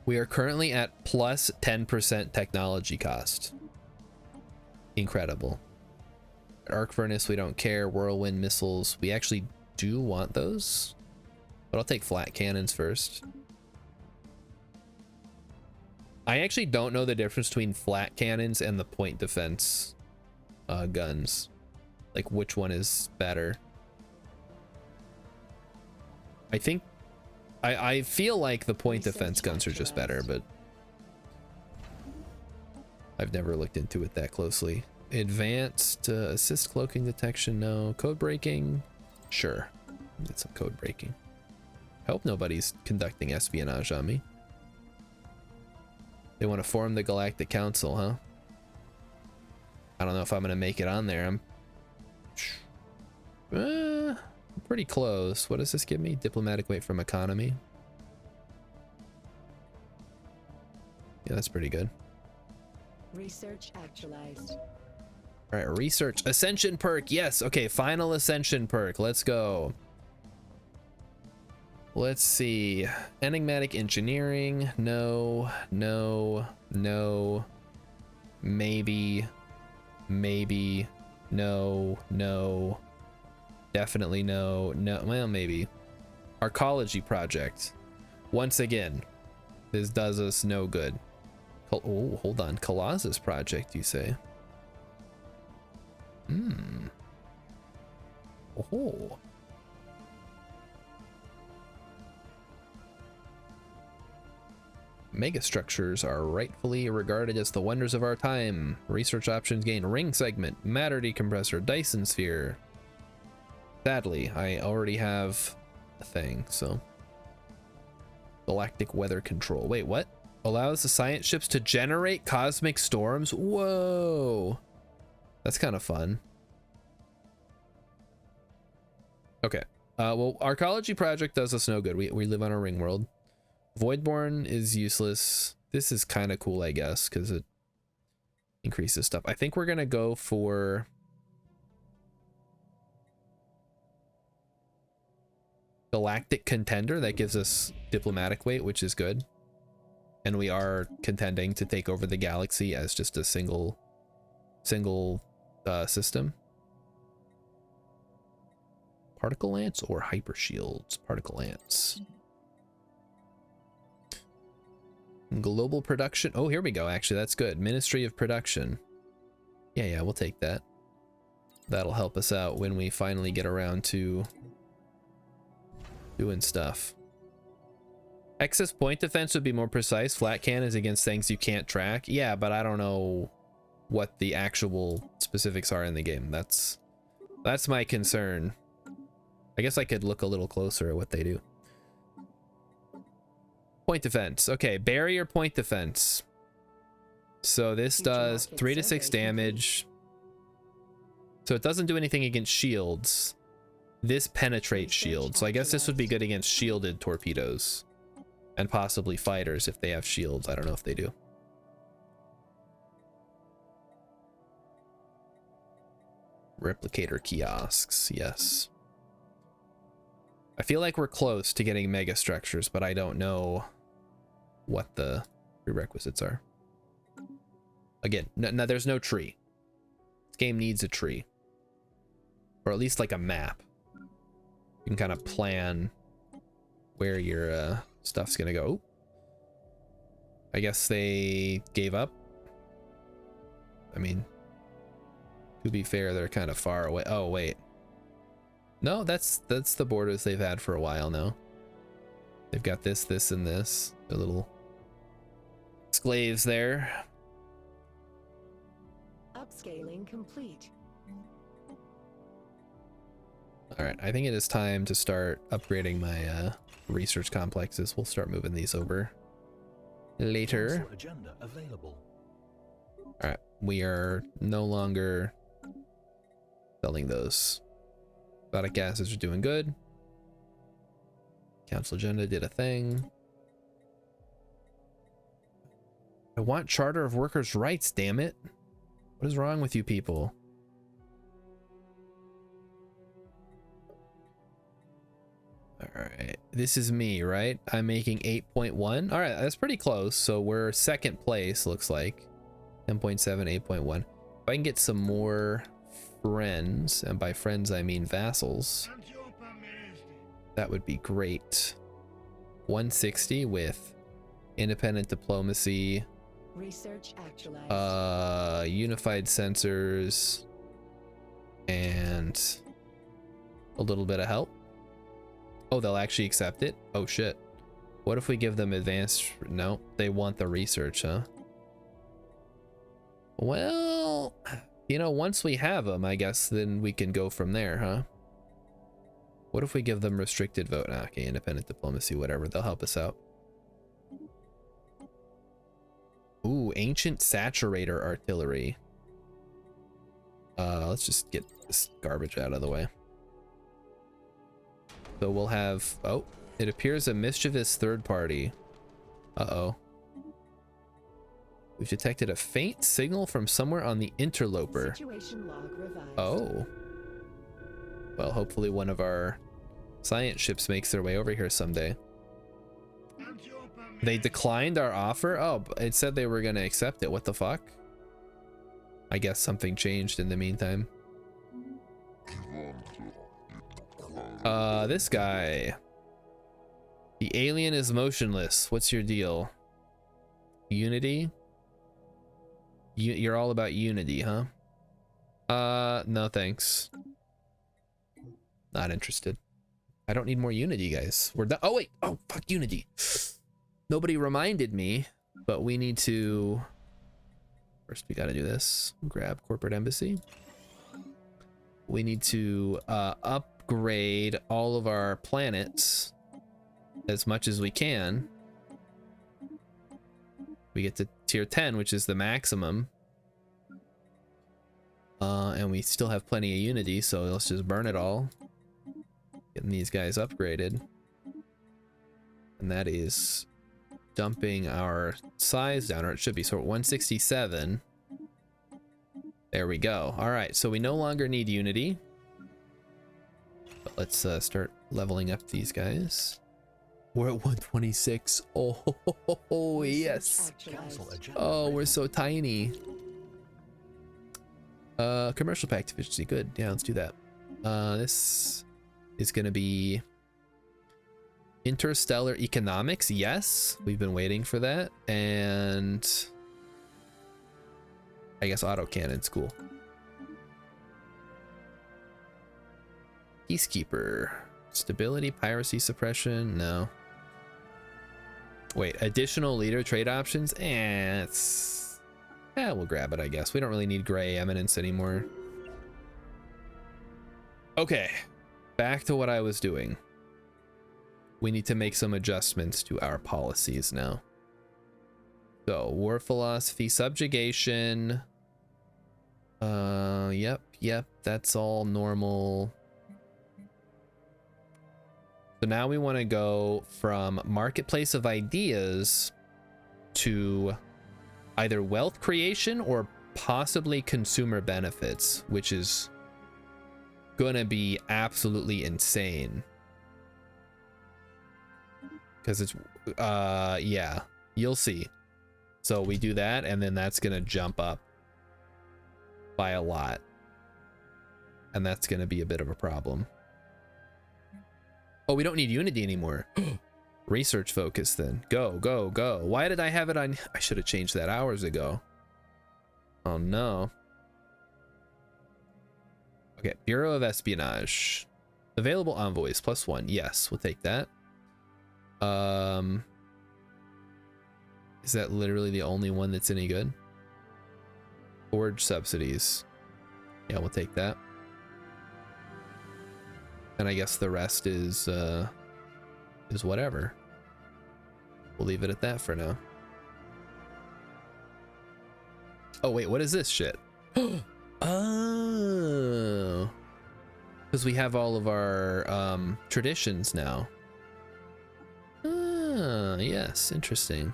We are currently at plus 10% technology cost. Incredible. Arc furnace, we don't care. Whirlwind missiles, we actually do want those, but I'll take flat cannons first. I actually don't know the difference between flat cannons and the point defense guns. Like which one is better. I think I feel like the point Research defense guns are just better, but I've never looked into it that closely. Advanced assist cloaking detection, no. Code breaking, sure. Get some code breaking. I hope nobody's conducting espionage on me. They want to form the Galactic Council, huh? I don't know if I'm gonna make it on there. I'm pretty close. What does this give me? Diplomatic weight from economy. Yeah, that's pretty good. Research actualized. All right, research ascension perk. Yes. Okay, final ascension perk. Let's go. Let's see. Enigmatic engineering. No, no, no. Maybe, maybe, no, no. Definitely no, no. Well, maybe. Arcology project. Once again, this does us no good. Oh, hold on. Colossus project, you say? Hmm. Oh. Megastructures are rightfully regarded as the wonders of our time. Research options gain ring segment, matter decompressor, Dyson sphere. Sadly, I already have a thing, so. Galactic weather control. Wait, what? Allows the science ships to generate cosmic storms? Whoa. That's kind of fun. Okay. Well, Arcology project does us no good. We live on a ring world. Voidborn is useless. This is kind of cool, I guess, because it increases stuff. I think we're going to go for Galactic Contender. That gives us diplomatic weight, which is good. And we are contending to take over the galaxy as just a single system. Particle lance or hyper shields? Particle lance. Global production. Oh, here we go. Actually, that's good. Ministry of Production. Yeah, we'll take that. That'll help us out when we finally get around to doing stuff. Excess point defense would be more precise. Flat can is against things you can't track. Yeah, but I don't know what the actual specifics are in the game. That's my concern. I guess I could look a little closer at what they do. Point defense. Okay, barrier point defense. So this does 3 to 6 damage. So it doesn't do anything against shields. This penetrates shields. So I guess this would be good against shielded torpedoes. And possibly fighters if they have shields. I don't know if they do. Replicator kiosks. Yes. I feel like we're close to getting mega structures, but I don't know what the prerequisites are. Again, no, there's no tree. This game needs a tree. Or at least like a map. You can kind of plan where your stuff's gonna go. I guess they gave up. I mean, to be fair, they're kind of far away. Oh, wait. No, that's the borders they've had for a while now. They've got this, and this. The little exclaves there. Upscaling complete. All right, I think it is time to start upgrading my research complexes. We'll start moving these over later. Council agenda available. All right, we are no longer selling those. Exotic gases are doing good. Council agenda did a thing. I want Charter of Workers' Rights, damn it. What is wrong with you people? Alright, this is me, right? I'm making 8.1. Alright, that's pretty close. So we're second place, looks like. 10.7, 8.1. If I can get some more friends, and by friends I mean vassals, that would be great. 160 with independent diplomacy, Research actualized. unified sensors, and a little bit of help. Oh, they'll actually accept it? Oh shit. What if we give them advanced? No, they want the research, huh? Well, you know, once we have them, I guess then we can go from there, huh? What if we give them restricted vote? Ah, okay, independent diplomacy, whatever. They'll help us out. Ooh, ancient saturator artillery. Let's just get this garbage out of the way. So we'll have, oh, it appears a mischievous third party. Uh-oh. We've detected a faint signal from somewhere on the interloper. Situation log revised. Oh. Well, hopefully one of our science ships makes their way over here someday. They declined our offer? Oh, it said they were going to accept it. What the fuck? I guess something changed in the meantime. This guy. The alien is motionless. What's your deal? Unity? You're all about unity, huh? No thanks. Not interested. I don't need more unity, guys. We're done. Oh, wait. Oh, fuck unity. Nobody reminded me, but we need to... First, we got to do this. Grab corporate embassy. We need to upgrade all of our planets as much as we can. We get to tier 10, which is the maximum. And we still have plenty of unity, so let's just burn it all. Getting these guys upgraded. And that is dumping our size down, or it should be, so 167. There we go. All right, so we no longer need unity. But let's start leveling up these guys. We're at 126. Oh, yes. Oh, we're so tiny. Commercial pact efficiency, good. Yeah, let's do that. This is gonna be interstellar economics. Yes, we've been waiting for that. And I guess autocannon's cool. Peacekeeper. Stability, piracy suppression, no. Wait, additional leader trade options? We'll grab it, I guess. We don't really need gray eminence anymore. Okay, back to what I was doing. We need to make some adjustments to our policies now. So, war philosophy, subjugation. Yep, that's all normal. So now we want to go from marketplace of ideas to either wealth creation or possibly consumer benefits, which is gonna be absolutely insane. Because it's, yeah, you'll see. So we do that, and then that's gonna jump up by a lot. And that's gonna be a bit of a problem. Oh, we don't need unity anymore. Research focus then. Go, go, go. Why did I have it on? I should have changed that hours ago. Oh no. Okay, Bureau of Espionage. Available envoys, +1. Yes, we'll take that. Is that literally the only one that's any good? Forge subsidies. Yeah, we'll take that. And I guess the rest is whatever. We'll leave it at that for now. Oh wait, what is this shit? Oh, because we have all of our traditions now. Ah, yes, interesting.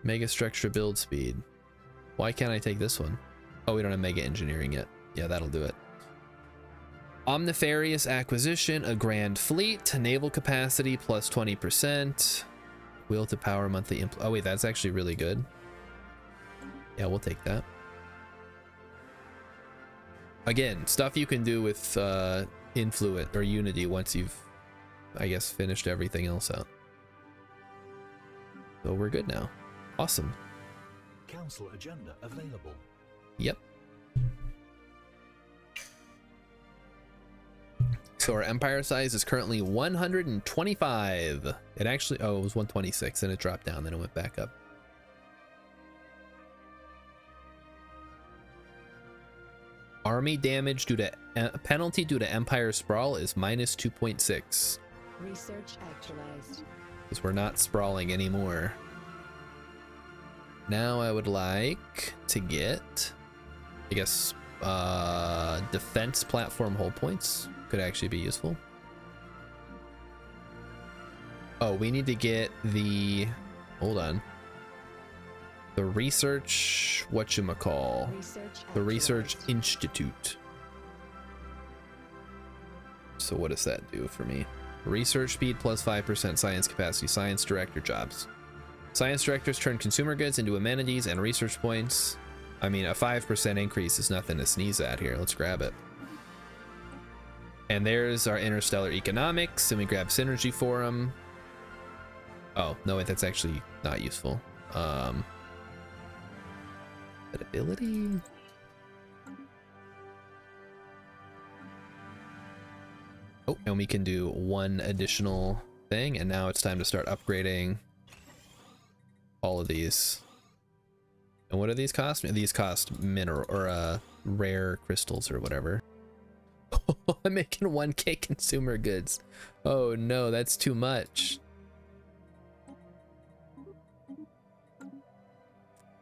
Mega structure build speed. Why can't I take this one? Oh, we don't have mega engineering yet. Yeah, that'll do it. Omnifarious acquisition, a grand fleet, naval capacity +20%, will to power monthly oh wait, that's actually really good. Yeah, we'll take that. Again, stuff you can do with Influent or Unity once you've, I guess, finished everything else out. So we're good now. Awesome. Council agenda available. Yep. So So our empire size is currently 125. It actually, oh, it was 126 and it dropped down, then it went back up. Army damage due to penalty due to empire sprawl is minus 2.6. Research actualized. Because we're not sprawling anymore. Now I would like to get, I guess, defense platform hold points could actually be useful. Oh, we need to get the, hold on, the research, whatchamacall, the research institute. So what does that do for me? Research speed plus 5% science capacity, science director jobs. Science directors turn consumer goods into amenities and research points. I mean, a 5% increase is nothing to sneeze at here. Let's grab it. And there's our interstellar economics, and we grab synergy forum. Oh, no, wait, that's actually not useful. That ability? Oh, and we can do one additional thing, and now it's time to start upgrading all of these. And what do these cost? These cost mineral or rare crystals or whatever. I'm making 1K consumer goods. Oh no, that's too much.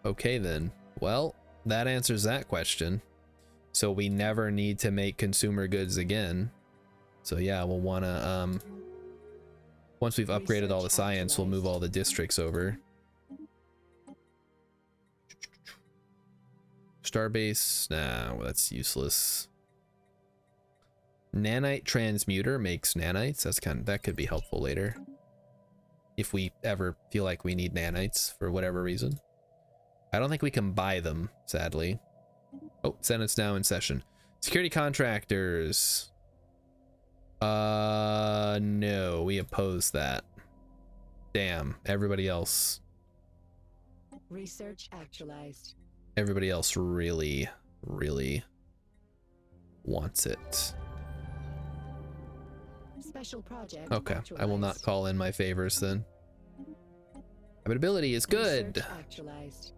Okay then. Well, that answers that question. So we never need to make consumer goods again. So yeah, we'll wanna once we've upgraded all the science, we'll move all the districts over. Starbase, nah, well, that's useless. Nanite transmuter makes nanites. That could be helpful later. If we ever feel like we need nanites for whatever reason. I don't think we can buy them, sadly. Oh, Senate's now in session. Security contractors. No, we oppose that. Damn, everybody else. Research actualized. Everybody else really, really wants it. Special project. Okay, I will not call in my favors then. Habitability is good. Actualized.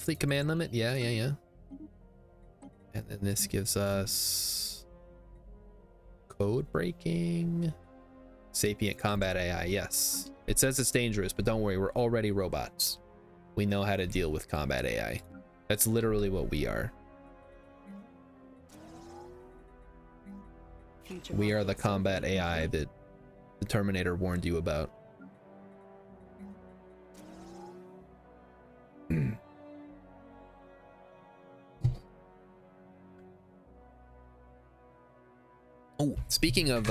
Fleet command limit. Yeah. And then this gives us code breaking. Sapient combat AI. Yes. It says it's dangerous, but don't worry, we're already robots. We know how to deal with combat AI. That's literally what we are. We are the combat AI that the Terminator warned you about. Oh, speaking of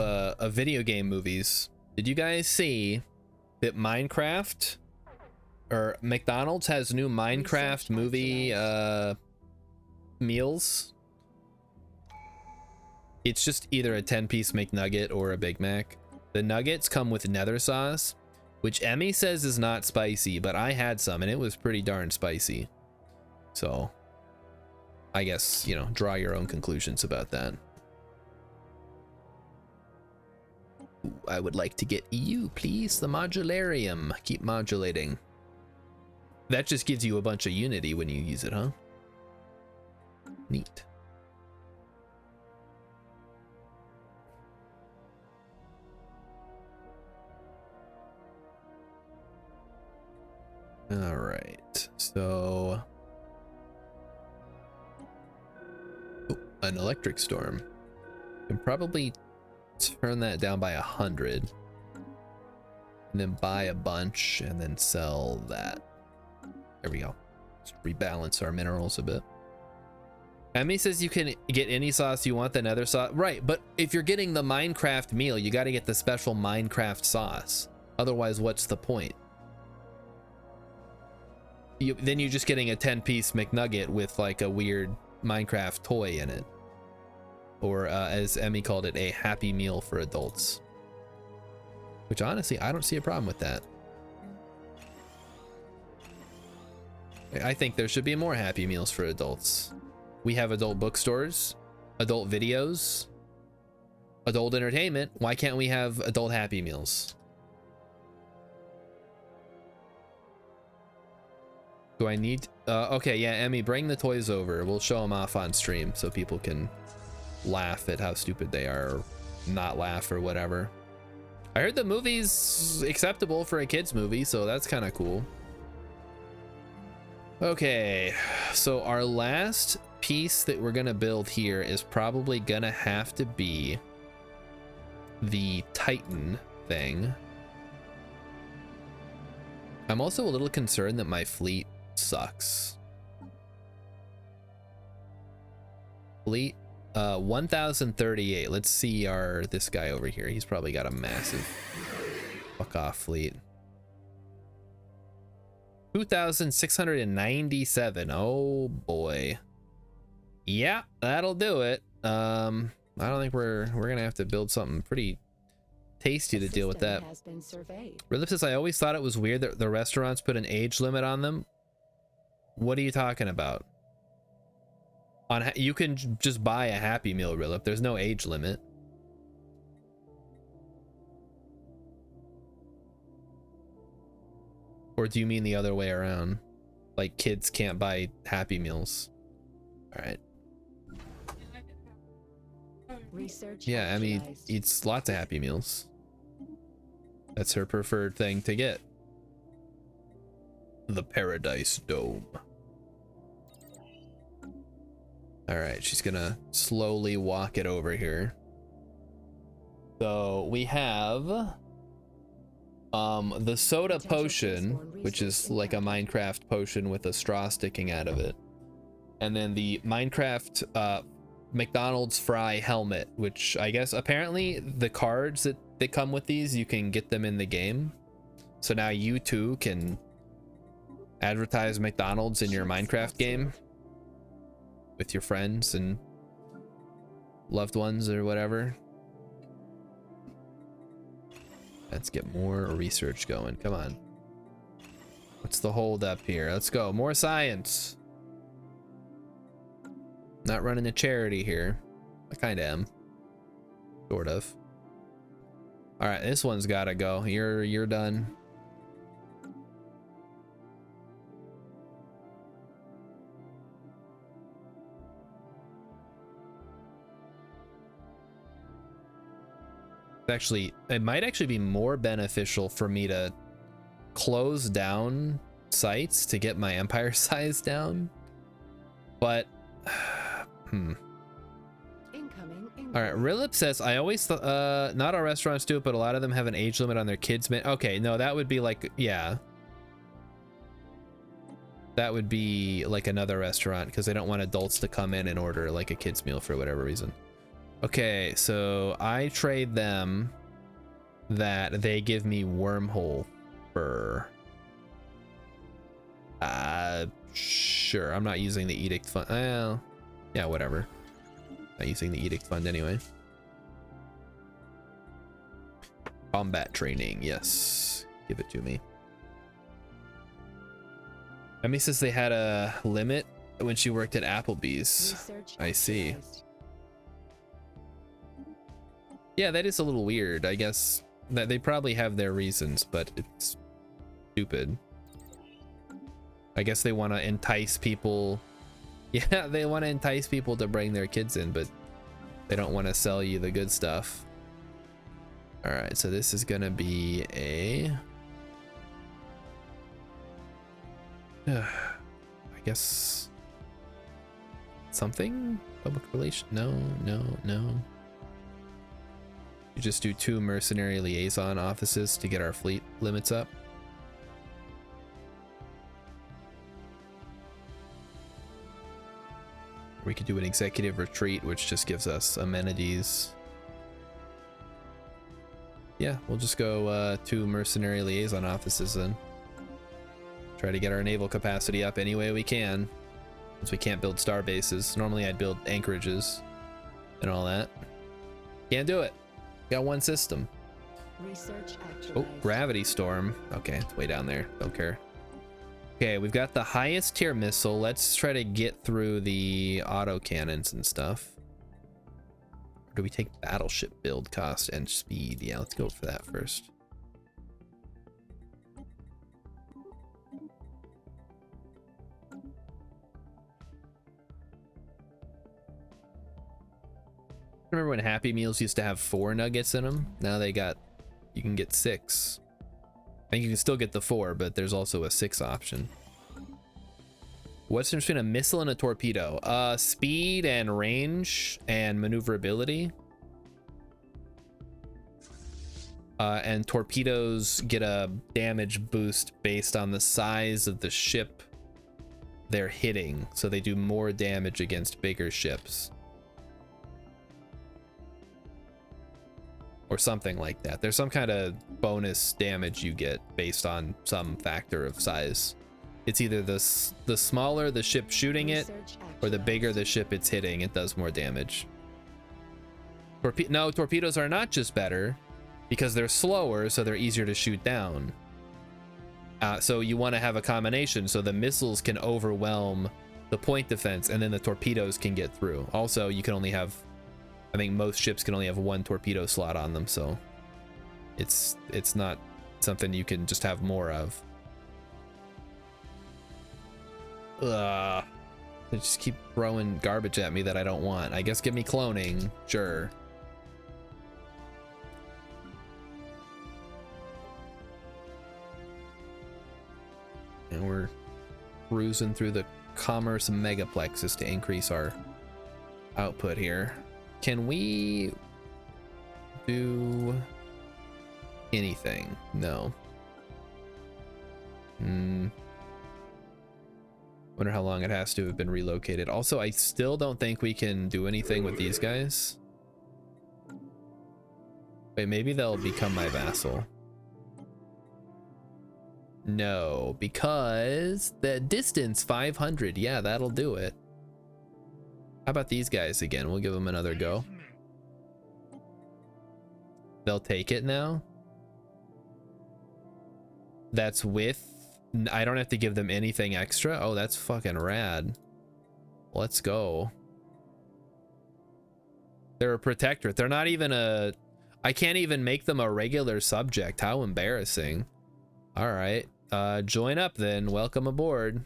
video game movies, did you guys see that Minecraft or McDonald's has new Minecraft movie meals? It's just either a 10-piece McNugget or a Big Mac. The nuggets come with nether sauce, which Emmy says is not spicy, but I had some and it was pretty darn spicy. So I guess, you know, draw your own conclusions about that. Ooh, I would like to get EU, please. The modularium. Keep modulating. That just gives you a bunch of unity when you use it, huh? Neat. All right, so an electric storm. Can probably turn that down by 100 and then buy a bunch and then sell that. There we go. Just rebalance our minerals a bit. Emmy says you can get any sauce you want, the nether sauce. Right, but if you're getting the Minecraft meal, you got to get the special Minecraft sauce. Otherwise, what's the point? Then you're just getting a 10-piece McNugget with like a weird Minecraft toy in it. Or as Emmy called it, a Happy Meal for adults. Which honestly, I don't see a problem with that. I think there should be more Happy Meals for adults. We have adult bookstores. adult videos, adult entertainment. Why can't we have adult Happy Meals? Do I need okay, yeah, Emmy, bring the toys over. We'll show them off on stream so people can laugh at how stupid they are, or not laugh, or whatever. I heard the movie's acceptable for a kids movie, so that's kind of cool. Okay, so our last piece that we're gonna build here is probably gonna have to be the Titan thing. I'm also a little concerned that my fleet sucks. Fleet 1038. Let's see this guy over here. He's probably got a massive fuck off fleet. 2697. Oh boy. Yeah, that'll do it. I don't think we're gonna have to build something pretty tasty to deal with that. Rilip says, I always thought it was weird that the restaurants put an age limit on them. What are you talking about? You can just buy a Happy Meal, Rilip. There's no age limit. Or do you mean the other way around? Like kids can't buy Happy Meals? All right. Yeah, Emmy eats lots of Happy Meals. That's her preferred thing to get. The Paradise Dome. All right, she's gonna slowly walk it over here. So we have the soda potion, which is like a Minecraft potion with a straw sticking out of it. And then the Minecraft McDonald's fry helmet, which I guess apparently the cards that come with these, you can get them in the game. So now you too can advertise McDonald's in your Minecraft game with your friends and loved ones or whatever. Let's get more research going. Come on. What's the hold up here? Let's go. More science. Not running a charity here. I kind of am. Sort of. All right, this one's got to go. You're done. Actually, it might actually be more beneficial for me to close down sites to get my empire size down, but all right, Rilip says, I always not all restaurants do it, but a lot of them have an age limit on their kids. Okay, no, that would be like, yeah, that would be like another restaurant because they don't want adults to come in and order like a kid's meal for whatever reason. Okay, so I trade them that they give me wormhole fur. Sure, I'm not using the edict fund. Well, yeah, whatever. Not using the edict fund anyway. Combat training, yes. Give it to me. Emmy says they had a limit when she worked at Applebee's. I see. Yeah, that is a little weird. I guess that they probably have their reasons, but it's stupid. I guess they want to entice people. Yeah, they want to entice people to bring their kids in, but they don't want to sell you the good stuff. All right, so this is gonna be a I guess something public relation. No. You just do 2 mercenary liaison offices to get our fleet limits up. We could do an executive retreat, which just gives us amenities. Yeah, we'll just go 2 mercenary liaison offices then. Try to get our naval capacity up any way we can, since we can't build star bases. Normally I'd build anchorages and all that. Can't do it. Got 1 system. Oh, gravity storm. Okay, it's way down there. Don't care. Okay, we've got the highest tier missile. Let's try to get through the auto cannons and stuff. Or do we take battleship build cost and speed? Yeah, let's go for that first. Remember when Happy Meals used to have 4 nuggets in them? Now you can get 6. I think you can still get the 4, but there's also a 6 option. What's the difference between a missile and a torpedo? Speed and range and maneuverability. And torpedoes get a damage boost based on the size of the ship they're hitting. So they do more damage against bigger ships. Or something like that. There's some kind of bonus damage you get based on some factor of size. It's either the smaller the ship shooting it, or the bigger the ship it's hitting, it does more damage. No, torpedoes are not just better, because they're slower, so they're easier to shoot down. So you want to have a combination, so the missiles can overwhelm the point defense, and then the torpedoes can get through. Also, you can only have, I think most ships can only have 1 torpedo slot on them, so it's not something you can just have more of. They just keep throwing garbage at me that I don't want. I guess give me cloning, sure. And we're cruising through the commerce megaplexes to increase our output here. Can we do anything? No. Wonder how long it has to have been relocated. Also, I still don't think we can do anything with these guys. Wait, maybe they'll become my vassal. No, because the distance 500. Yeah, that'll do it. How about these guys again? We'll give them another go. They'll take it now. That's with, I don't have to give them anything extra. Oh, that's fucking rad. Let's go. They're a protectorate. They're not even a, I can't even make them a regular subject. How embarrassing. All right. Join up then. Welcome aboard.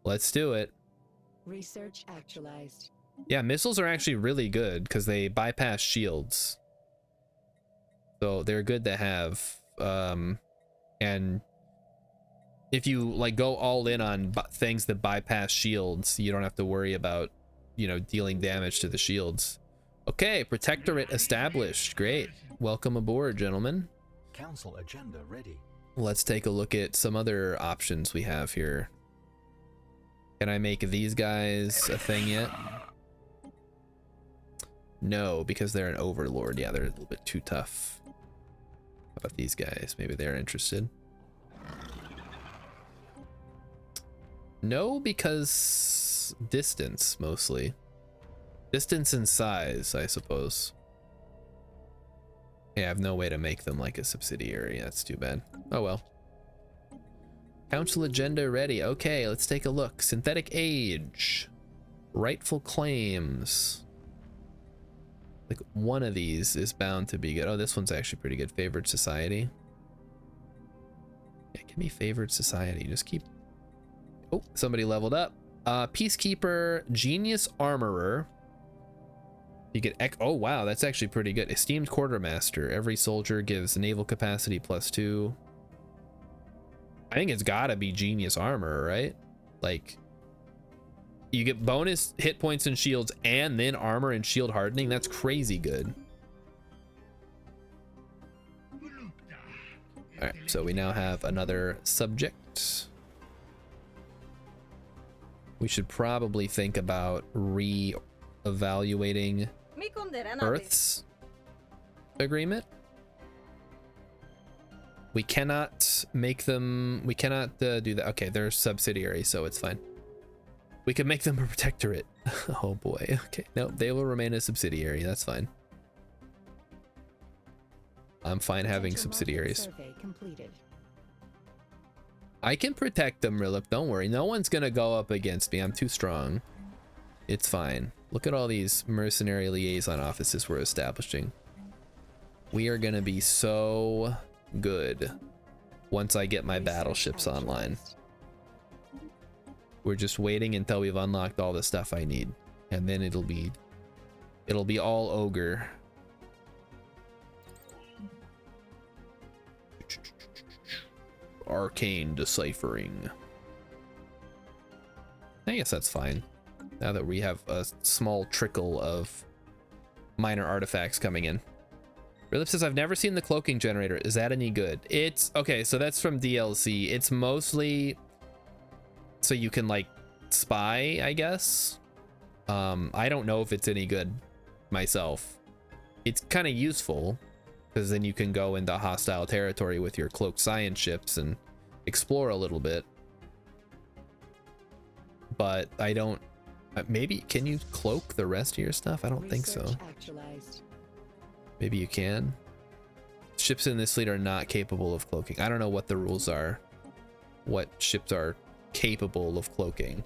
Let's do it. Research actualized. Yeah, missiles are actually really good because they bypass shields. So they're good to have. And if you like go all in on things that bypass shields, you don't have to worry about, you know, dealing damage to the shields. Okay, protectorate established. Great. Welcome aboard, gentlemen. Council agenda ready. Let's take a look at some other options we have here. Can I make these guys a thing yet? No, because they're an overlord. Yeah, they're a little bit too tough. How about these guys? Maybe they're interested. No, because distance mostly. Distance and size, I suppose. Yeah, I have no way to make them like a subsidiary. That's too bad. Oh well. Council agenda ready. Okay, let's take a look. Synthetic age. Rightful claims. Like one of these is bound to be good. Oh, this one's actually pretty good. Favored society. Yeah, give me favored society. Just keep. Oh, somebody leveled up. Peacekeeper, genius armorer. You get oh wow, that's actually pretty good. Esteemed quartermaster. Every soldier gives naval capacity +2. I think it's gotta be genius armor, right? Like, you get bonus hit points and shields and then armor and shield hardening. That's crazy good. All right, so we now have another subject. We should probably think about re-evaluating Earth's agreement. We cannot make them, we cannot do that. Okay, they're subsidiary, so it's fine. We could make them a protectorate. Oh boy, okay. No, they will remain a subsidiary, that's fine. I'm fine having subsidiaries. I can protect them, Rilip, don't worry. No one's gonna go up against me, I'm too strong. It's fine. Look at all these mercenary liaison offices we're establishing. We are gonna be so good once I get my battleships online. We're just waiting until we've unlocked all the stuff I need, and then it'll be all ogre. Arcane deciphering. I guess that's fine. Now that we have a small trickle of minor artifacts coming in. Rilip says, I've never seen the cloaking generator. Is that any good? It's okay, so that's from DLC. It's mostly so you can like spy, I guess. I don't know if it's any good myself. It's kind of useful because then you can go into hostile territory with your cloaked science ships and explore a little bit. But I don't, maybe, can you cloak the rest of your stuff? I don't think so. Maybe you can. Ships in this fleet are not capable of cloaking. I don't know what the rules are. What ships are capable of cloaking.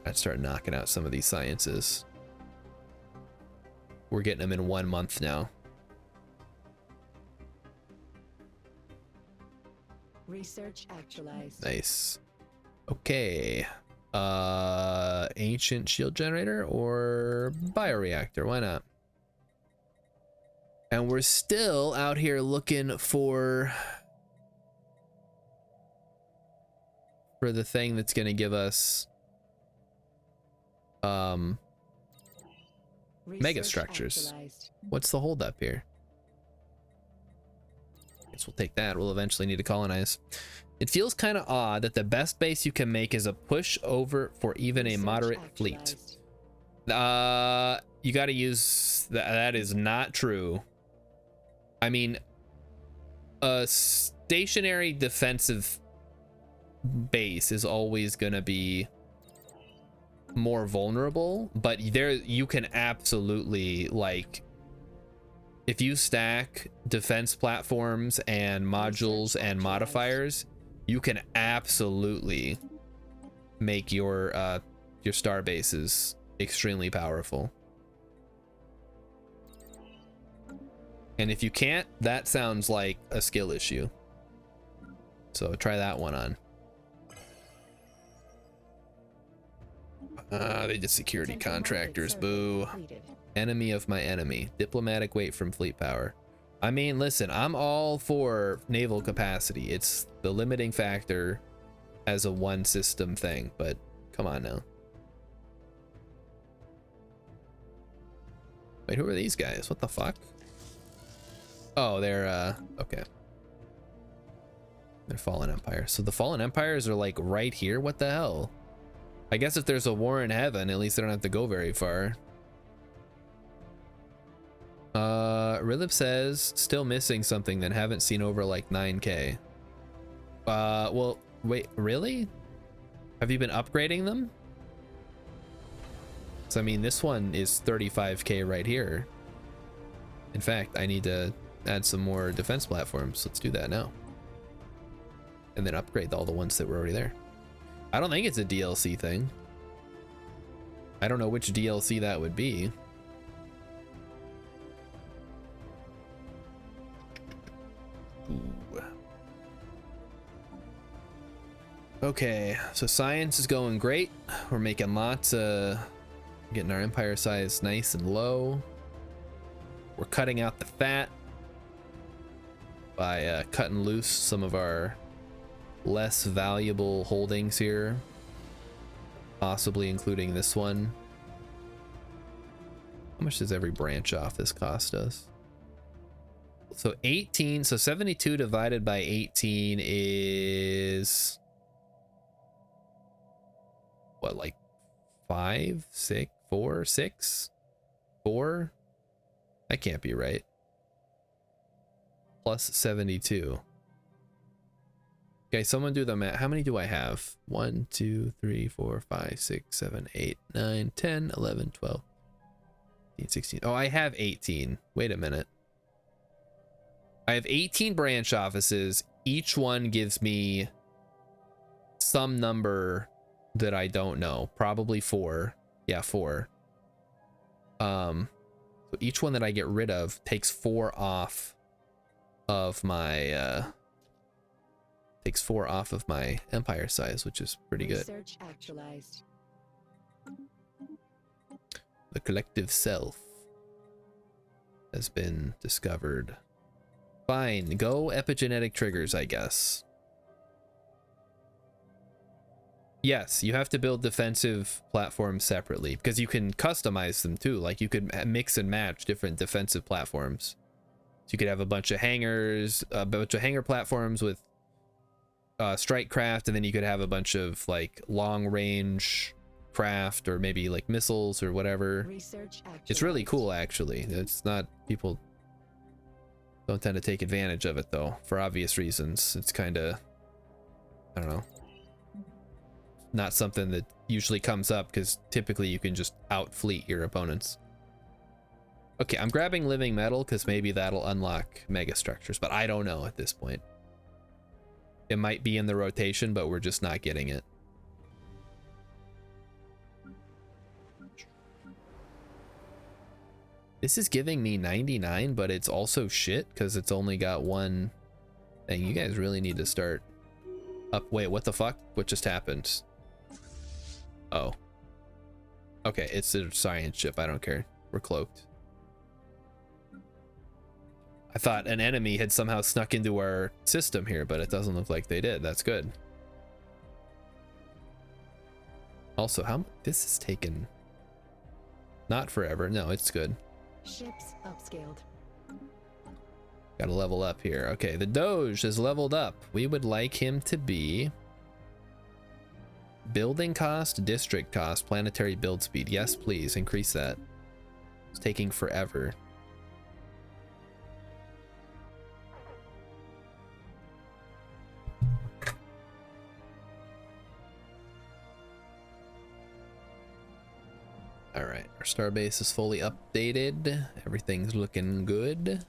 I'd start knocking out some of these sciences. We're getting them in 1 month now. Research actualized. Nice. Okay. Ancient shield generator or bioreactor? Why not? And we're still out here looking for the thing that's going to give us mega structures. What's the hold up here? Guess we'll take that. We'll eventually need to colonize. It feels kind of odd that the best base you can make is a push over for even a moderate fleet. You got to use that is not true. I mean, a stationary defensive base is always going to be more vulnerable, but there you can absolutely, like, if you stack defense platforms and modules and modifiers, you can absolutely make your star bases extremely powerful. And if you can't, that sounds like a skill issue. So try that one on. They did security contractors. Boo. Enemy of my enemy. Diplomatic weight from fleet power. I mean, listen, I'm all for naval capacity. It's the limiting factor as a one system thing, but come on now. Wait, who are these guys? What the fuck? Oh, they're okay. They're Fallen Empire. So the Fallen Empires are like right here. What the hell? I guess if there's a war in heaven, at least they don't have to go very far. Rilip says still missing something that haven't seen over like 9K. Well, wait, really? Have you been upgrading them? So I mean, this one is 35K right here. In fact, I need to add some more defense platforms. Let's do that now. And then upgrade all the ones that were already there. I don't think it's a DLC thing. I don't know which DLC that would be. Ooh. Okay, so science is going great. We're making lots of, getting our empire size nice and low. We're cutting out the fat by cutting loose some of our less valuable holdings here, possibly including this one. How much does every branch office cost us? So 18, so 72 divided by 18 is what, like 5, 6, 4, 6, 4? That can't be right. Plus 72. Okay, someone do the math. How many do I have? 1, 2, 3, 4, 5, 6, 7, 8, 9, 10, 11, 12, 15, 16. Oh, I have 18. Wait a minute. I have 18 branch offices. Each one gives me some number that I don't know. Probably 4. Yeah, 4. So each one that I get rid of takes 4 off of my empire size, which is pretty good. Research actualized. The collective self has been discovered. Fine, go epigenetic triggers, I guess. Yes, you have to build defensive platforms separately because you can customize them too. Like you could mix and match different defensive platforms. So you could have a bunch of hangars, a bunch of hangar platforms with strike craft, and then you could have a bunch of like long range craft or maybe like missiles or whatever. It's really cool, actually. It's not, people don't tend to take advantage of it though, for obvious reasons. It's kind of, I don't know, not something that usually comes up because typically you can just outfleet your opponents. Okay, I'm grabbing living metal because maybe that'll unlock mega structures, but I don't know at this point. It might be in the rotation, but we're just not getting it. This is giving me 99, but it's also shit because it's only got one thing. You guys really need to start up. Wait, what the fuck? What just happened? Oh. Okay, it's a science ship. I don't care. We're cloaked. I thought an enemy had somehow snuck into our system here, but it doesn't look like they did. That's good. Also, how this is taken not forever. No, it's good. Ships upscaled. Gotta level up here. Okay, the Doge is leveled up. We would like him to be building cost, district cost, planetary build speed. Yes, please increase that. It's taking forever. All right, our starbase is fully updated. Everything's looking good.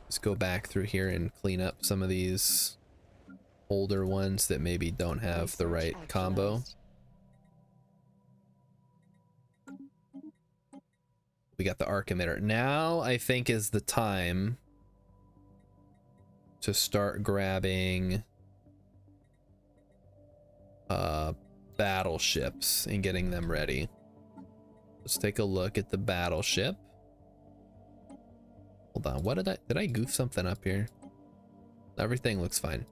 Let's go back through here and clean up some of these older ones that maybe don't have the right combo. We got the arc emitter. Now I think is the time to start grabbing battleships and getting them ready. Let's take a look at the battleship. Hold on, what did I goof something up here? Everything looks fine.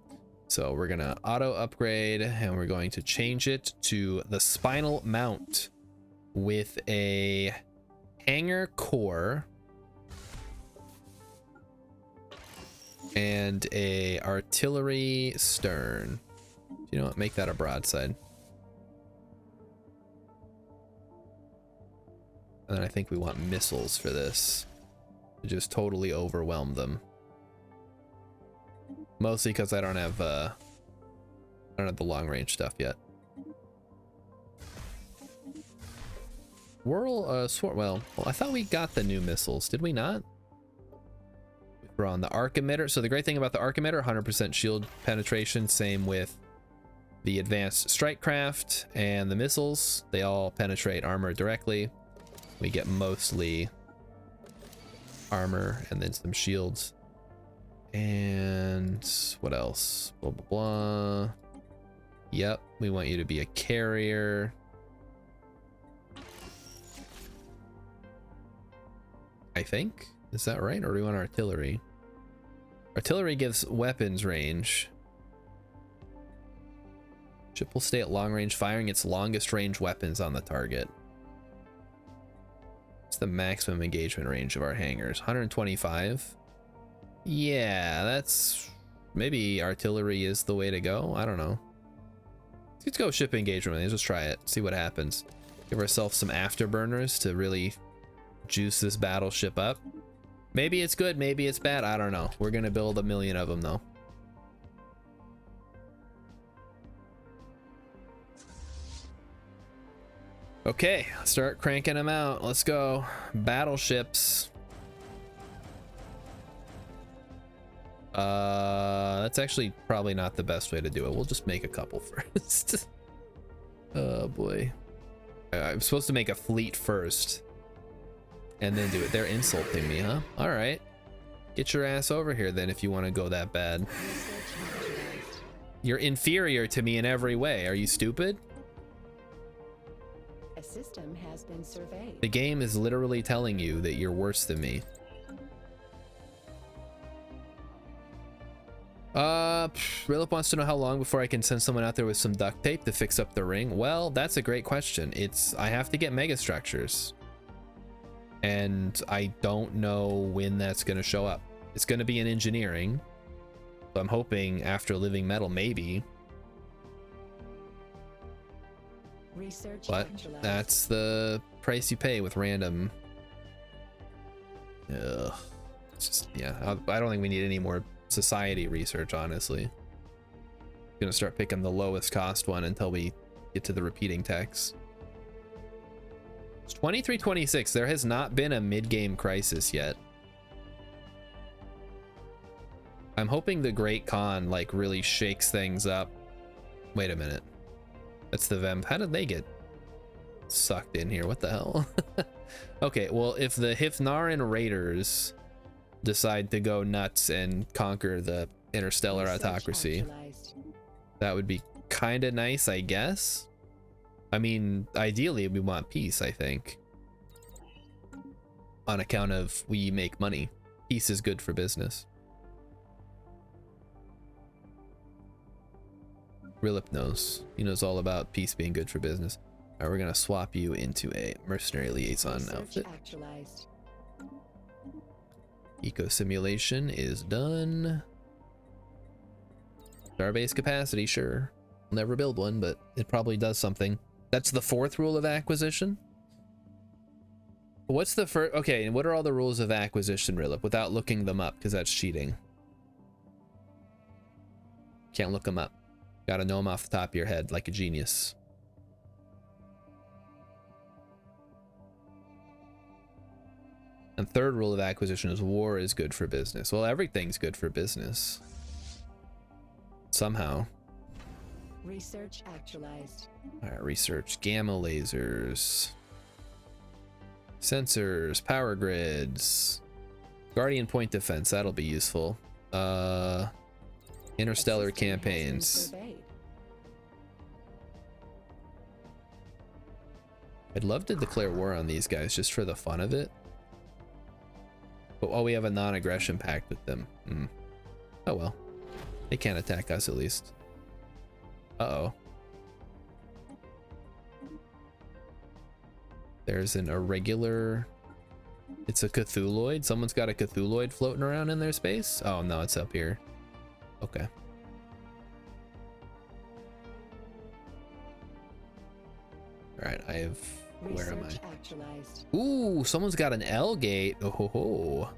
So we're gonna auto upgrade and we're going to change it to the spinal mount with a hangar core and a artillery stern. You know what, make that a broadside. And then I think we want missiles for this to just totally overwhelm them. Mostly because I don't have the long range stuff yet. Well, I thought we got the new missiles. Did we not? We're on the arc emitter. So the great thing about the arc emitter, 100% shield penetration. Same with the advanced strike craft and the missiles. They all penetrate armor directly. We get mostly armor and then some shields. And what else? Blah, blah, blah. Yep, we want you to be a carrier. I think. Is that right? Or do we want artillery? Artillery gives weapons range. Ship will stay at long range, firing its longest range weapons on the target. What's the maximum engagement range of our hangars? 125. Yeah, that's maybe artillery is the way to go. I don't know. Let's go ship engagement. Let's just try it. See what happens. Give ourselves some afterburners to really juice this battleship up. Maybe it's good, maybe it's bad. I don't know. We're gonna build 1 million of them though. Okay, start cranking them out. Let's go. Battleships. That's actually probably not the best way to do it. We'll just make a couple first. Oh boy. I'm supposed to make a fleet first and then do it. They're insulting me, huh? All right. Get your ass over here then if you want to go that bad. You're inferior to me in every way. Are you stupid? A system has been surveyed. The game is literally telling you that you're worse than me. Rilip wants to know how long before I can send someone out there with some duct tape to fix up the ring. Well, that's a great question. I have to get mega structures. And I don't know when that's going to show up. It's going to be in engineering. So I'm hoping after living metal, maybe. Research But actualized. that's the price you pay with random. Ugh. It's just, yeah, I don't think we need any more society research, honestly. Gonna start picking the lowest cost one until we get to the repeating text. It's 2326. There has not been a mid-game crisis yet. I'm hoping the Great Khan like really shakes things up. Wait a minute. That's the Vemp. How did they get sucked in here? What the hell? Okay, well, if the Hifnarin Raiders decide to go nuts and conquer the interstellar Research autocracy, actualized. that would be kind of nice, I guess. I mean, ideally we want peace, I think, on account of we make money. Peace is good for business. Rilip knows. He knows all about peace being good for business. All right, we're gonna swap you into a mercenary liaison Research outfit. actualized. Eco simulation is done. Starbase capacity, sure. I'll never build one, but it probably does something. That's the 4th rule of acquisition. What's the first? Okay, and what are all the rules of acquisition, Rilip, without looking them up, because that's cheating. Can't look them up. Gotta know them off the top of your head like a genius. And 3rd rule of acquisition is war is good for business. Well, everything's good for business. Somehow. Research actualized. All right, research gamma lasers, sensors, power grids, guardian point defense. That'll be useful. Interstellar A system has been campaigns. surveyed. I'd love to declare war on these guys just for the fun of it. But we have a non-aggression pact with them. Oh well, they can't attack us at least. Uh-oh. There's an irregular... It's a Cthulhuid? Someone's got a Cthulhuid floating around in their space? Oh no, it's up here. Okay. Alright, I have... Where am Research I? actualized. Ooh, someone's got an L gate. Oh ho ho.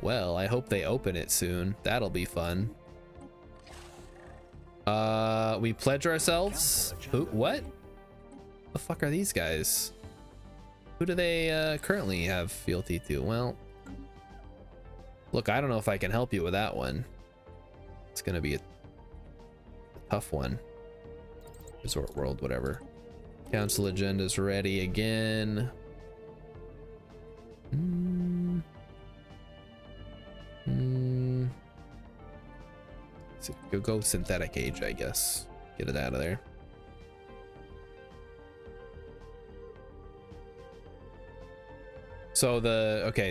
Well, I hope they open it soon. That'll be fun. We pledge ourselves. Who? What? The fuck are these guys? Who do they currently have fealty to? Well, look, I don't know if I can help you with that one. It's gonna be a tough one. Resort World, whatever. Council agenda's ready again. So go synthetic age, I guess. Get it out of there. So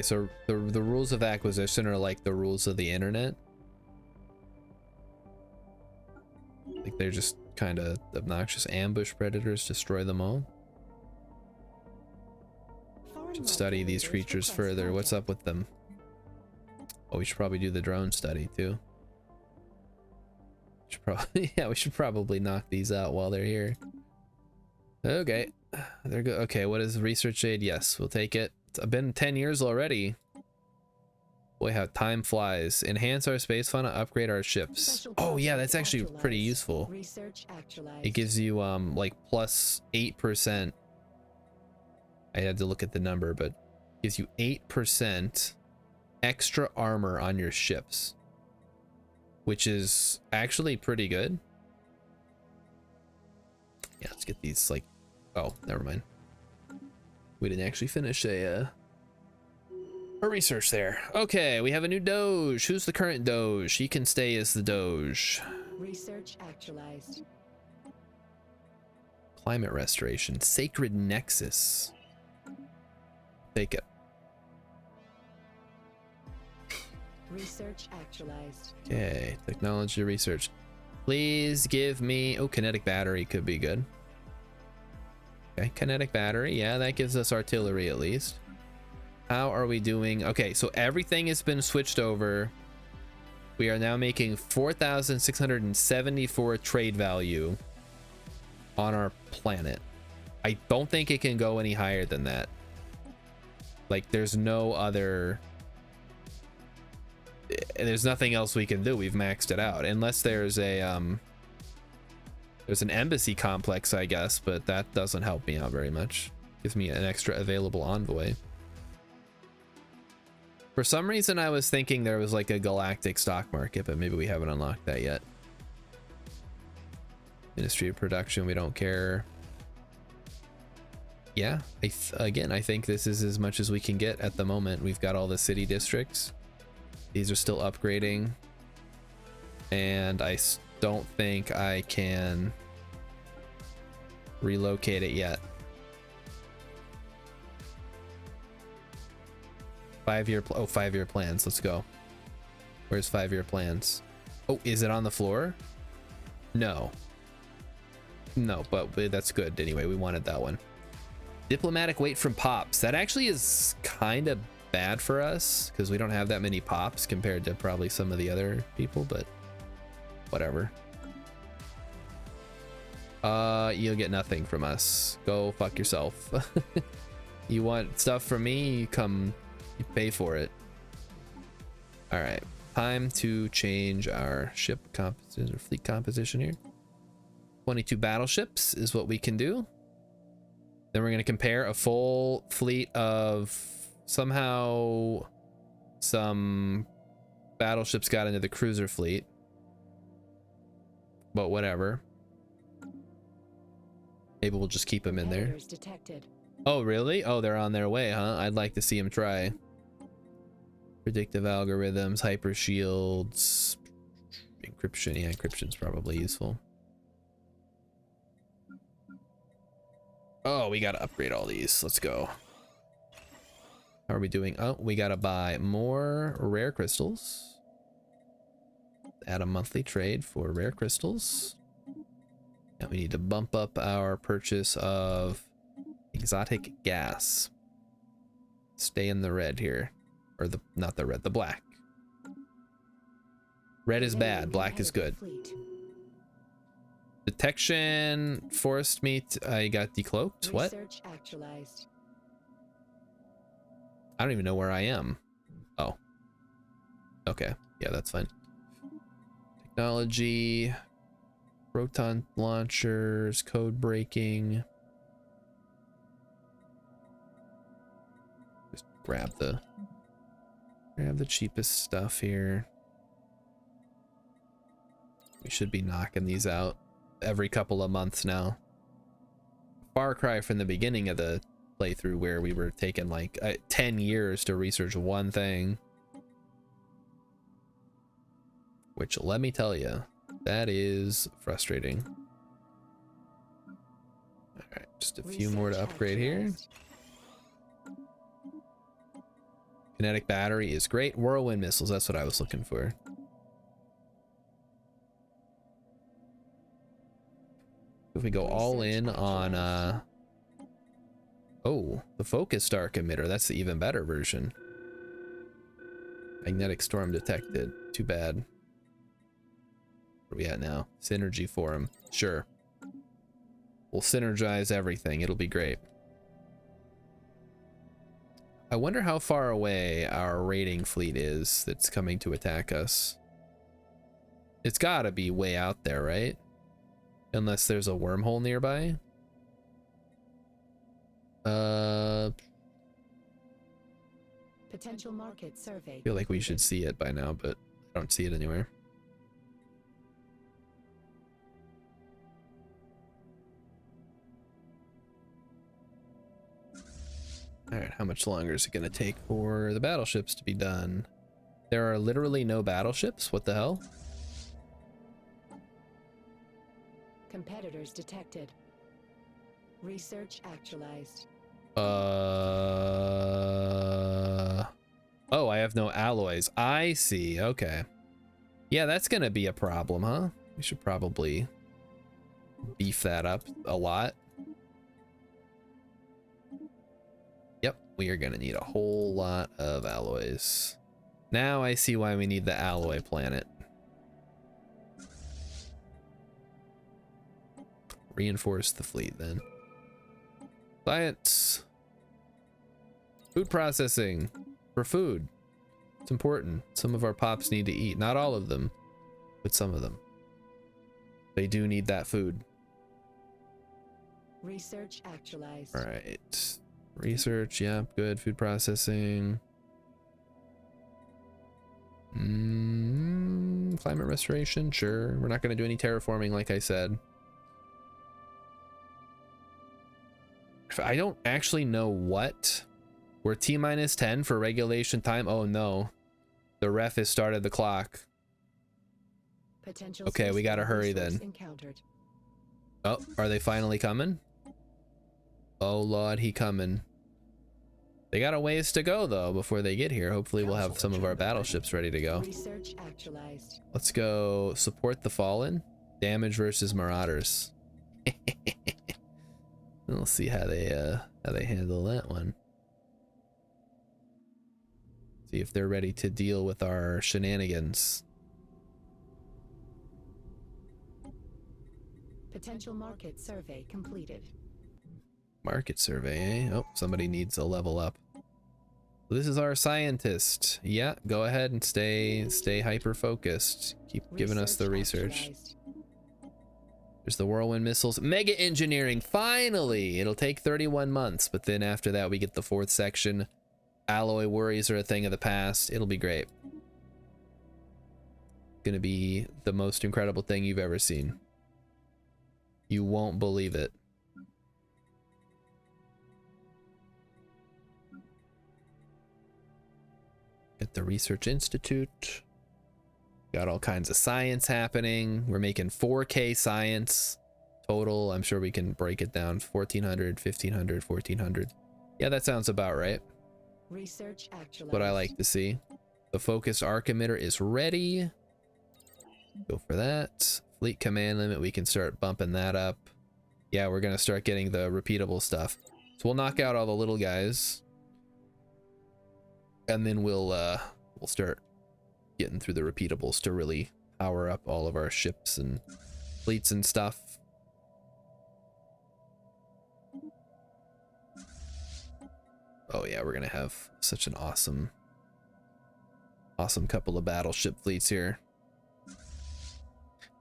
so the rules of acquisition are like the rules of the internet. Like they're just kind of obnoxious. Ambush predators, destroy them all. Should study these creatures further. What's up with them? Oh, we should probably do the drone study too. Should probably, yeah, we should probably knock these out while they're here. Okay, they're good. Okay, what is research aid? Yes, we'll take it. It's been 10 years already. Boy, how time flies. Enhance our space fauna, upgrade our ships. Oh yeah, that's actually pretty useful. Research actualized. It gives you like plus 8%. I had to look at the number, but it gives you 8% extra armor on your ships, which is actually pretty good. Yeah, let's get these like, oh, never mind. We didn't actually finish a research there. Okay, we have a new Doge. Who's the current Doge? He can stay as the Doge. Research actualized. Climate restoration. Sacred Nexus. Take it. Research actualized. Okay, technology research. Please give me... Oh, kinetic battery could be good. Okay, kinetic battery. Yeah, that gives us artillery at least. How are we doing? Okay, so everything has been switched over. We are now making 4,674 trade value on our planet. I don't think it can go any higher than that. Like, there's no other... There's nothing else we can do. We've maxed it out. Unless there's a, there's an embassy complex, I guess, but that doesn't help me out very much. Gives me an extra available envoy. For some reason, I was thinking there was like a galactic stock market, but maybe we haven't unlocked that yet. Ministry of Production, we don't care. Yeah, again, I think this is as much as we can get at the moment. We've got all the city districts. These are still upgrading. And I don't think I can relocate it yet. 5-year, oh, 5-year plans. Let's go. Where's 5-year plans? Oh, is it on the floor? No. No, but that's good. Anyway, we wanted that one. Diplomatic weight from pops. That actually is kind of bad for us because we don't have that many pops compared to probably some of the other people, but whatever. You'll get nothing from us. Go fuck yourself. You want stuff from me? You come. You pay for it. All right, time to change our ship composition or fleet composition here. 22 battleships is what we can do. Then we're going to compare a full fleet of somehow some battleships got into the cruiser fleet, but whatever. Maybe we'll just keep them in there. Detected. Oh, really? Oh, they're on their way, huh? I'd like to see them try. Predictive algorithms, hyper shields, encryption. Yeah, encryption's probably useful. Oh, we gotta upgrade all these. Let's go. How are we doing? Oh, we gotta buy more rare crystals. Add a monthly trade for rare crystals. And we need to bump up our purchase of exotic gas. Stay in the red here. Or the, not the red, the black. Red is bad, black is good. Detection, forest meat, I got decloaked. What? Research actualized. I don't even know where I am. Oh. Okay, yeah, that's fine. Technology, proton launchers, code breaking. Just grab the cheapest stuff here. We should be knocking these out every couple of months now. Far cry from the beginning of the playthrough where we were taking like 10 years to research one thing. Which, let me tell you, that is frustrating. All right, just a few more to upgrade here. Kinetic battery is great. Whirlwind missiles, that's what I was looking for. If we go all in on oh, the focused arc emitter, that's the even better version. Magnetic storm detected. Too bad. Where are we at now? Synergy forum. Sure. We'll synergize everything. It'll be great. I wonder how far away our raiding fleet is that's coming to attack us. It's gotta be way out there, right? Unless there's a wormhole nearby. Potential market survey. I feel like we should see it by now, but I don't see it anywhere. All right, how much longer is it going to take for the battleships to be done? There are literally no battleships? What the hell? Competitors detected. Research actualized. Oh, I have no alloys. I see. Okay. Yeah, that's gonna be a problem, huh? We should probably beef that up a lot. Yep, we are gonna need a whole lot of alloys. Now I see why we need the alloy planet. Reinforce the fleet then. Science. Food processing. For food. It's important. Some of our pops need to eat. Not all of them, but some of them. They do need that food. Research actualized. All right. Research, yeah, good. Food processing. Climate restoration, sure. We're not going to do any terraforming, like I said. I don't actually know what. We're T-minus 10 for regulation time. Oh no. The ref has started the clock. Potential Okay, we gotta hurry then. Encountered. Oh, are they finally coming? Oh Lord, he coming. They got a ways to go though before they get here. Hopefully we'll have some of our battleships ready to go. Research actualized. Let's go support the fallen. Damage versus marauders. We'll see how they handle that one. See if they're ready to deal with our shenanigans. Potential market survey completed. Market survey, eh? Oh, somebody needs a level up. This is our scientist. Yeah, go ahead and stay hyper focused. Keep giving us the research. Actualized. There's the whirlwind missiles. Mega engineering, finally! It'll take 31 months, but then after that we get the 4th section. Alloy worries are a thing of the past. It'll be great. Gonna be the most incredible thing you've ever seen. You won't believe it. At the Research Institute. Got all kinds of science happening. We're making 4K science total. I'm sure we can break it down. 1400, 1500, 1400. Yeah, that sounds about right. Research actualized. What I like to see. The focused arc emitter is ready. Go for that. Fleet command limit, we can start bumping that up. Yeah, we're gonna start getting the repeatable stuff. So we'll knock out all the little guys. And then we'll start getting through the repeatables to really power up all of our ships and fleets and stuff. Oh yeah, we're gonna have such an awesome couple of battleship fleets here.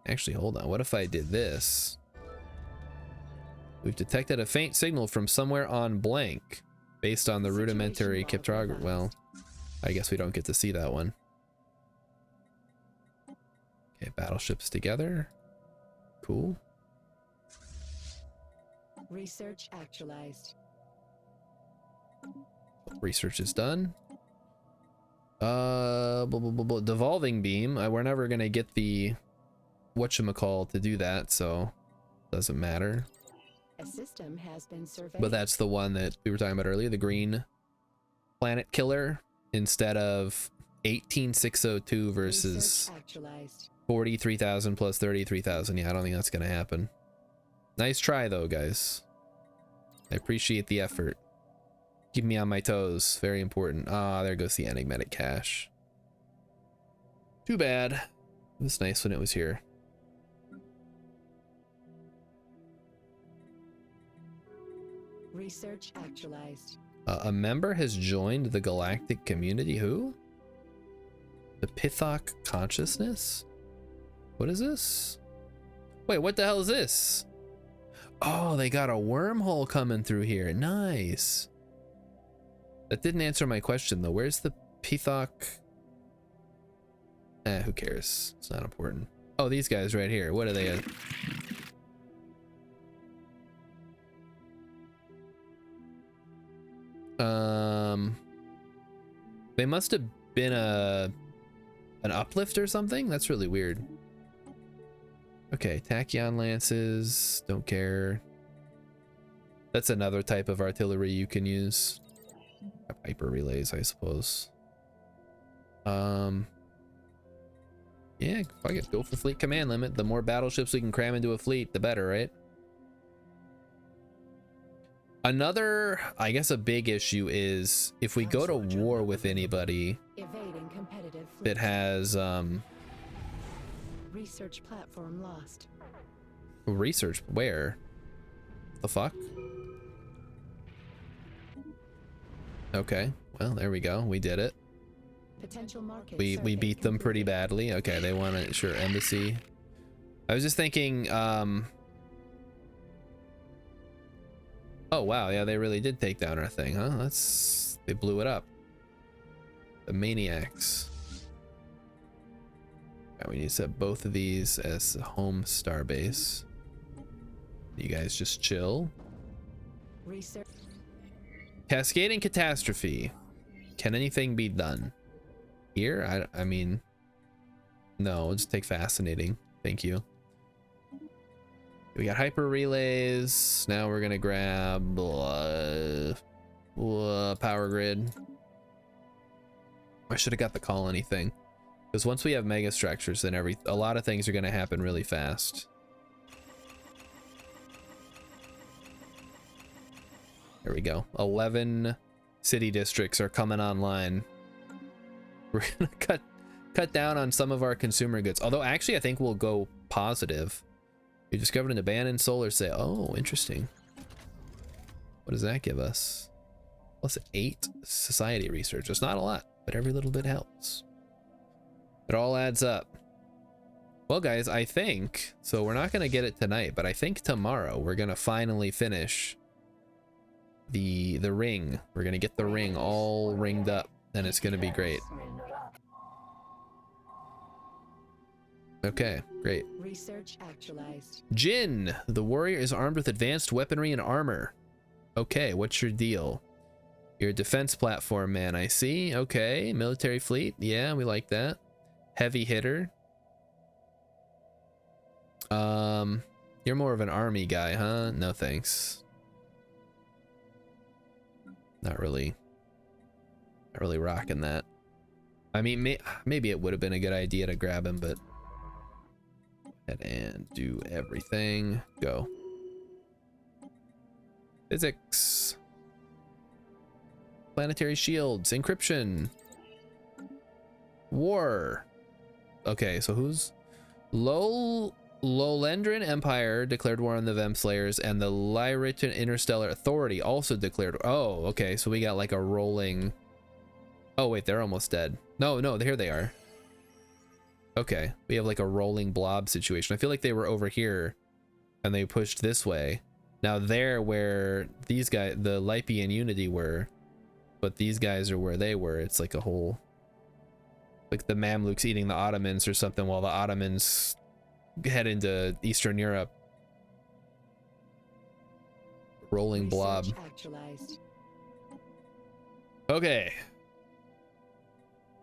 Actually, hold on. What if I did this? We've detected a faint signal from somewhere on blank based on the rudimentary cryptography. Well, I guess we don't get to see that one. Okay, battleships together. Cool. Research actualized. Research is done. Devolving beam. We're never gonna get the whatchamacall to do that, so doesn't matter. A system has been surveyed. But that's the one that we were talking about earlier, the green planet killer, instead of 18602 versus 43,000 plus 33,000. Yeah, I don't think that's gonna happen. Nice try though, guys. I appreciate the effort. Keep me on my toes. Very important. Ah, there goes the enigmatic cache. Too bad. It was nice when it was here. Research actualized. A member has joined the galactic community. Who? The Pithok consciousness? What is this? Wait, what the hell is this? Oh, they got a wormhole coming through here. Nice. That didn't answer my question though. Where's the Pithok? Who cares? It's not important. Oh, these guys right here. What are they? They must have been an uplift or something. That's really weird. Okay, tachyon lances, don't care. That's another type of artillery you can use. Hyper relays, I suppose. Yeah, fuck it, go for fleet command limit. The more battleships we can cram into a fleet, the better, right? Another, I guess a big issue is if we go to war with anybody Evading competitive that fleet. has Research platform lost. research, where the fuck? Okay, well, there we go, we did it. Potential market We survey beat them pretty completed. badly. Okay, they want to, sure, embassy. I was just thinking, oh wow, yeah, they really did take down our thing, huh? They blew it up. The maniacs. Yeah, we need to set both of these as home starbase. You guys just chill. Research. Cascading catastrophe. Can anything be done? Here? I mean, no, just take fascinating. Thank you. We got hyper relays. Now we're gonna grab power grid. I should have got the colony thing, because once we have mega structures, then a lot of things are gonna happen really fast. There we go. 11 city districts are coming online. We're gonna cut down on some of our consumer goods. Although actually I think we'll go positive. We discovered an abandoned solar sail. Oh, interesting. What does that give us? Plus 8 society research. It's not a lot, but every little bit helps. It all adds up. Well guys, I think, so we're not gonna get it tonight, but I think tomorrow we're gonna finally finish the ring. We're gonna get the ring all ringed up, and it's gonna be great. Okay, great. Research actualized. Jin, the warrior, is armed with advanced weaponry and armor. Okay, what's your deal? You're a defense platform man, I see. Okay, military fleet. Yeah, we like that. Heavy hitter. You're more of an army guy, huh? No thanks. Not really rocking that. I mean, maybe it would have been a good idea to grab him, but go ahead and do everything. Go. Physics. Planetary shields. Encryption. War. Okay, so who's Lowlendran Empire declared war on the Vemslayers, and the Lyritan Interstellar Authority also declared. Oh, okay, so we got like a rolling. Oh wait, they're almost dead. No, here they are. Okay, we have like a rolling blob situation. I feel like they were over here and they pushed this way. Now they're where these guys, the Lypian Unity, were, but these guys are where they were. It's like a whole, like the Mamluks eating the Ottomans or something, while the Ottomans head into Eastern Europe. Rolling blob. Research actualized. Okay.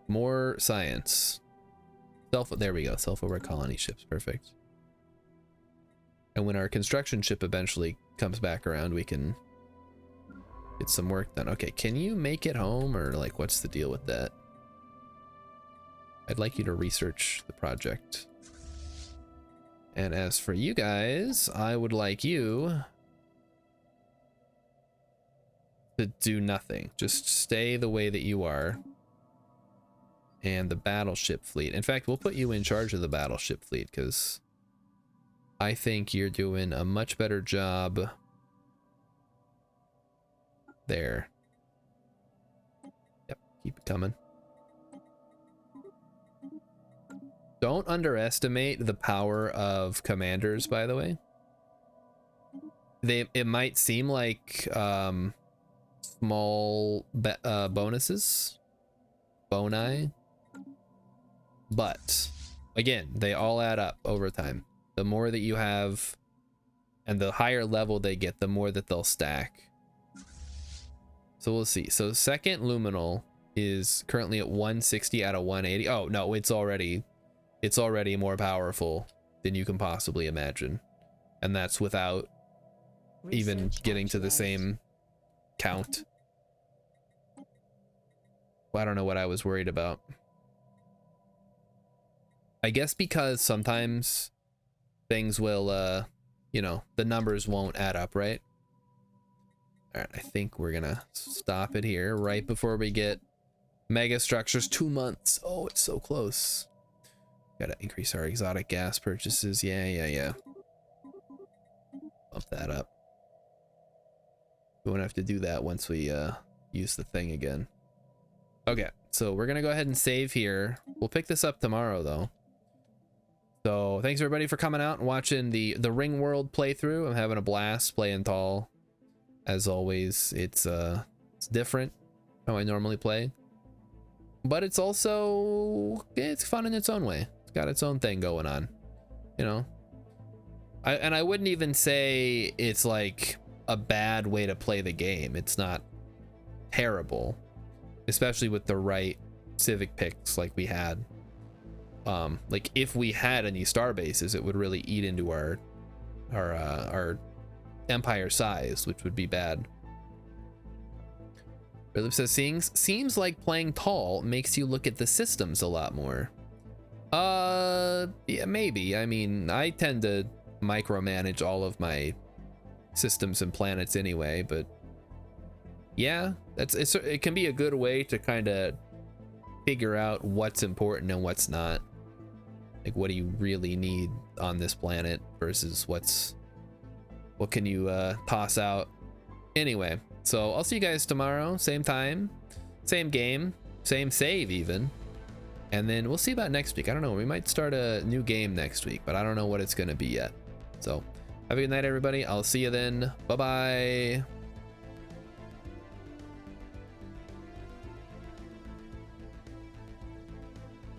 More science. There we go. Self-aware colony ships. Perfect. And when our construction ship eventually comes back around, we can get some work done. Okay, can you make it home, or like what's the deal with that? I'd like you to research the project. And as for you guys, I would like you to do nothing. Just stay the way that you are. And the battleship fleet. In fact, we'll put you in charge of the battleship fleet, because I think you're doing a much better job there. Yep, keep it coming. Don't underestimate the power of commanders, by the way. It might seem like small bonuses, boni, but again, they all add up over time. The more that you have and the higher level they get, the more that they'll stack. So we'll see. So second luminal is currently at 160 out of 180. Oh no, it's already more powerful than you can possibly imagine, and that's without even Research getting to the actualized. same count. Well, I don't know what I was worried about. I guess because sometimes things will you know, the numbers won't add up, right? All right, I think we're gonna stop it here right before we get mega structures. 2 months. Oh, it's so close. Gotta increase our exotic gas purchases. Yeah. Bump that up. We won't have to do that once we use the thing again. Okay, so we're gonna go ahead and save here. We'll pick this up tomorrow though. So thanks everybody for coming out and watching the Ring World playthrough. I'm having a blast playing tall. As always, it's different how I normally play, but it's also, it's fun in its own way. It's got its own thing going on, you know. I wouldn't even say it's like a bad way to play the game. It's not terrible, especially with the right civic picks like we had. Like if we had any star bases, it would really eat into our empire size, which would be bad. Philip says, seems like playing tall makes you look at the systems a lot more. Yeah, maybe. I mean, I tend to micromanage all of my systems and planets anyway, but yeah, it can be a good way to kind of figure out what's important and what's not. Like, what do you really need on this planet versus what can you toss out? Anyway, so I'll see you guys tomorrow, same time, same game, same save even, and then we'll see about next week. I don't know, we might start a new game next week, but I don't know what it's gonna be yet. So have a good night everybody. I'll see you then. Bye bye.